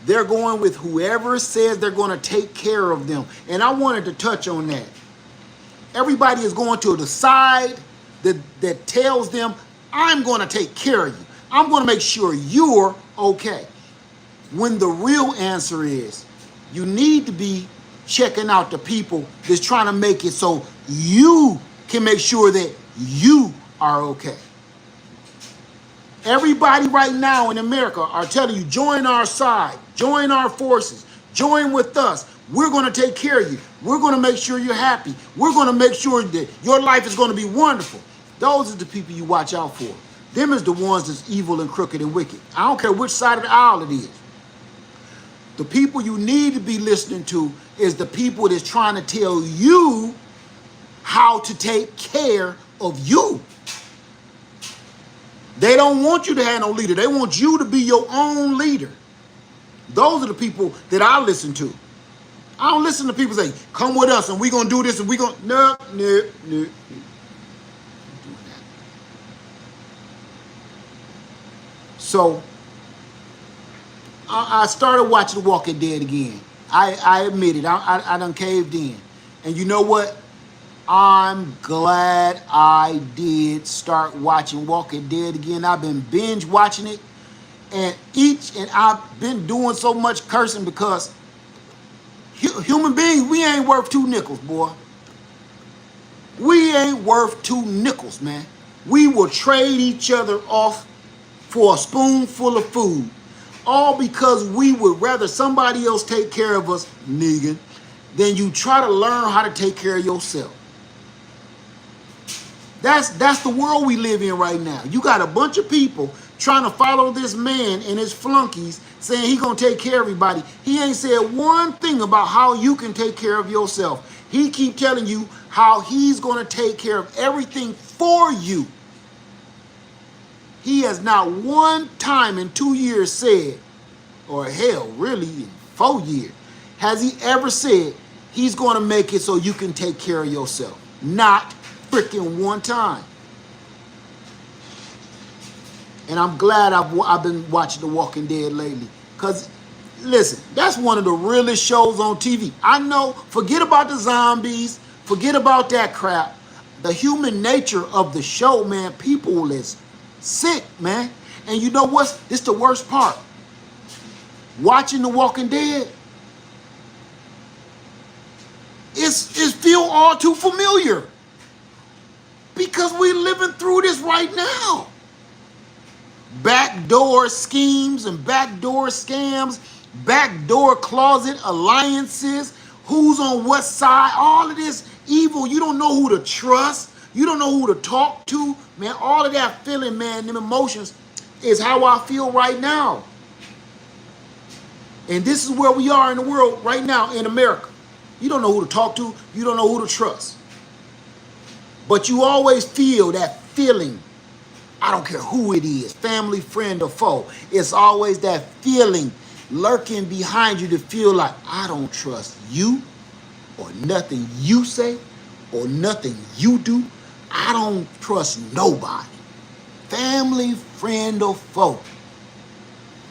They're going with whoever says they're going to take care of them. And I wanted to touch on that. Everybody is going to the side that tells them, I'm going to take care of you. I'm going to make sure you're okay. When the real answer is, you need to be checking out the people that's trying to make it so you can make sure that you are okay. Everybody right now in America are telling you, join our side, join our forces, join with us. We're going to take care of you. We're going to make sure you're happy. We're going to make sure that your life is going to be wonderful. Those are the people you watch out for. Them is the ones that's evil and crooked and wicked. I don't care which side of the aisle it is. The people you need to be listening to is the people that's trying to tell you how to take care of you. They don't want you to have no leader. They want you to be your own leader. Those are the people that I listen to. I don't listen to people say, come with us and we're going to do this and we're going to... No. So, I started watching The Walking Dead again. I admit it. I done caved in. And you know what? I'm glad I did start watching Walking Dead again. I've been binge watching it. And I've been doing so much cursing because human beings, we ain't worth 2 nickels, boy. We ain't worth 2 nickels, man. We will trade each other off for a spoonful of food. All because we would rather somebody else take care of us, Negan, than you try to learn how to take care of yourself. That's the world we live in right now. You got a bunch of people trying to follow this man and his flunkies saying he gonna take care of everybody. He ain't said one thing about how you can take care of yourself. He keep telling you how he's gonna take care of everything for you. He has not one time in 2 years said, or hell, really in 4 years, has he ever said he's going to make it so you can take care of yourself. Not freaking one time. And I'm glad I've been watching The Walking Dead lately. Because, listen, that's one of the realest shows on TV. I know, forget about the zombies, forget about that crap. The human nature of the show, man, people is sick, man. And you know what's the worst part? Watching The Walking Dead, it's feel all too familiar. Because we're living through this right now. Backdoor schemes and backdoor scams, backdoor closet alliances, who's on what side, all of this evil. You don't know who to trust. You don't know who to talk to. Man, all of that feeling, man, them emotions is how I feel right now. And this is where we are in the world right now in America. You don't know who to talk to. You don't know who to trust. But you always feel that feeling. I don't care who it is, family, friend, or foe. It's always that feeling lurking behind you to feel like, I don't trust you or nothing you say or nothing you do. I don't trust nobody. Family, friend, or foe.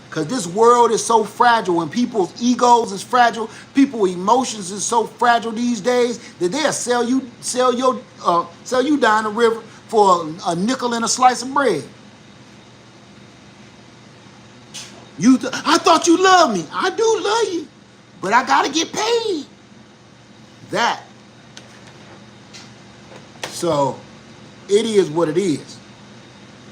Because this world is so fragile and people's egos is fragile, people's emotions is so fragile these days that they'll sell you down the river for a nickel and a slice of bread. I thought you loved me. I do love you, but I gotta get paid. That. So it is what it is.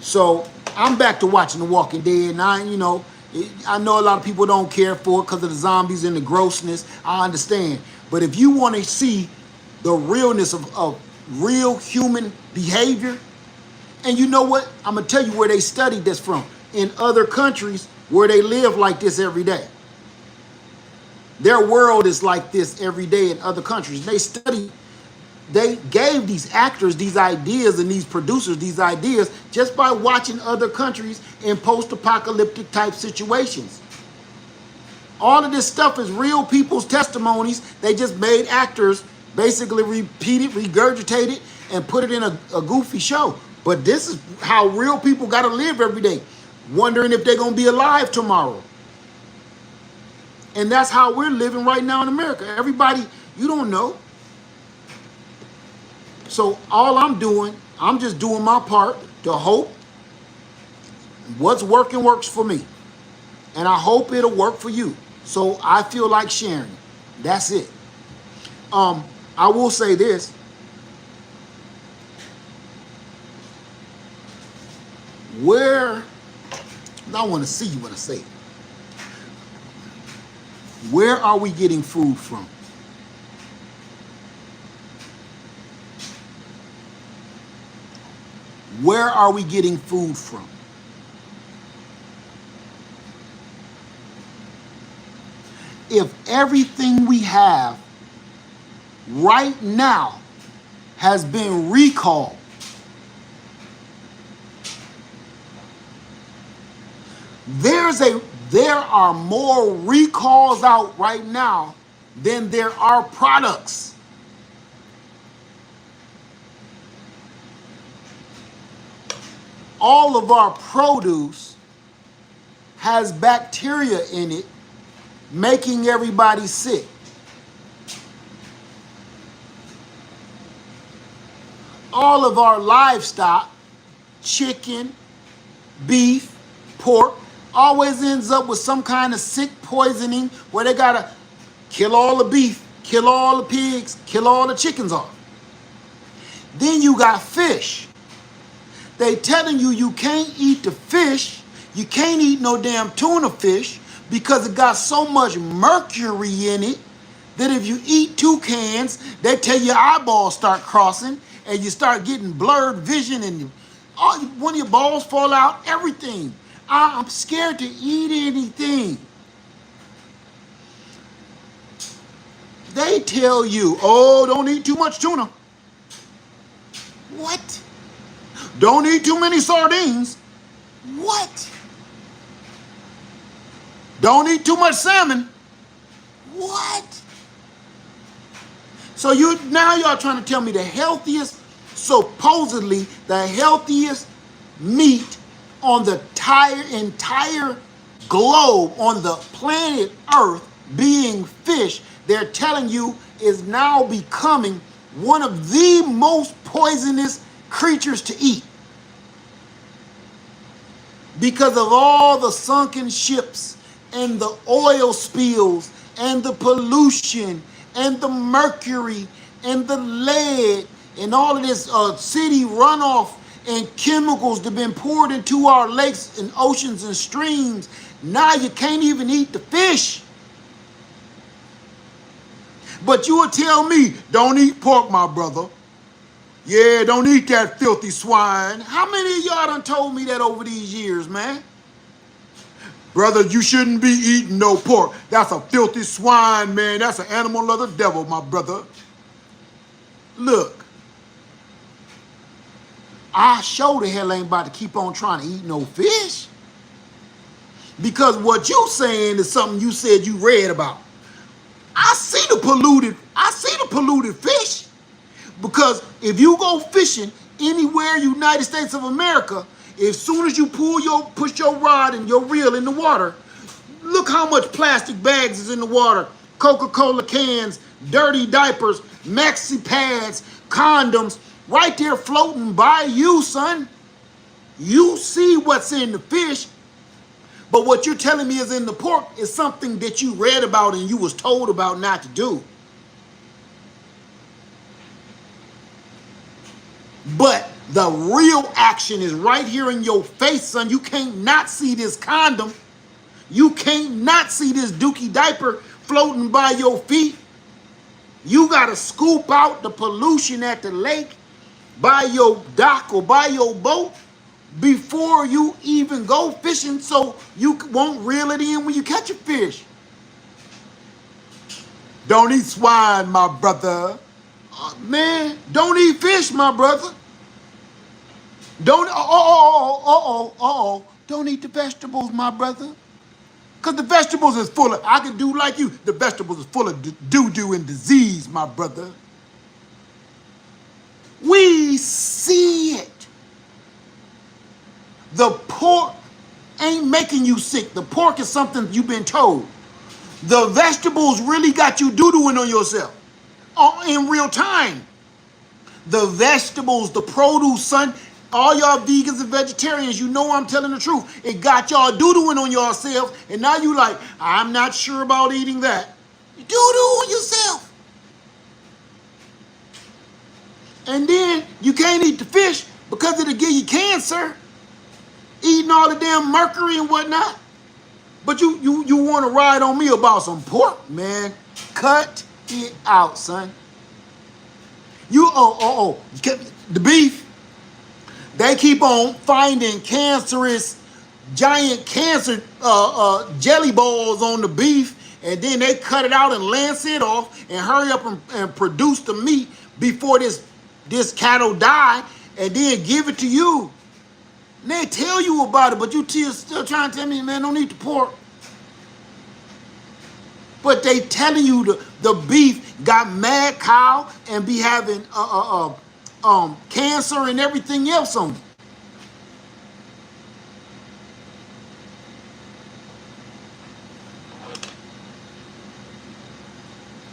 So I'm back to watching The Walking Dead, and I know a lot of people don't care for it because of the zombies and the grossness. I understand. But if you want to see the realness of real human behavior, and you know what? I'm going to tell you where they studied this from. In other countries where they live like this every day. Their world is like this every day in other countries. They gave these actors these ideas and these producers these ideas just by watching other countries in post-apocalyptic type situations. All of this stuff is real people's testimonies. They just made actors basically repeat it, regurgitate it, and put it in a goofy show. But this is how real people got to live every day, wondering if they're going to be alive tomorrow. And that's how we're living right now in America. Everybody, you don't know. So all I'm just doing my part to hope what's working works for me. And I hope it'll work for you. So I feel like sharing. That's it. I will say this. I want to see you when I say it. Where are we getting food from? Where are we getting food from? If everything we have right now has been recalled, there are more recalls out right now than there are products. All of our produce has bacteria in it, making everybody sick. All of our livestock, chicken, beef, pork, always ends up with some kind of sick poisoning where they gotta kill all the beef, kill all the pigs, kill all the chickens off. Then you got fish. They telling you can't eat the fish, you can't eat no damn tuna fish because it got so much mercury in it that if you eat 2 cans, they tell your eyeballs start crossing and you start getting blurred vision and one of your balls fall out, everything. I'm scared to eat anything. They tell you, oh, don't eat too much tuna. What? Don't eat too many sardines. What? Don't eat too much salmon. What? So now y'all trying to tell me the healthiest, supposedly the healthiest meat on the entire globe, on the planet Earth, being fish, they're telling you is now becoming one of the most poisonous creatures to eat. Because of all the sunken ships and the oil spills and the pollution and the mercury and the lead and all of this city runoff and chemicals that have been poured into our lakes and oceans and streams, now you can't even eat the fish. But you will tell me, don't eat pork, my brother. Yeah, don't eat that filthy swine. How many of y'all done told me that over these years, man? Brother, you shouldn't be eating no pork. That's a filthy swine, man. That's an animal of the devil, my brother. Look, I sure the hell ain't about to keep on trying to eat no fish. Because what you saying is something you said you read about. I see the polluted fish. Because if you go fishing anywhere United States of America, as soon as you push your rod and your reel in the water, look how much plastic bags is in the water. Coca-Cola cans, dirty diapers, maxi pads, condoms, right there floating by you, son. You see what's in the fish, but what you're telling me is in the pork is something that you read about and you was told about not to do. But the real action is right here in your face, son. You can't not see this condom. You can't not see this dookie diaper floating by your feet. You got to scoop out the pollution at the lake, by your dock or by your boat before you even go fishing, so you won't reel it in when you catch a fish. Don't eat swine, my brother. Man, don't eat fish, my brother. Don't eat the vegetables, my brother. Because the vegetables is full of, I can do like you, the vegetables is full of doo-doo and disease, my brother. We see it. The pork ain't making you sick. The pork is something you've been told. The vegetables really got you doo-dooing on yourself in real time. The vegetables, the produce, son, all y'all vegans and vegetarians, you know I'm telling the truth. It got y'all doo-dooing on yourself, and now you like, I'm not sure about eating that. Doo-doo on yourself. And then you can't eat the fish because it'll give you cancer. Eating all the damn mercury and whatnot. But you want to ride on me about some pork, man. Cut it out, son. The beef, they keep on finding cancerous, giant cancer jelly balls on the beef, and then they cut it out and lance it off and hurry up and produce the meat before this cattle die, and then give it to you. And they tell you about it, but you still trying to tell me, man, don't eat the pork. But they telling you the beef got mad cow and be having cancer and everything else on it.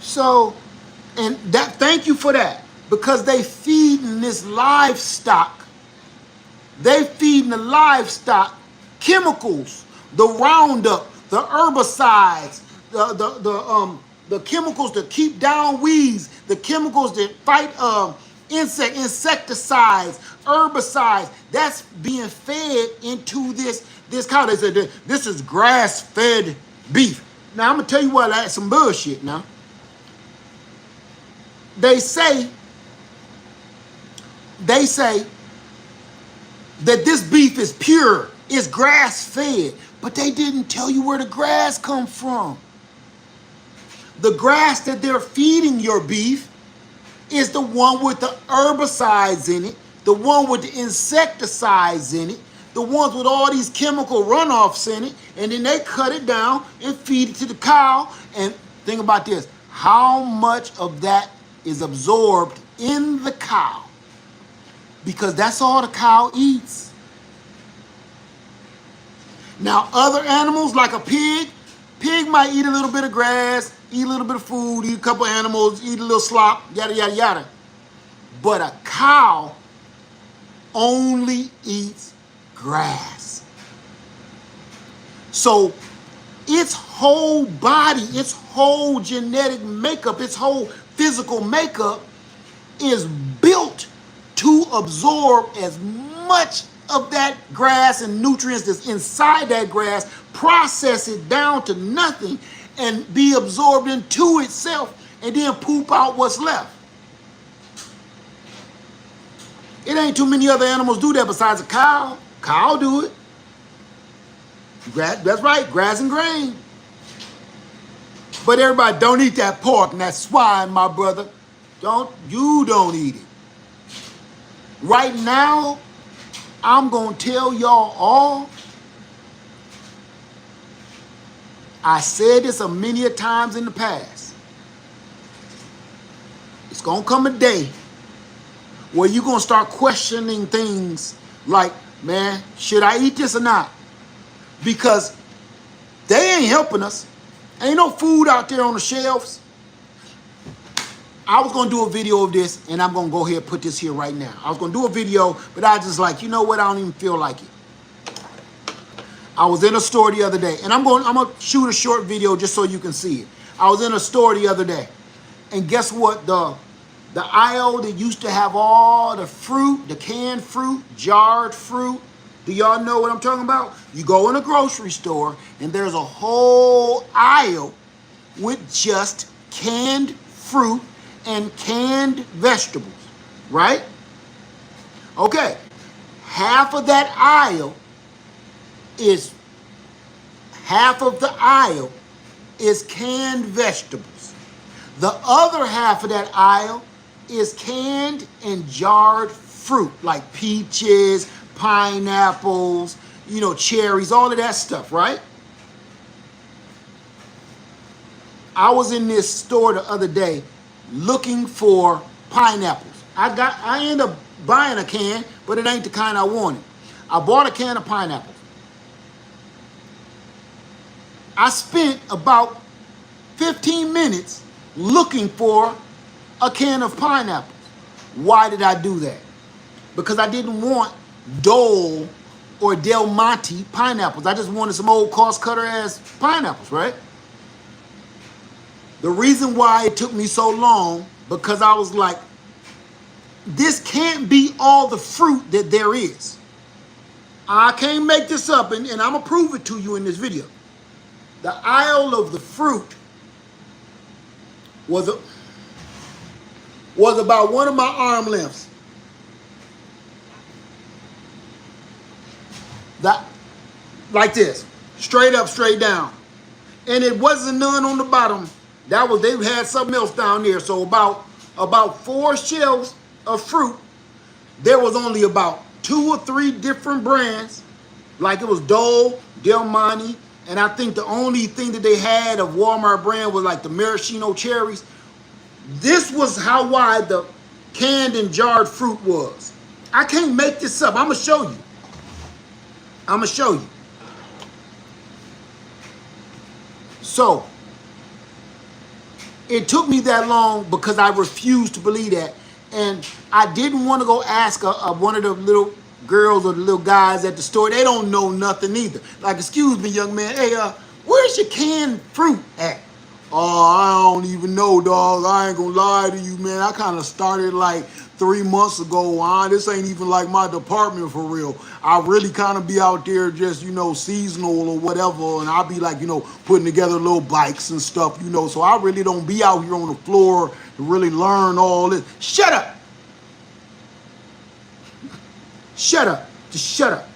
So, and that, thank you for that, because they feeding this livestock. They feeding the livestock chemicals, the Roundup, the herbicides, the chemicals that keep down weeds, the chemicals that fight insecticides, herbicides. That's being fed into this cow. They said this is grass-fed beef. Now I'm gonna tell you what, that's some bullshit. Now they say that this beef is pure, it's grass-fed, but they didn't tell you where the grass comes from. The grass that they're feeding your beef is the one with the herbicides in it, the one with the insecticides in it, the ones with all these chemical runoffs in it, and then they cut it down and feed it to the cow. And think about this, how much of that is absorbed in the cow? Because that's all the cow eats. Now, other animals like a pig might eat a little bit of grass, eat a little bit of food, eat a couple of animals, eat a little slop, yada, yada, yada. But a cow only eats grass. So its whole body, its whole genetic makeup, its whole physical makeup is built to absorb as much of that grass and nutrients that's inside that grass, process it down to nothing, and be absorbed into itself, and then poop out what's left. It ain't too many other animals do that besides a cow. Cow do it. That's right, grass and grain. But everybody don't eat that pork and that swine, my brother. You don't eat it. Right now, I'm going to tell y'all all, I said this a many times in the past. It's going to come a day where you're going to start questioning things like, man, should I eat this or not? Because they ain't helping us. Ain't no food out there on the shelves. I was going to do a video of this, and I'm going to go ahead and put this here right now. I was going to do a video, but I just like, you know what? I don't even feel like it. I was in a store the other day, and I'm going to shoot a short video just so you can see it. I was in a store the other day, and guess what? The aisle that used to have all the fruit, the canned fruit, jarred fruit. Do y'all know what I'm talking about? You go in a grocery store, and there's a whole aisle with just canned fruit and canned vegetables, right? Okay, half of the aisle is canned vegetables. The other half of that aisle is canned and jarred fruit, like peaches, pineapples, cherries, all of that stuff, right? I was in this store the other day looking for pineapples. I ended up buying a can, but it ain't the kind I wanted. I bought a can of pineapples. I spent about 15 minutes looking for a can of pineapples. Why did I do that? Because I didn't want Dole or Del Monte pineapples. I just wanted some old cost cutter ass pineapples, right? The reason why it took me so long, because I was like, this can't be all the fruit that there is. I can't make this up, and I'm going to prove it to you in this video. The aisle of the fruit was about one of my arm lengths. Like this, straight up, straight down. And it wasn't none on the bottom. They had something else down there. So about 4 shelves of fruit, there was only about 2 or 3 different brands. Like it was Dole, Del Monte, and I think the only thing that they had of Walmart brand was like the maraschino cherries. This was how wide the canned and jarred fruit was. I can't make this up. I'm going to show you. So, it took me that long because I refused to believe that. And I didn't want to go ask one of the little girls or the little guys at the store. They don't know nothing either. Like, excuse me, young man. Hey, where's your canned fruit at? Oh, I don't even know, dog. I ain't gonna lie to you, man. I kind of started like 3 months ago. This ain't even like my department for real. I really kind of be out there just, seasonal or whatever. And I'll be like, putting together little bikes and stuff, So I really don't be out here on the floor to really learn all this. Shut up. Shut up. Just shut up.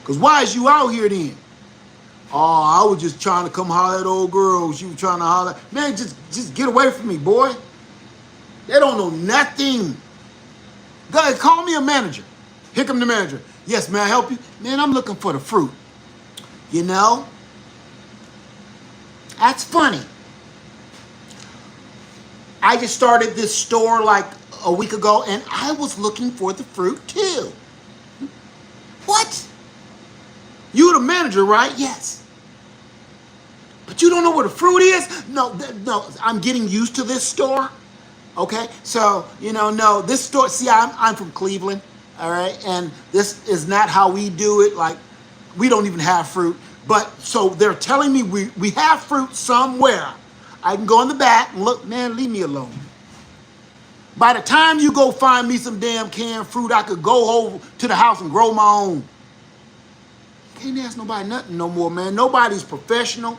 Because why is you out here then? Oh, I was just trying to come holler at old girl. She was trying to holler. Man, just get away from me, boy. They don't know nothing. Go ahead, call me a manager. Here come the manager. Yes, may I help you? Man, I'm looking for the fruit. That's funny. I just started this store like a week ago, and I was looking for the fruit too. What? You the manager, right? Yes. But you don't know where the fruit is? No, I'm getting used to this store. Okay, so, no, this store, see, I'm from Cleveland, all right, and this is not how we do it. Like, we don't even have fruit. But, so they're telling me we have fruit somewhere. I can go in the back and look, man, leave me alone. By the time you go find me some damn canned fruit, I could go over to the house and grow my own. Can't ask nobody nothing no more, man. Nobody's professional.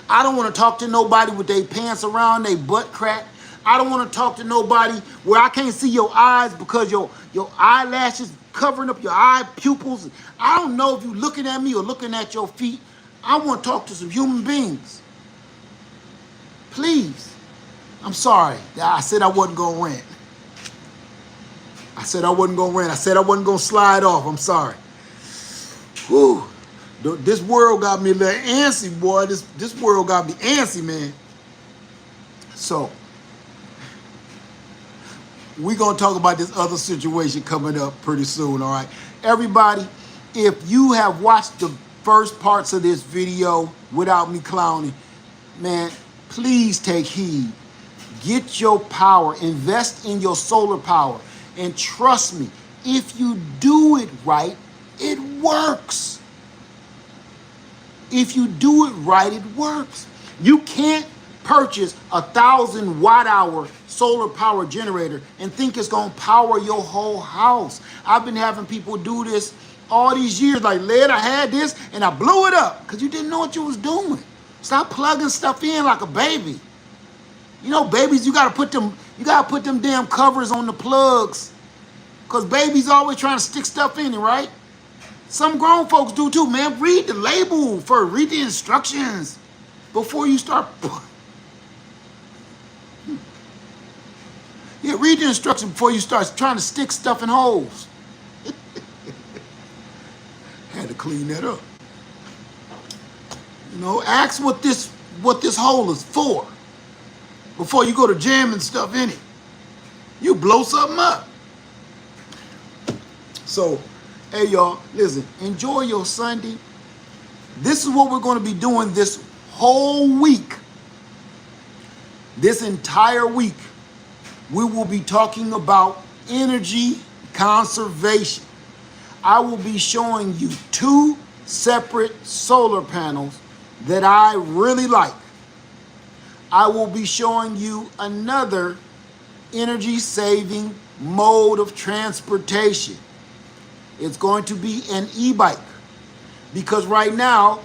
I don't want to talk to nobody with their pants around their butt crack. I don't want to talk to nobody where I can't see your eyes because your eyelashes covering up your eye pupils. I don't know if you're looking at me or looking at your feet. I want to talk to some human beings. Please. I'm sorry. I said I wasn't going to rant. I said I wasn't going to rant. I said I wasn't going to slide off. I'm sorry. Whew. This world got me a little antsy, boy. This world got me antsy, man. So, we're going to talk about this other situation coming up pretty soon, all right? Everybody, if you have watched the first parts of this video without me clowning, man, please take heed. Get your power. Invest in your solar power. And trust me, if you do it right, it works. If you do it right, it works. You can't purchase 1,000 watt-hour solar power generator and think it's going to power your whole house. I've been having people do this all these years. Like, Led, I had this and I blew it up because you didn't know what you was doing. Stop plugging stuff in like a baby. You know, babies, you gotta put them damn covers on the plugs. Because babies always trying to stick stuff in it, right? Some grown folks do too, man. Read the label first. Read the instructions before you start. Yeah, read the instructions before you start trying to stick stuff in holes. Had to clean that up. You know, ask what this hole is for before you go to jamming stuff in it. You blow something up. So, hey y'all, listen, enjoy your Sunday. This is what we're going to be doing this whole week. This entire week, we will be talking about energy conservation. I will be showing you 2 separate solar panels that I really like. I will be showing you another energy-saving mode of transportation. It's going to be an e-bike because right now,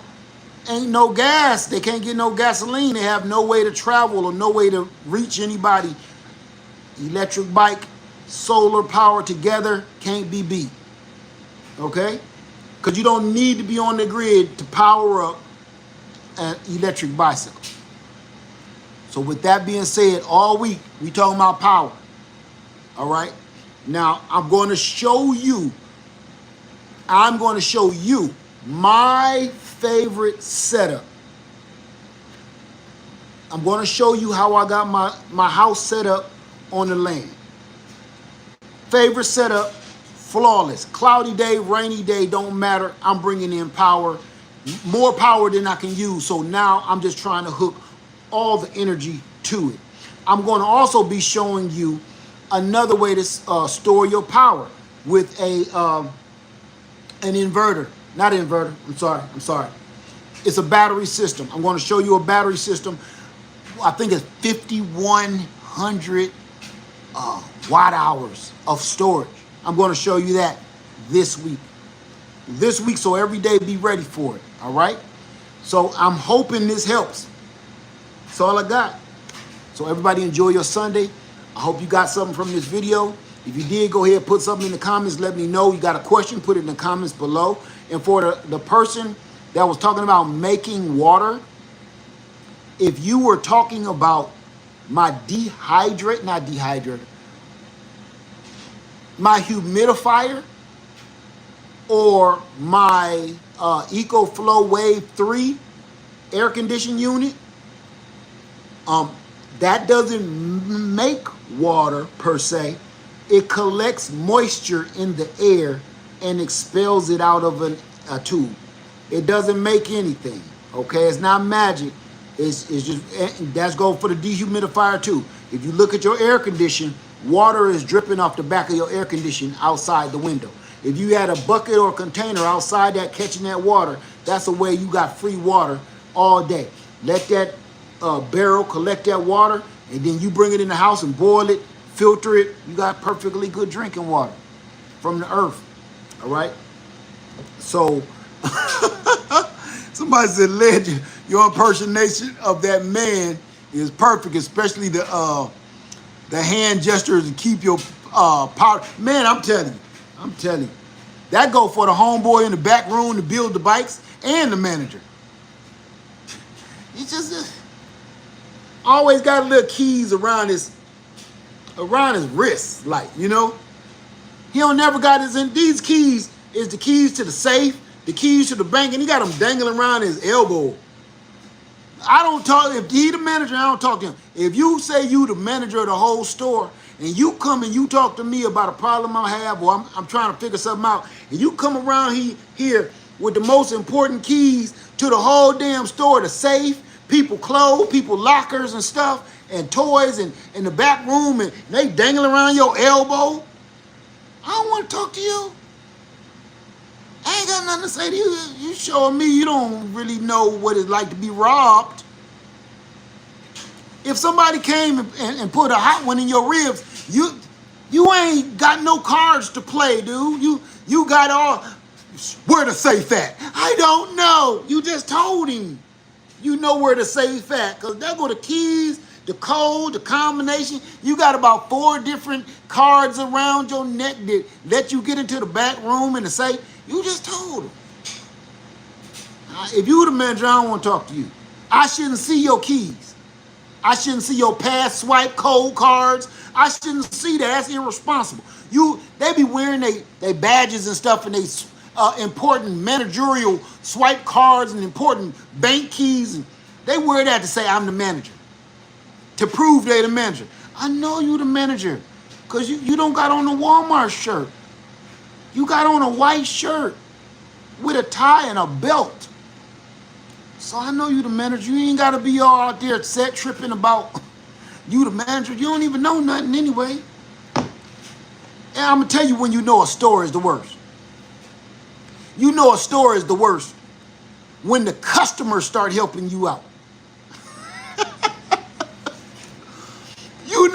ain't no gas. They can't get no gasoline. They have no way to travel or no way to reach anybody. Electric bike, solar power together can't be beat. Okay? Because you don't need to be on the grid to power up an electric bicycle. So with that being said, all week we talking about power. All right? Now I'm going to show you my favorite setup. I'm going to show you how I got my house set up on the land. Favorite setup, flawless. Cloudy day, rainy day, don't matter. I'm bringing in power, more power than I can use. So now I'm just trying to hook all the energy to it. I'm going to also be showing you another way to store your power with an inverter. Not an inverter, I'm sorry. It's a battery system. I'm going to show you a battery system. I think it's 5,100 watt hours of storage. I'm going to show you that this week. So every day be ready for it, all right? So I'm hoping this helps. That's all I got. So everybody enjoy your Sunday. I hope you got something from this video. If you did, go ahead, put something in the comments. Let me know. You got a question, put it in the comments below. And for the person that was talking about making water, if you were talking about my my humidifier or my EcoFlow Wave 3 air conditioning unit, that doesn't make water per se. It collects moisture in the air and expels it out of a tube. It doesn't make anything, okay? It's not magic. It's just, that's go for the dehumidifier too. If you look at your air condition, water is dripping off the back of your air condition outside the window. If you had a bucket or a container outside that catching that water, that's the way you got free water all day. Let that barrel collect that water, and then you bring it in the house and boil it, filter it. You got perfectly good drinking water from the earth. All right. So somebody said, "Legend, your impersonation of that man is perfect, especially the hand gestures to keep your power." Man, I'm telling you, that go for the homeboy in the back room to build the bikes and the manager. He just always got little keys around his wrist, like, you know. He don't never got his in. These keys is the keys to the safe, the keys to the bank, and he got them dangling around his elbow. I don't talk, if he the manager, I don't talk to him. If you say you the manager of the whole store, and you come and you talk to me about a problem I have, or I'm trying to figure something out, and you come around here with the most important keys to the whole damn store, the safe, people clothes, people lockers and stuff, and toys, and in the back room, and they dangling around your elbow, I don't want to talk to you. I ain't got nothing to say to you. You showing me you don't really know what it's like to be robbed. If somebody came and put a hot one in your ribs, you ain't got no cards to play, dude. You got all, where the safe at? I don't know. You just told him. You know where the safe at, because there go the keys, the code, the combination. You got about 4 different cards around your neck that let you get into the back room and the safe. You just told him. If you the manager, I don't want to talk to you. I shouldn't see your keys. I shouldn't see your pass swipe code cards. I shouldn't see that. That's irresponsible. They be wearing they badges and stuff, and they important managerial swipe cards and important bank keys, and they wear that to say I'm the manager, to prove they the manager. I know you the manager, because you don't got on a Walmart shirt. You got on a white shirt with a tie and a belt. So I know you the manager. You ain't got to be all out there set tripping about you the manager. You don't even know nothing anyway. And I'm going to tell you when you know a store is the worst. You know a store is the worst when the customers start helping you out. You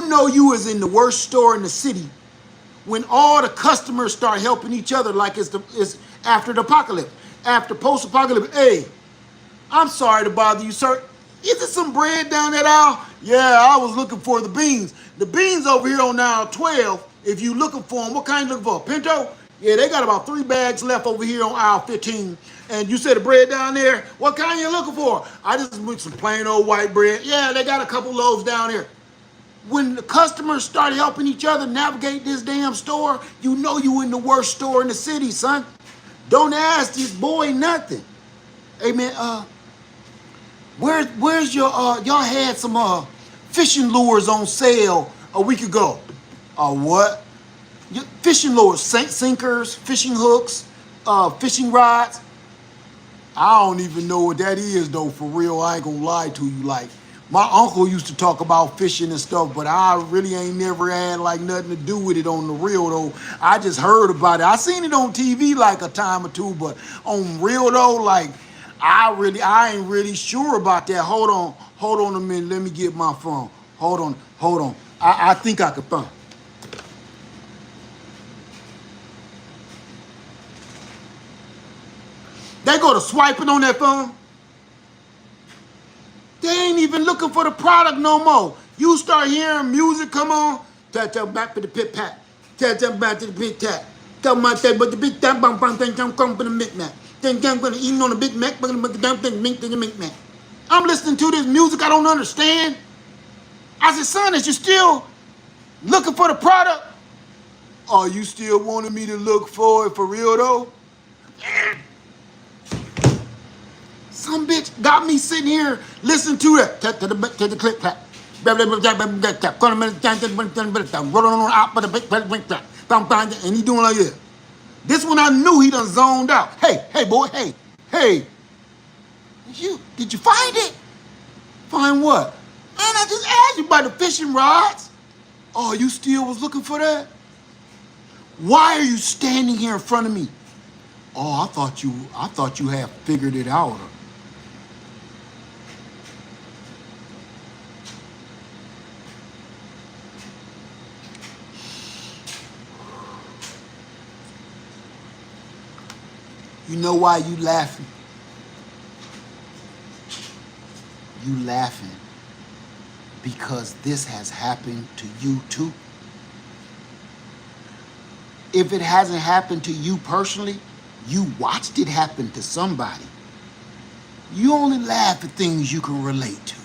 know you is in the worst store in the city when all the customers start helping each other, like it's after the apocalypse, after post-apocalypse. Hey, I'm sorry to bother you, sir. Is there some bread down that aisle? Yeah, I was looking for the beans. The beans over here on aisle 12, if you looking for them, what kind you looking for? Pinto? Yeah, they got about 3 bags left over here on aisle 15. And you said the bread down there? What kind you looking for? I just want some plain old white bread. Yeah, they got a couple loaves down here. When the customers start helping each other navigate this damn store, you know you in the worst store in the city, son. Don't ask this boy nothing. Hey, man, where's your, y'all had some fishing lures on sale a week ago. What? Fishing lures, sinkers, fishing hooks, fishing rods. I don't even know what that is, though, for real. I ain't gonna lie to you. Like, my uncle used to talk about fishing and stuff, but I really ain't never had, like, nothing to do with it on the real, though. I just heard about it. I seen it on TV, like, a time or two, but on real, though, like, I ain't really sure about that. Hold on a minute. Let me get my phone. Hold on. I think I could find it. They go to swiping on that phone. They ain't even looking for the product no more. You start hearing music come on. Tell them back to the pit pat. Tell them back to the pit tap. Tell them about the big tap bang bang thing come for the Mic Mac. Then I'm gonna eat on the Big Mac, but the damn thing mink to the Mic Mac. I'm listening to this music I don't understand. I said, son, is you still looking for the product? Are you still wanting me to look for it for real though? Some bitch got me sitting here listening to that. To the click clap. And he doing like this. This one I knew he done zoned out. Hey, boy, hey. Did you find it? Find what? Man, I just asked you about the fishing rods. Oh, you still was looking for that? Why are you standing here in front of me? Oh, I thought you had figured it out. You know why you laughing? You laughing because this has happened to you too. If it hasn't happened to you personally, you watched it happen to somebody. You only laugh at things you can relate to.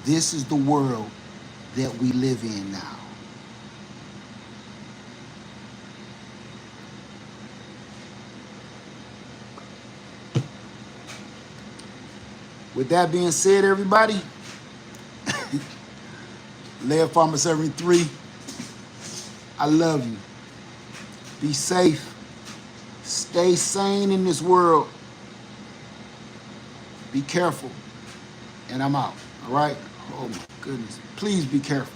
This is the world that we live in now. With that being said, everybody, Laird Farmer 73, I love you. Be safe. Stay sane in this world. Be careful. And I'm out. All right? Oh my goodness. Please be careful.